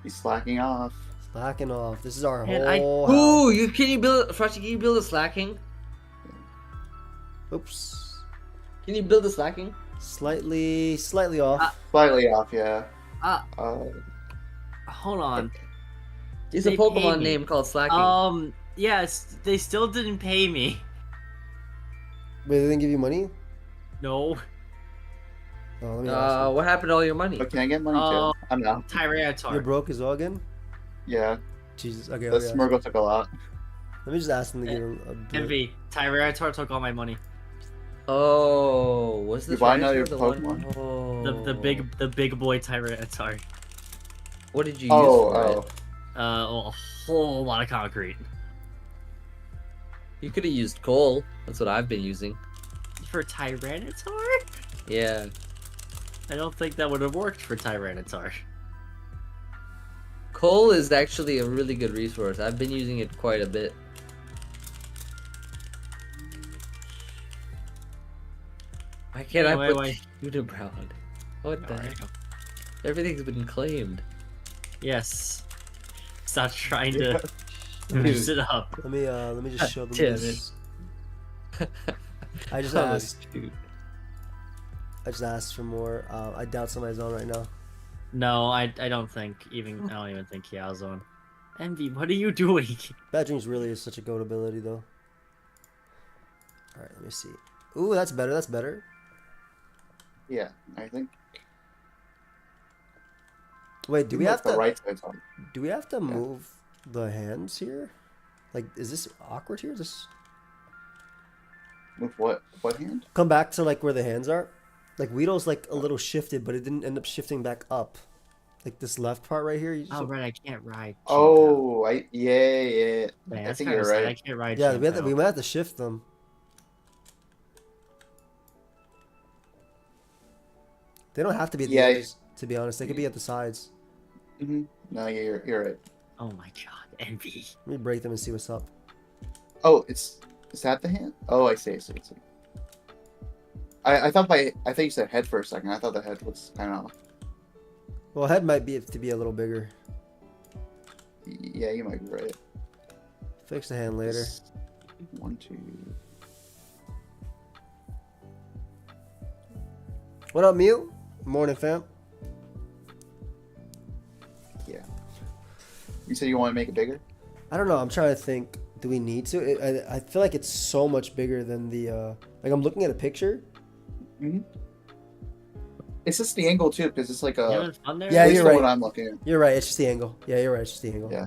He's slacking off. Slacking off. This is our Man, whole house. Ooh, can you build Frosty? Can you build a slacking? Oops. Can you build a slacking? Slightly off. Slightly off, yeah. hold on. It's a They paid Pokemon me. name called Slacking. Yes, they still didn't pay me. Wait, they didn't give you money? No. Oh, let me ask you. What happened to all your money? But can I get money Oh. too? I don't know. Tyranitar. You're broke as well again? Yeah, Jesus. Okay. the Let me, Smurgle took a lot. just ask them to give him a bit. Envy. Tyranitar took all my money. Oh, was this You buy Raichu another the one- Pokemon? Oh. The big boy Tyranitar. What did you use for Oh. it? A whole lot of concrete. You could have used coal. That's what I've been using. For Tyranitar? Yeah. I don't think that would have worked for Tyranitar. Coal is actually a really good resource. I've been using it quite a bit. Why can't I put Unibrow? What the heck? Everything's been claimed. Yes. Stop trying to boost it up. Let me just show them Damn this. I just Oh, asked. shoot. I just asked for more. I doubt somebody's on right now. No, I don't think even I don't even think Yao's on. Envy, what are you doing? Bad Dreams really is such a goat ability, though. All right, let me see. Ooh, that's better. That's better. Yeah, I think. Wait, do we Even have the to? right side's on. Do we have to move the hands here? Like, is this awkward here? This With what? What hand? come back to like where the hands are. Like Weedle's like a little shifted, but it didn't end up shifting back up. Like this left part right here. You just, Oh right, I can't ride. Oh, yeah. Man, I that's think kinda you're sad. right. I can't ride. yeah, Chien-Pao. we might have to shift them. They don't have to be at the Yeah. edges, to be honest. They could be at the sides. No, yeah, you're right. Oh my god, Envy. Let me break them and see what's up. Oh, is that the hand? Oh, I see. I thought you said head for a second. I thought the head was kind of. Well, head might be to be a little bigger. Yeah, you might be right. Fix the hand later. 1, 2. What up, Mew? Morning, fam. Yeah. You said you want to make it bigger? I don't know. I'm trying to think. Do we need to? I feel like it's so much bigger than the. Like I'm looking at a picture. Mhm. It's just the angle too, because it's like You a. having fun there? Yeah, At least you're from right. what I'm looking at. You're right. It's just the angle. Yeah, you're right. It's just the angle. Yeah.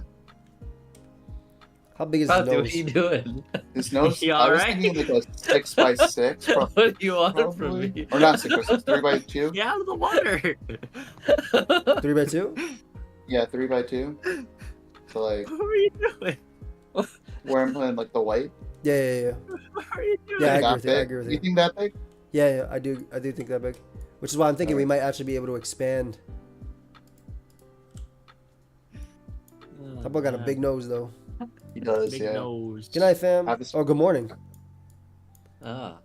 How big is his What are nose? you doing? His nose. You I was alright? thinking like a 6x6, What do you want from probably, me? or not 6x6, 3x2. Get out of the water. 3x2? Yeah, 3x2. So like What are you doing? where I'm playing like the white. Yeah. What are you doing? Yeah, I agree That with you. I big. agree with You you. think that big? Yeah. I do think that big. Which is why I'm thinking we Alright. might actually be able to expand. That boy got a big nose though. He does. Big Yeah. nose. Good night, fam. Have this- Oh, good morning. Ah.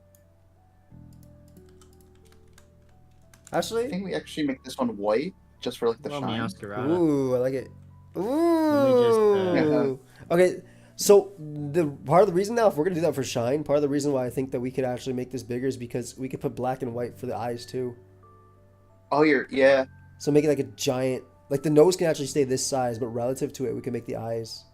I Actually, think we actually make this one white just for like the Well, shine. Meowscarada. ooh, I like it. me Ooh. Okay, so the part of the reason now, if we're gonna do that for shine, part of the reason why I think that we could actually make this bigger is because we could put black and white for the eyes too. Oh, yeah. So make it like a giant, like the nose can actually stay this size, but relative to it, we can make the eyes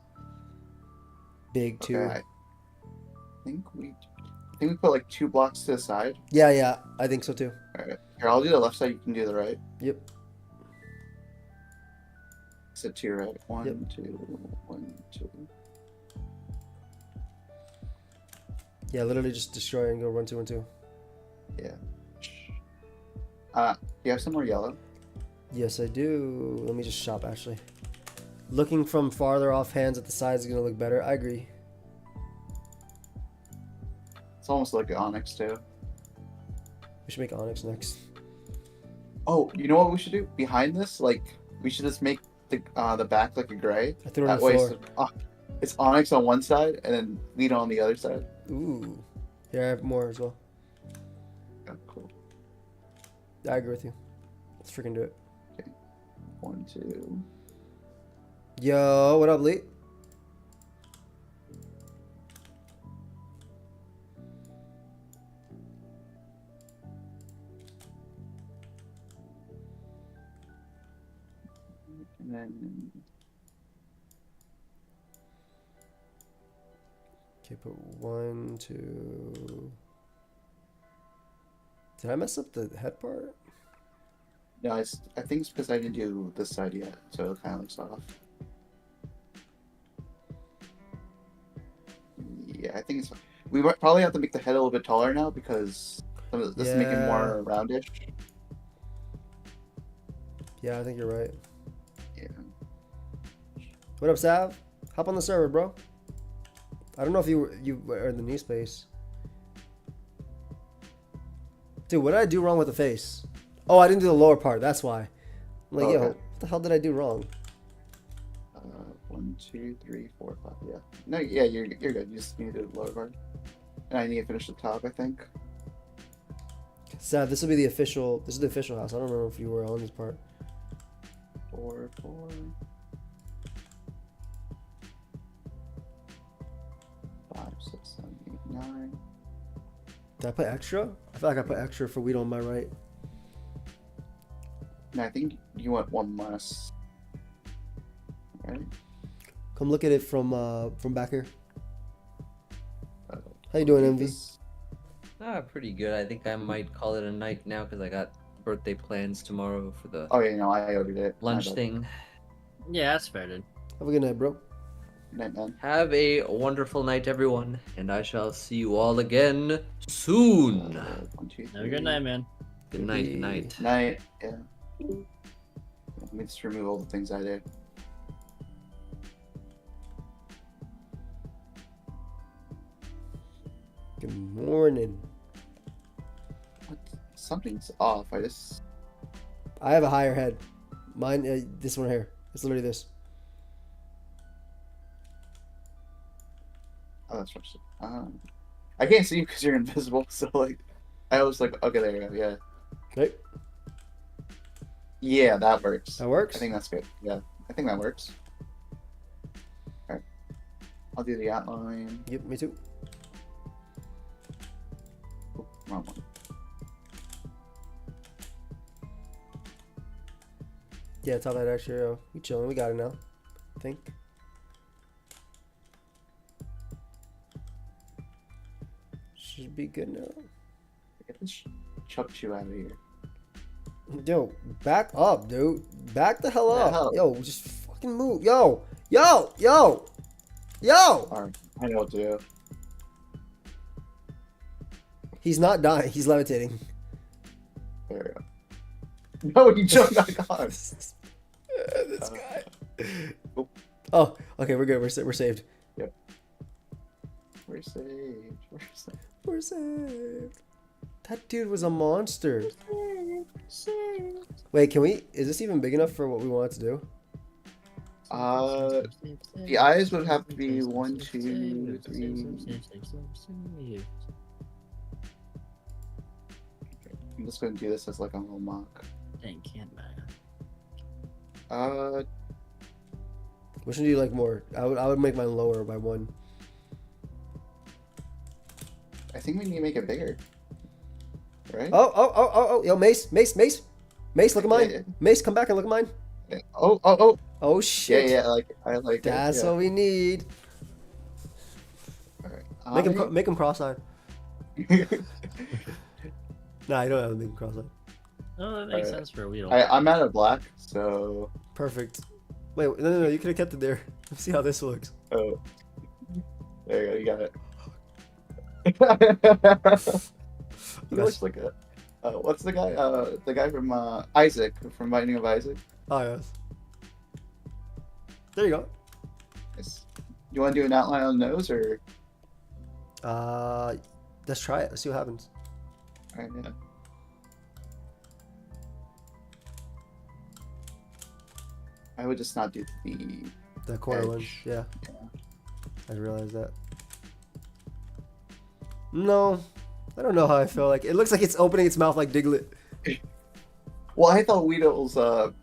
big too. Okay. I think we put like 2 blocks to the side. Yeah, I think so too. All right. Here, I'll do the left side. You can do the right. Yep. So 2 right. 1, Yep. 2, 1, 2. Yeah, literally just destroy and go 1, 2, 1, 2. Yeah. You have some more yellow? Yes, I do. Let me just shop actually. Looking from farther off hands at the sides is gonna look better. I agree. It's almost like onyx too. We should make onyx next. Oh, you know what we should do? Behind this, like we should just make the back like a gray. I threw it on That the way, floor. it's onyx on one side and then Lino on the other side. Ooh. Yeah, I have more as well. Oh, cool. I agree with you. Let's freaking do it. 1, 2. Yo, what up, Lee? And then Okay, put 1, 2. Did I mess up the head part? no, I think it's because I didn't do this side yet, so it kind of looks off. Yeah, I think it's. We might probably have to make the head a little bit taller now because this is making more roundish. Yeah, I think you're right. Yeah. What up, Sav? Hop on the server, bro. I don't know if you are in the new space. Dude, what did I do wrong with the face? Oh, I didn't do the lower part. That's why. I'm like, Oh, yo, okay. what the hell did I do wrong? 1, 2, 3, 4, 5. Yeah. No, yeah, you're good. You just need to do the lower part, and I need to finish the top. I think. Sav, this will be the official. This is the official house. I don't remember if you were on this part. 4, 4. 5, 6, 7, 8, 9. Did I put extra? I feel like I put extra for weed on my right. No, I think you want one less. Right? Come look at it from back here. Uh, How you doing, do Envy? this. Pretty good. I think I might call it a night now because I got birthday plans tomorrow for the Oh yeah, no, I already did. lunch My bad. thing. Yeah, that's fair, dude. Have a good night, bro. Night, man. Have a wonderful night, everyone, and I shall see you all again soon. 1, 2, 3. Have a good night, man. Good night, good night. Night. Yeah. Let me just remove all the things I did. Good morning. What? Something's off. I have a higher head. Mine, this one here. It's literally this. Oh, that's first. I can't see you because you're invisible. So like, I was like, okay, there you go. Yeah. Right? Yeah, that works. That works? I think that's good. Yeah, I think that works. Alright. I'll do the outline. Yep, me too. Oh, wrong one. Yeah, top that extra. We chilling. We got it now. I think. should be good now. Get this Chuck Chew out of here. Yo, back up, dude. Back the hell The up. hell? Yo, just fucking move. Yo. Alright, I know what to do. He's not dying. He's levitating. There we go. No, he jumped back on. This guy. Oh. Oh, okay, we're good. We're saved. Yep. We're saved. We're saved. We're saved. That dude was a monster. Wait, can we? Is this even big enough for what we want to do? The eyes would have to be 1, 2, 3. I'm just gonna do this as like a little mock. Which one do you like more? I would make mine lower by 1. I think we need to make it bigger. Right? Oh! Yo, Mace, look at mine. Yeah. Mace, come back and look at mine. Oh! Oh Yeah, shit. yeah. I like That's it. what we need. Yeah. All right. Make him cross-eyed. Nah, you don't have to make him cross-eyed. Oh, that makes sense for a wheel. I'm out of black, so. Perfect. Wait, no. You could have kept it there. Let's see how this looks. Oh. There you go. You got it. He looks like a. What's the guy? The guy from Isaac from Binding of Isaac. Oh yes. There you go. Yes. You want to do an outline on the nose, or? Let's try it. Let's see what happens. Alright, yeah. I would just not do The corner one. edge. Yeah. I realized that. No, I don't know how I feel. Like it looks like it's opening its mouth like Diglett. Well, I thought Weedle's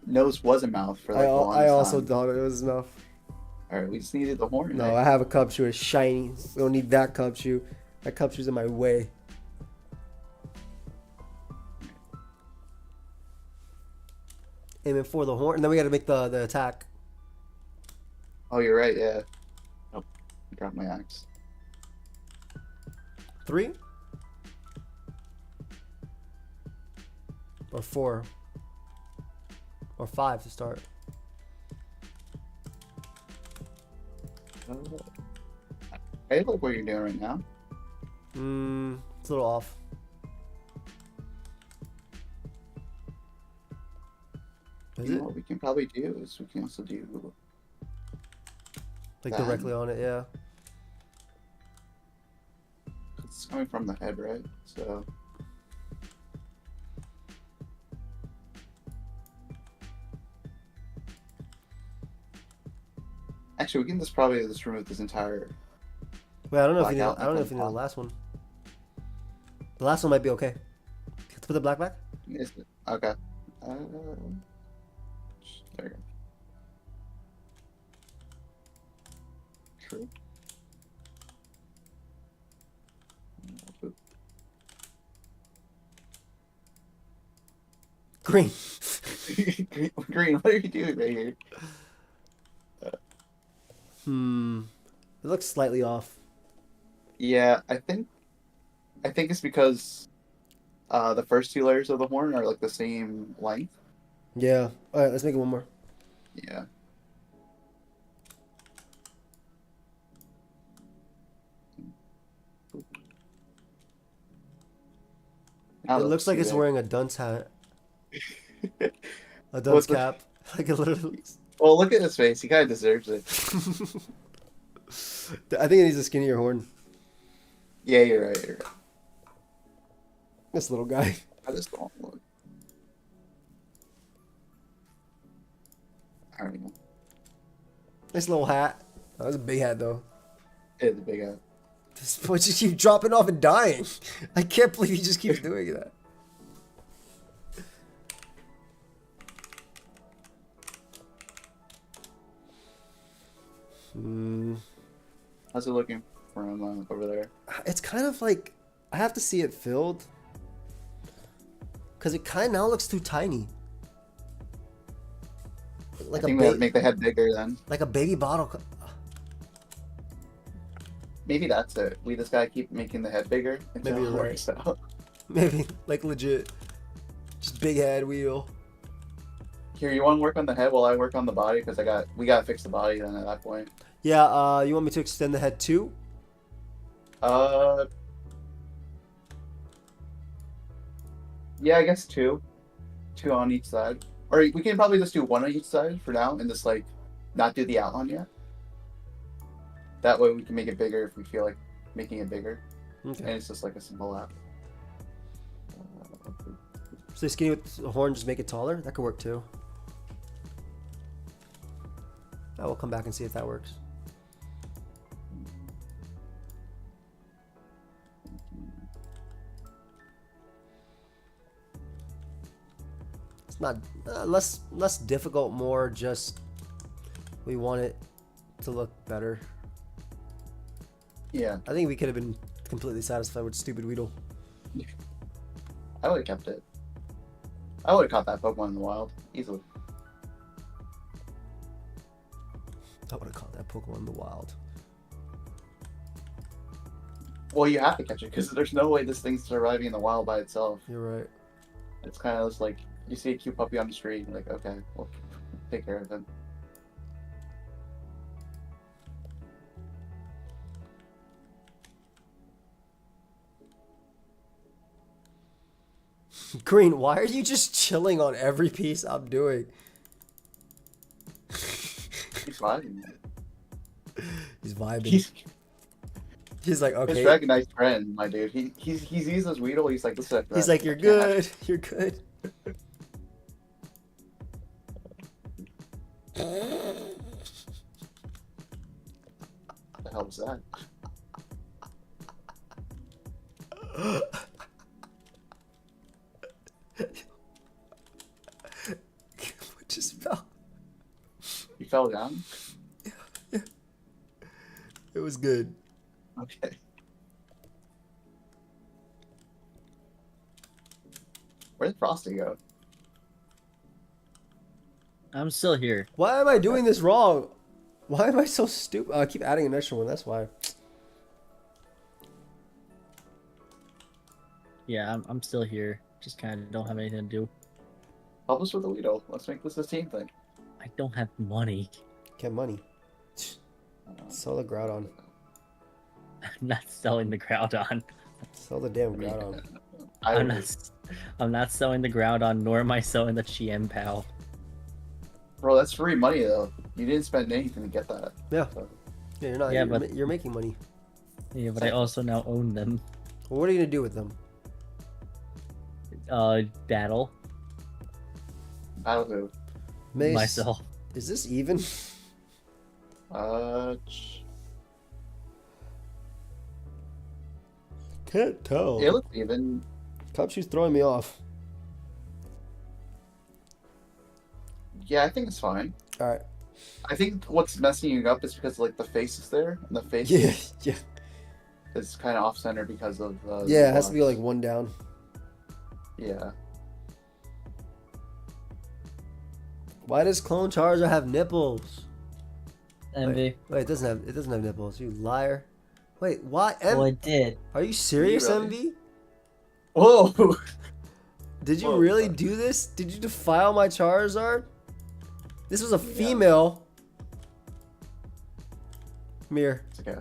nose was a mouth for like the longest I also time. thought it was his mouth. Alright, we just needed the horn. No, right? I have a cup shoe. It's shiny. We don't need that cup shoe. That cup shoe's in my way. Aiming for the horn, and then we got to make the attack. Oh, you're right. Yeah. Oh, I dropped my axe. 3 or 4 or 5 to start. I like what you're doing right now. It's a little off. Is You it know what we can probably do is we can also do. like that. directly on it? Yeah. It's coming from the head, right? So. Actually, we can just probably just remove this entire. Wait, I don't know if you need. Blackout I don't know if you need the on. last one. The last one might be okay. Let's put the black back. Is it? Okay. There you go. True. Green. Green, what are you doing right here? It looks slightly off. Yeah, I think it's because the first 2 layers of the horn are like the same length. Yeah. All right, let's make it one more. Yeah. Now It looks like it's wearing. wearing a dunce hat. A dunce cap. Like a little. Well, look at his face. He kind of deserves it. I think it needs a skinnier horn. Yeah, you're right. You're right. This little guy. I just don't look. I don't know. Nice little hat. That was a big hat though. It's a big hat. This boy just keeps dropping off and dying. I can't believe he just keeps doing that. How's it looking from over there? It's kind of like I have to see it filled because it kind of now looks too tiny. Like I think we have to make the head bigger then. like a baby bottle. maybe that's it. We just gotta keep making the head bigger until Maybe it you're right. works out. Maybe like legit, just big head wheel. Here, you want to work on the head while I work on the body? Because we gotta fix the body then at that point. Yeah. You want me to extend the head too? Uh, yeah, I guess two on each side, or we can probably just do one on each side for now, and just like not do the outline yet. That way we can make it bigger if we feel like making it bigger, and Okay. it's just like a simple lap. So skinny with the horn, just make it taller. That could work too. I will come back and see if that works. It's not less difficult, more just we want it to look better. Yeah, I think we could have been completely satisfied with stupid Weedle. I would have kept it. I would have caught that Pokemon in the wild easily. I would have caught that Pokemon in the wild. Well, you have to catch it because there's no way this thing's surviving in the wild by itself. You're right. It's kind of just like you see a cute puppy on the street, and you're like, okay, we'll take care of him. Green, why are you just chilling on every piece I'm doing? He's vibing. He's vibing. He's He's like, his okay. recognized friend, my dude. He's used his Weedle. He's like, listen. He's like, you're good. You're good. What the hell was that? What just fell? You fell down? It was good. Okay. Where'd Frosty go? I'm still here. Why am I doing this wrong? Why am I so stupid? I keep adding an extra one. That's why. Yeah, I'm still here. Just kind of don't have anything to do. Help us with the Weedle. Let's make this a team thing. I don't have money. Get money. Sell the Groudon. I'm not selling the Groudon. Sell the damn Groudon. I'm not selling the Groudon, nor am I selling the Chien Pal. Bro, that's free money though. You didn't spend anything to get that. Yeah. So, Yeah, you're not. Yeah, You're making money. Yeah, but I also now own them. Well, what are you gonna do with them? Battle Battle who? Mace. myself. Is this even? Can't tell. It looks even. Cupshoe's throwing me off. Yeah, I think it's fine. All right. I think what's messing you up is because like the face is there, and the face Yeah. Yeah. is kind of off center because of. Yeah. the It has to be blocks. like one down. Yeah. Why does Clone Charizard have nipples? Envy. Wait, it doesn't have. It doesn't have nipples. You liar. Wait, why? Well, it did. Are you serious, Really? MV? Whoa! Did you Whoa, really fuck. do this? Did you defile my Charizard? This was a female. Mirror. It's okay.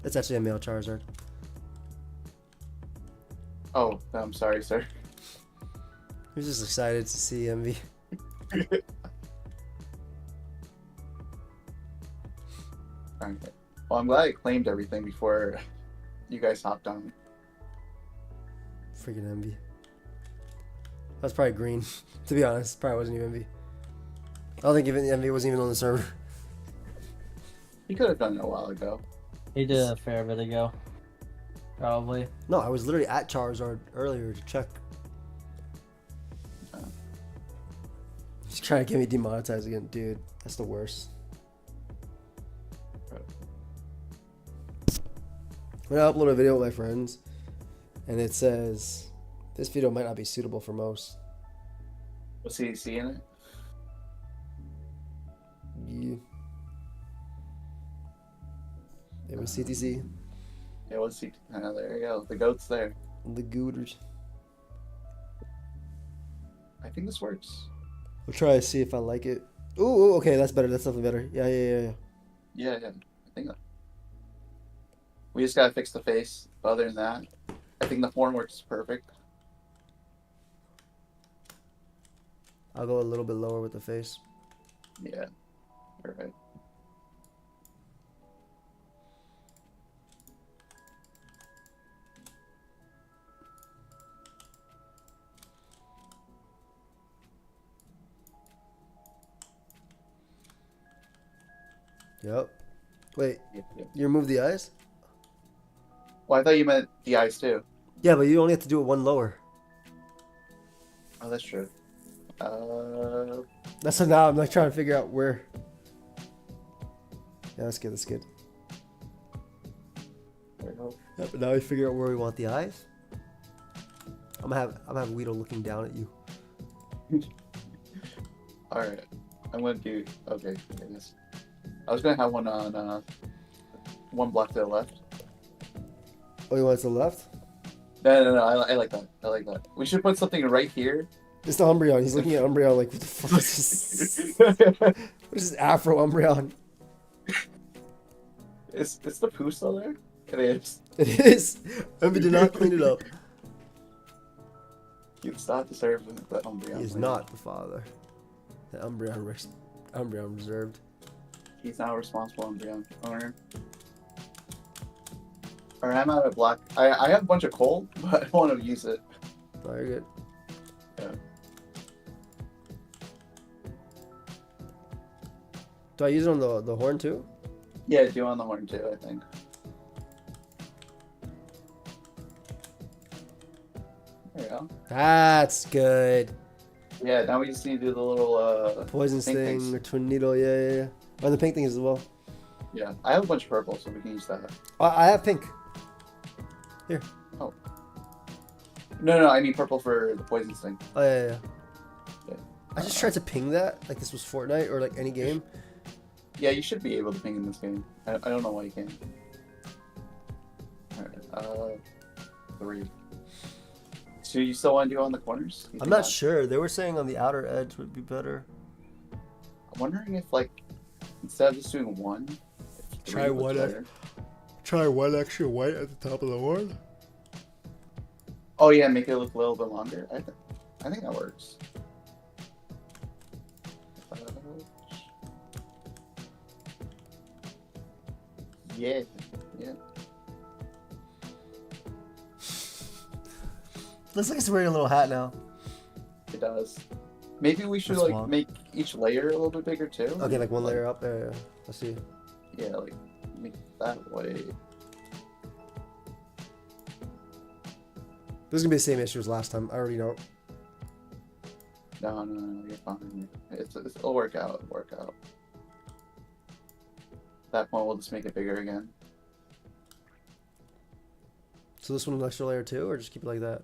That's actually a male Charizard. Oh, I'm sorry, sir. He was just excited to see MV. Okay. Well, I'm glad I claimed everything before you guys hopped on. Freaking MV. That was probably green. To be honest, probably wasn't even MV. I don't think even MV wasn't even on the server. You could have done it a while ago. He did a fair bit ago. Probably. No, I was literally at Charizard earlier to check. He's trying to get me demonetized again, dude. That's the worst. When I upload a video with my friends, and it says, this video might not be suitable for most. Was he seeing it? Yeah. It was CTC. Yeah, let's see. There you go. The goat's there. The Gooters. I think this works. We'll try to see if I like it. Ooh, okay, that's better. That's definitely better. Yeah. Yeah. I think we just gotta fix the face. But other than that, I think the horn works perfect. I'll go a little bit lower with the face. Yeah. Perfect. Yep. Wait, Yep. you removed the eyes? Well, I thought you meant the eyes too. Yeah, but you only have to do it one lower. Oh, that's true. That's so now I'm like trying to figure out where. Yeah, that's good. That's good. There we go. Yeah, but now we figure out where we want the eyes. I'm gonna have Weedle looking down at you. All right. I'm gonna do. Okay. I guess. I was gonna have one on one block to the left. Oh, you want it to the left? No. I like that. I like that. We should put something right here. It's the Umbreon. He's looking at Umbreon like, what the fuck is this? What is this Afro Umbreon? Is the poo still there? It is. It is. Ember did not clean it up. It's not deserved that Umbreon. He is not the father. The Umbreon reserved. He's now a responsible Umbreon owner. Alright, I'm out of black. I have a bunch of coal, but I don't want to use it. Oh, you're good. Yeah. Do I use it on the horn too? Yeah, do on the horn too, I think. There you go. That's good. Yeah, now we just need to do the little Poison pink Sting things. or Twin Needle, yeah. Or the pink thing as well. Yeah, I have a bunch of purple, so we can use that. I have pink. Here. No, I mean purple for the poison sting. Oh, yeah. Yeah. I just tried to ping that, like this was Fortnite or like any game. Yeah, you should be able to ping in this game. I don't know why you can't. Alright, 3. So you still want to do on the corners? I'm not sure. They were saying on the outer edge would be better. I'm wondering if, like, instead of just doing one, if Try 3 looks one better. Try one extra white at the top of the horn. Oh yeah, make it look a little bit longer. I think that works. Yeah. Looks like it's wearing a little hat now. It does. Maybe we should That's like wild. make each layer a little bit bigger too. Okay, like one layer up there. Yeah. I see. Yeah, like make it that way. This is gonna be the same issue as last time. I already know. No, you're fine. It'll work out. At that point, we'll just make it bigger again. So this one an extra layer too, or just keep it like that?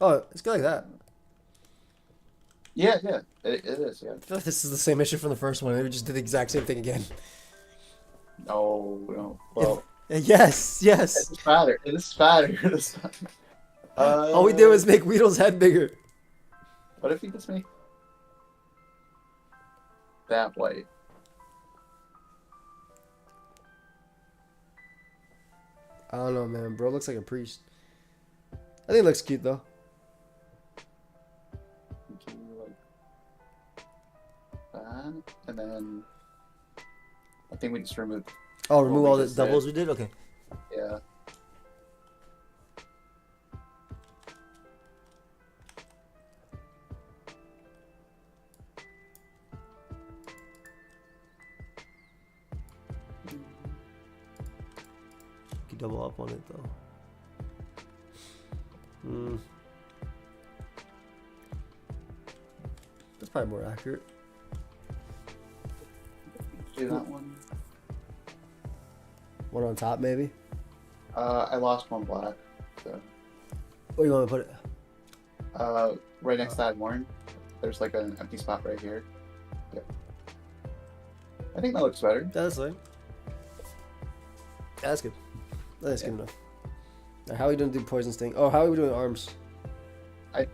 Oh, it's good like that. Yeah, it is. Yeah. I feel like this is the same issue from the first one. We just did the exact same thing again. No. Well, Yes. it's fatter. It is fatter this time. All we did was make Weedle's head bigger. What if we just make that white? I don't know, man. Bro looks like a priest. I think it looks cute though. We can do like that, and then I think we just remove. Oh, remove we all the just did. doubles we did? Okay. Yeah. You double up on it though. That's probably more accurate. Do that one. One on top maybe? I lost one black. So, Where do you want to put it? right next to that horn, there's like an empty spot right here. Yep. I think that looks better. Yeah, that's fine. That's good. That's good enough. Now, how are we gonna do poison sting? Oh, how are we doing arms? I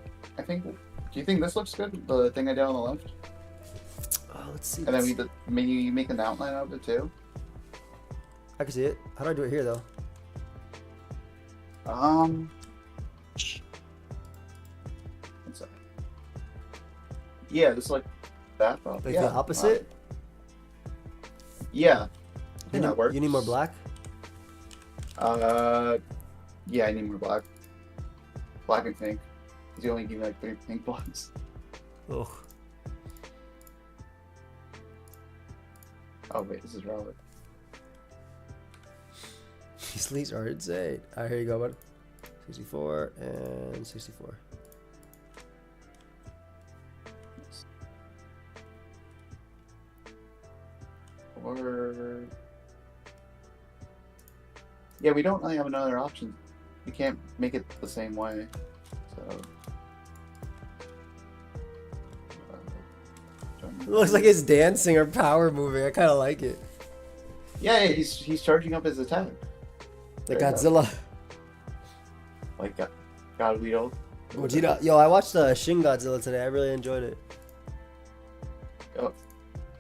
think. Do you think this looks good? The thing I did on the left, Oh, let's see. and then maybe make an outline of it too. I can see it. How do I do it here though? One second. Yeah, just like that. Probably. Like Yeah. the opposite? Yeah. I think that works. You need more black? Yeah, I need more black. Black and pink. Because you only give me like 3 pink blocks. Ugh. Oh wait, this is relevant. These leads are insane. Alright, here you go, bud. 64 and 64. Or yeah, we don't really have another option. We can't make it the same way. So It looks like it's dancing or power moving. I kind of like it. yeah, he's charging up his attack. Like There you go. Godzilla. Like God Weedle. Vegeta. Yo, I watched Shin Godzilla today. I really enjoyed it.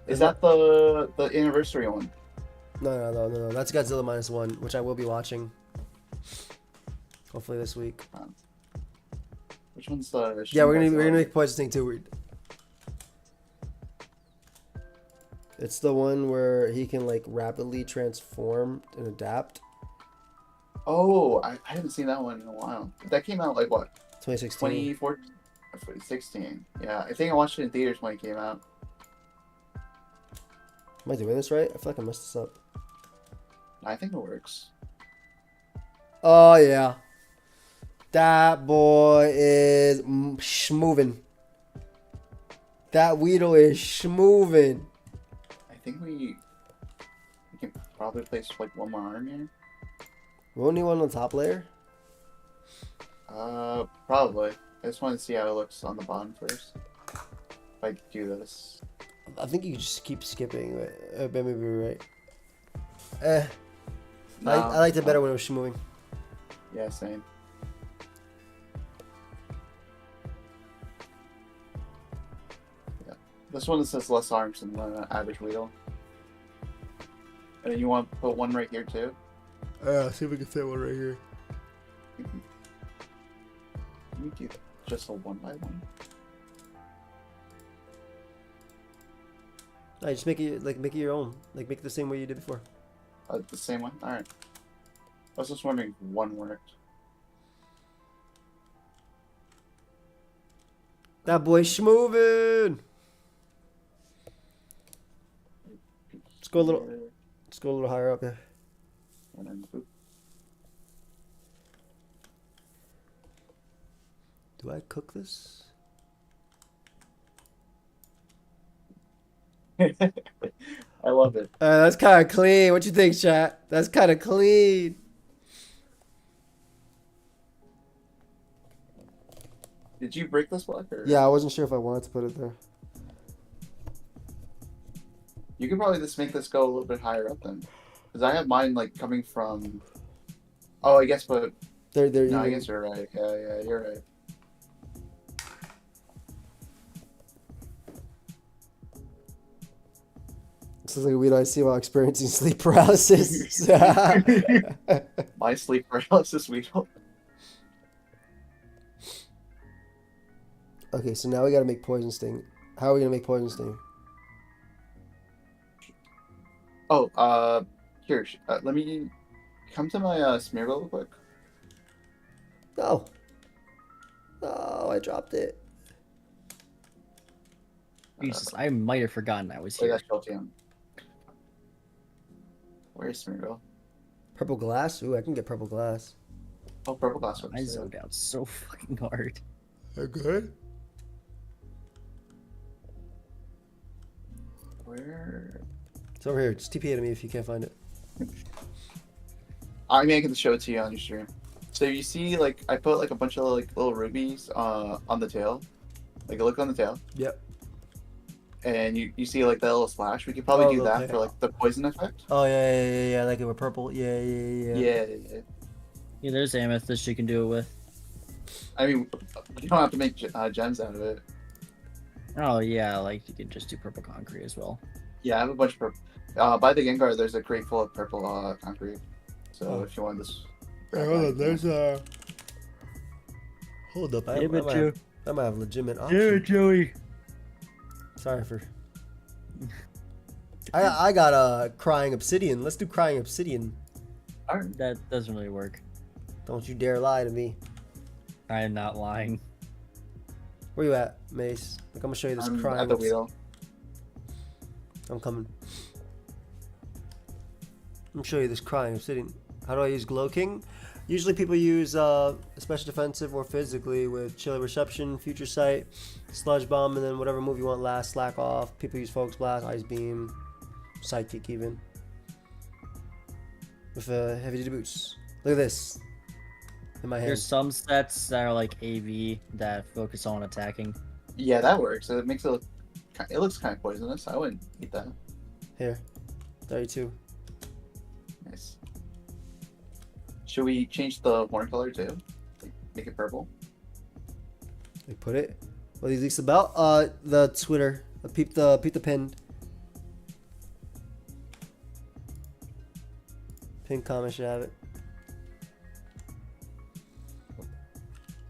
Is that the anniversary one? No. That's Godzilla -1, which I will be watching. Hopefully this week. Which one's the? Yeah, we're gonna make poison sting too. It's the one where he can like rapidly transform and adapt. Oh, I haven't seen that one in a while. That came out like what? 2016. 2014, 2016. Yeah, I think I watched it in theaters when it came out. Am I doing this right? I feel like I messed this up. I think it works. Oh yeah, that boy is schmoving. That Weedle is schmoving. I think we can probably place like one more arm here. We only one on the top layer. Probably. I just want to see how it looks on the bottom first. If I do this. I think you just keep skipping. Maybe we're right. No, I liked it better when it was schmoving. Yeah, same. Yeah. This one says less arms than the average wheel. And then you want to put one right here too? See if we can fit one right here. Can you do just a 1 by 1? No, just make it your own. Like make it the same way you did before. The same one? Alright. I was just wondering if one worked. That boy's schmoving. Let's go a little higher up here. And then boop. Do I cook this? I love it. That's kind of clean. What you think, chat? That's kind of clean. Did you break this block? Or? Yeah, I wasn't sure if I wanted to put it there. You could probably just make this go a little bit higher up then. Because I have mine like coming from... Oh, I guess, but... They're No, even. I guess you're right. Yeah, you're right. This is like a weird I see while experiencing sleep paralysis. My sleep paralysis wheel. Okay, so now we gotta make poison sting. How are we gonna make poison sting? Oh, here. Let me come to my smear real quick. No. Oh, I dropped it. Jesus, I might have forgotten I was Wait, here. that's Sheltium. Where's Smeargle? Purple glass? Ooh, I can get purple glass. Oh, purple glass I works. zoned out so fucking hard. Okay. Where? It's over here. Just TP it to me if you can't find it. I mean, I can show it to you on your stream. So you see, like, I put like a bunch of like little rubies on the tail. Like, look on the tail. Yep. and you see like that little splash. We could probably do that okay. for like the poison effect. Oh yeah, like it with purple. Yeah. Yeah, there's amethyst you can do it with. I mean, you don't have to make gems out of it. Oh yeah, like you could just do purple concrete as well. Yeah, I have a bunch of purple. By the Gengar, there's a crate full of purple concrete. So if you want this, grab Hold that, up, there's a. Hold up, I might have legitimate options. Joey. Sorry for. I got a crying obsidian. Let's do crying obsidian. All right. That doesn't really work. Don't you dare lie to me. I am not lying. Where you at, Mace? Like, I'm gonna show you this I'm crying. at the wheel. I'm coming. I'm gonna show you this crying obsidian. How do I use Glow King? Usually people use special defensive or physically with Chilly Reception, Future Sight, Sludge Bomb, and then whatever move you want last, Slack Off. People use Focus Blast, Ice Beam, Sidekick even. With heavy duty boots. Look at this. In my hand. There's some sets that are like AV that focus on attacking. Yeah, that works. It makes it look. It looks kind of poisonous. I wouldn't eat that. Here. 32. Nice. Should we change the horn color too? Like, make it purple? They put it. What are these leaks about? The Twitter. Peep the pin. Pin comment should have it.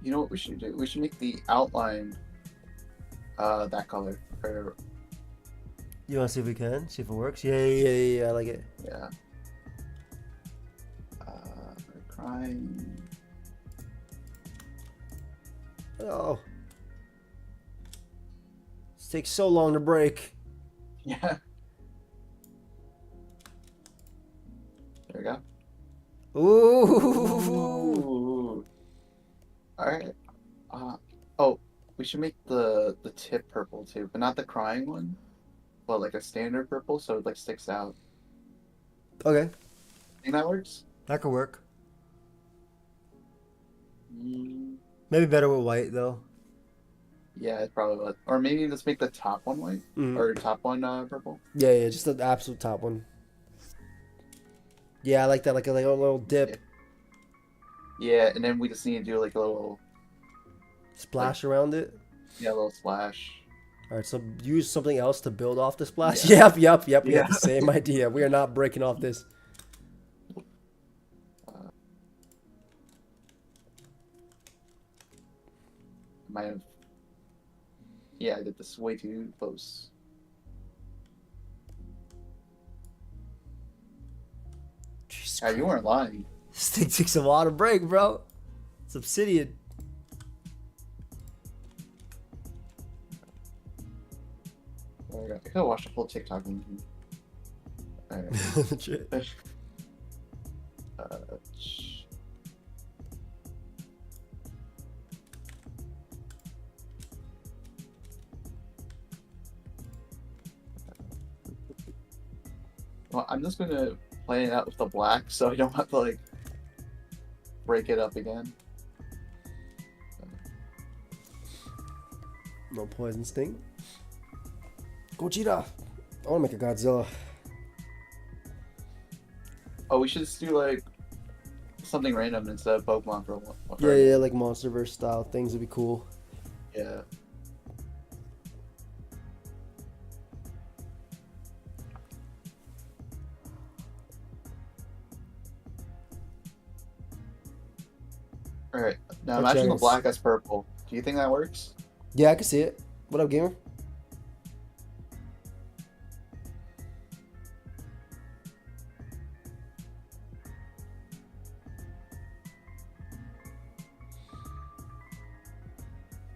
You know what we should do? We should make the outline that color. Or, You want to see if we can? See if it works? Yeah. I like it. yeah. Crying. Oh. This takes so long to break. Yeah. There we go. Ooh. Ooh. All right. Oh, we should make the tip purple too, but not the crying one. Well, like a standard purple, so it like sticks out. Okay. Think that works? That could work. Mm, Maybe better with white though. yeah, it probably would. Or maybe let's make the top one white or top one purple. Yeah, just the absolute top one. Yeah, I like that, like a little dip. Yeah, and then we just need to do like a little Splash around it. a little splash. All right, so use something else to build off the splash. Yeah. Yep. We have Yeah. the same idea. We are not breaking off this. Might have. Yeah, I did this way too close. Jesus Yeah, you weren't lying. This thing takes a while to break, bro. It's obsidian. I could watch a full TikTok movie. Alright. Legit. Well, I'm just gonna plan it out with the black so I don't have to like break it up again. No poison sting. Gogeta. I want to make a Godzilla. Oh, we should just do like something random instead of Pokemon for one. Yeah, like MonsterVerse style things would be cool. Yeah. Alright, now imagine the Chance. black as purple. Do you think that works? Yeah, I can see it. What up, gamer?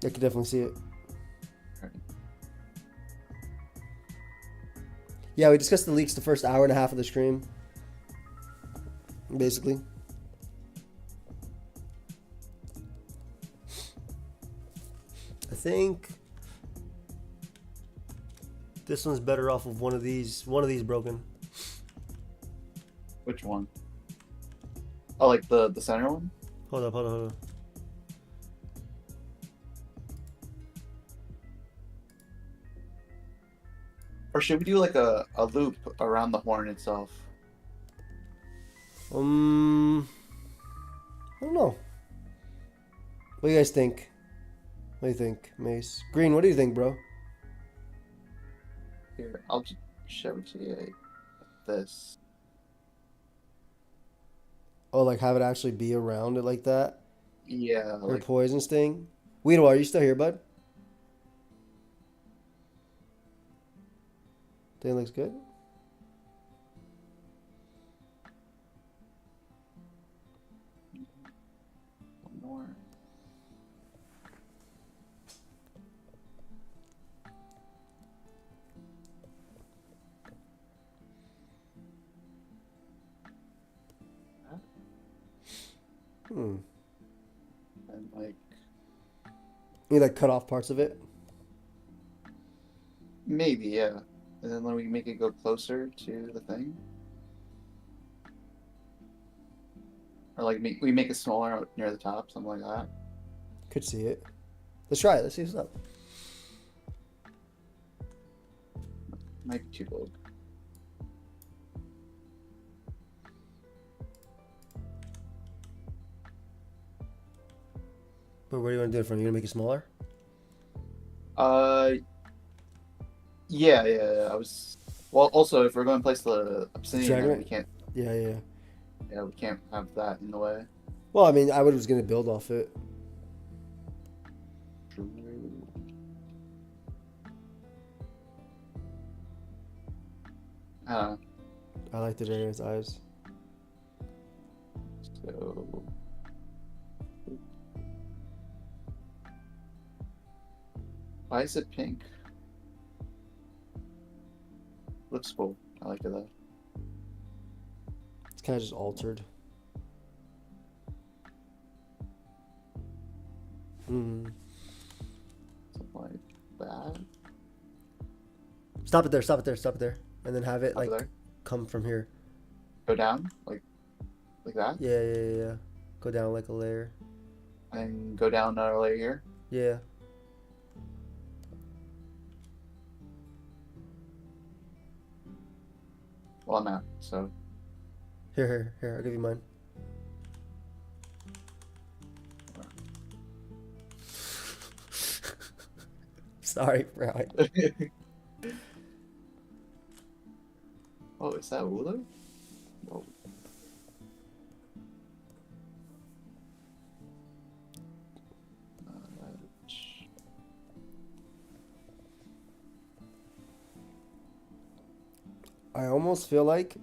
I can definitely see it. Alright. Yeah, we discussed the leaks the first hour and a half of the stream. Basically. I think this one's better off of one of these broken. Which one? Oh, like the center one? Hold up. Or should we do like a loop around the horn itself? I don't know. What do you guys think? What do you think, Mace? Green, what do you think, bro? Here, I'll just show it to you. Like this. Oh, like have it actually be around it like that? Yeah, Or like poison sting? Weedle, are you still here, bud? Thing looks good. one more. Hmm. And like You like cut off parts of it? maybe, yeah. And then we make it go closer to the thing. Or like we make it smaller out near the top, something like that. Could see it. Let's try it. Let's see what's up. Might be too big. But where do you want to do it from? You gonna make it smaller? Yeah. I was. Well, also, if we're going to place the obsidian, Dragon then Knight? we can't. Yeah. Yeah, we can't have that in the way. Well, I mean, I was gonna build off it. Uh, I like the Dragon's eyes. so. Why is it pink? Looks cool. I like it though. It's kind of just altered. Hmm. Something like that. Stop it there. Stop it there. Stop it there. And then have it Up like there. come from here. Go down like that, Yeah. Go down like a layer. and go down another layer here. Yeah. Well, I'm out. So Here. I'll give you mine. Sorry, bro. oh, is that Ulu? Whoa. I almost feel like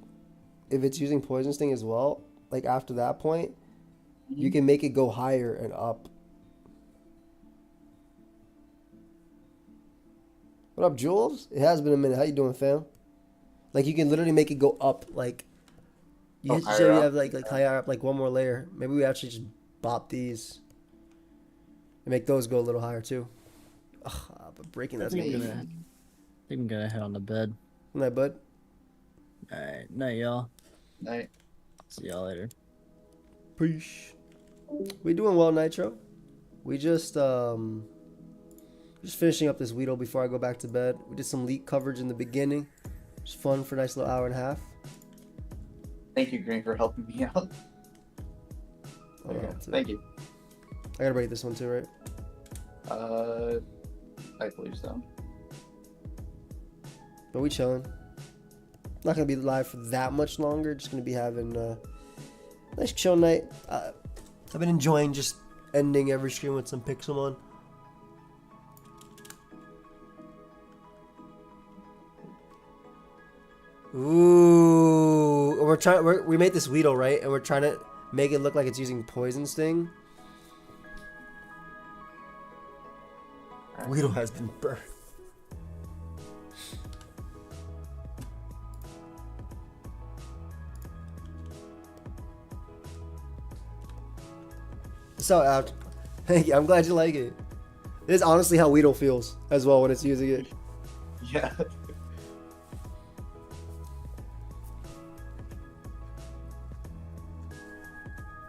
if it's using poison sting as well, like after that point, you can make it go higher and up. What up, Jules? It has been a minute. How you doing, fam? Like you can literally make it go up. Like you Oh, so higher you up? have like higher up, like one more layer. Maybe we actually just bop these and make those go a little higher too. Ugh, but breaking that's think gonna I'm be gonna, I think I'm gonna head on to bed. Isn't that, bud? Alright, night y'all. Night. See y'all later. Peace. We doing well, Nitro. We just finishing up this Weedle before I go back to bed. We did some leak coverage in the beginning. It's fun for a nice little hour and a half. Thank you, Green, for helping me out. Oh, Okay. that's it. Thank you. I gotta break this one too, right? I believe so. But we chilling. Not gonna be live for that much longer. Just gonna be having a nice chill night. I've been enjoying just ending every stream with some Pixelmon. Ooh, we made this Weedle, right? And we're trying to make it look like it's using Poison Sting. Weedle has been burnt. So out. Thank you. I'm glad you like it. This is honestly how Weedle feels as well when it's using it. Yeah.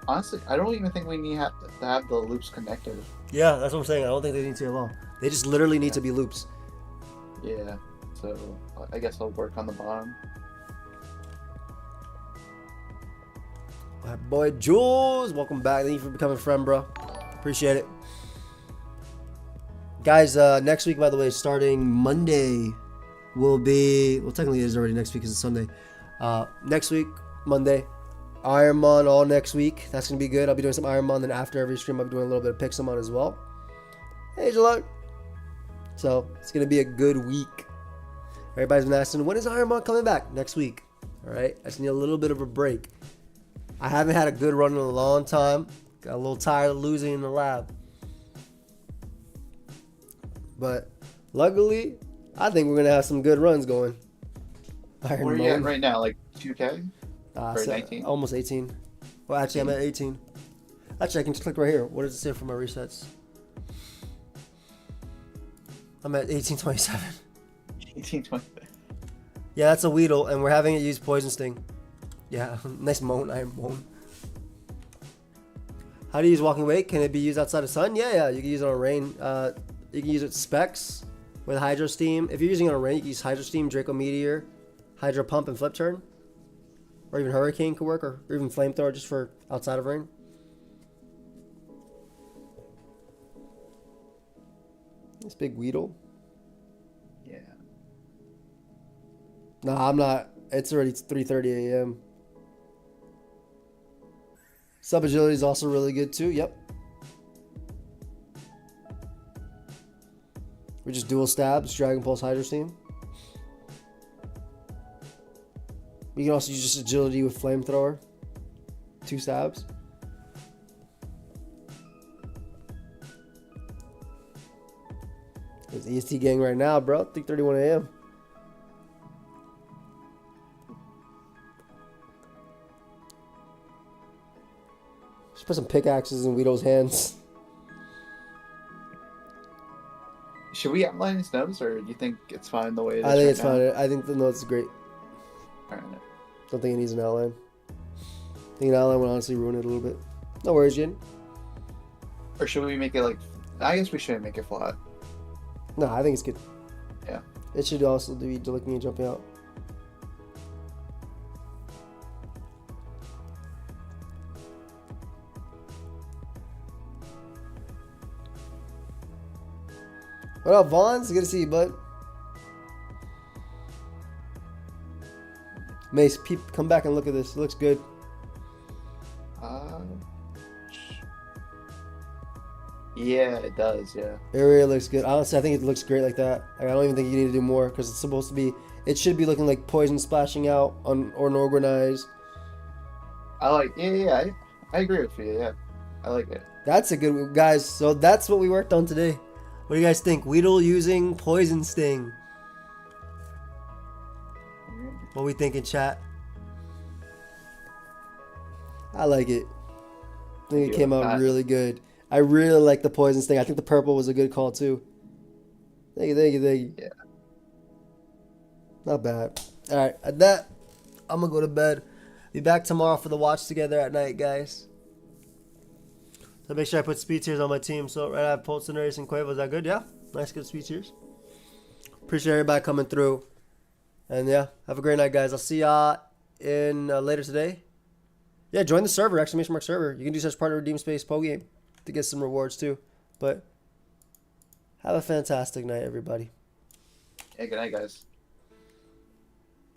Honestly, I don't even think we need to have the loops connected. Yeah, that's what I'm saying. I don't think they need to at all. They just literally need to be loops. Yeah. so I guess I'll work on the bottom. My boy Jules, welcome back. Thank you for becoming a friend, bro. Appreciate it. Guys, next week, by the way, starting Monday, will be, well, technically it is already next week because it's Sunday. Next week, Monday, Ironmon all next week. That's going to be good. I'll be doing some Ironmon, then after every stream, I'll be doing a little bit of Pixelmon as well. Hey, Jalot. So, it's going to be a good week. Everybody's been asking, when is Ironmon coming back? Next week. All right? I just need a little bit of a break. I haven't had a good run in a long time. Got a little tired of losing in the lab. But luckily, I think we're going to have some good runs going. Where are you at right now? Like 2K? Or So 19? almost 18. Well, actually, I'm at 18. Actually, I can just click right here. What does it say for my resets? I'm at 1827. 1820. Yeah, that's a Weedle, and we're having it use Poison Sting. Yeah, nice moan, Iron Moan. How do you use Walking Wake? Can it be used outside of Sun? Yeah, you can use it on Rain. You can use it Specs with Hydro Steam. If you're using it on Rain, you can use Hydro Steam, Draco Meteor, Hydro Pump, and Flip Turn. Or even Hurricane could work, or even Flamethrower just for outside of Rain. This big Weedle. Yeah. Nah, I'm not. It's already 3:30 a.m. Sub Agility is also really good too. Yep. We just dual stabs, Dragon Pulse, Hydro Steam. We can also use just Agility with Flamethrower. 2 stabs. It's EST gang right now, bro. 3:31 a.m. Just put some pickaxes in Weedle's hands. Should we outline his nose, or do you think it's fine the way it is? I think right it's now? fine. I think the note's great. Alright. Don't think it needs an outline. I think an outline would honestly ruin it a little bit. No worries, Jin. Or should we make it like... I guess we shouldn't make it flat. No, I think it's good. Yeah. It should also be looking and jumping out. What up, Vaughn? It's good to see you, bud. Mace, peep, come back and look at this. It looks good. Yeah, it does, yeah. Area looks good. Honestly, I think it looks great like that. Like, I don't even think you need to do more because it's supposed to be. It should be looking like poison splashing out on or unorganized. I like. Yeah. I agree with you. Yeah, I like it. That's a good guys. So that's what we worked on today. What do you guys think? Weedle using Poison Sting. What we think in chat? I like it. I think it came out really good. I really like the Poison Sting. I think the purple was a good call too. Thank you. Yeah. Not bad. All right, at that, I'm gonna go to bed. Be back tomorrow for the watch together at night, guys. So make sure I put speed tiers on my team. So right, I have Pulsinaries and Quavo. Is that good? Yeah, nice, good speed tiers. Appreciate everybody coming through. And yeah, have a great night, guys. I'll see y'all in later today. Yeah, join the server, ! server. You can do such partner redeem space pokeaim to get some rewards too. But have a fantastic night, everybody. Yeah, good night, guys.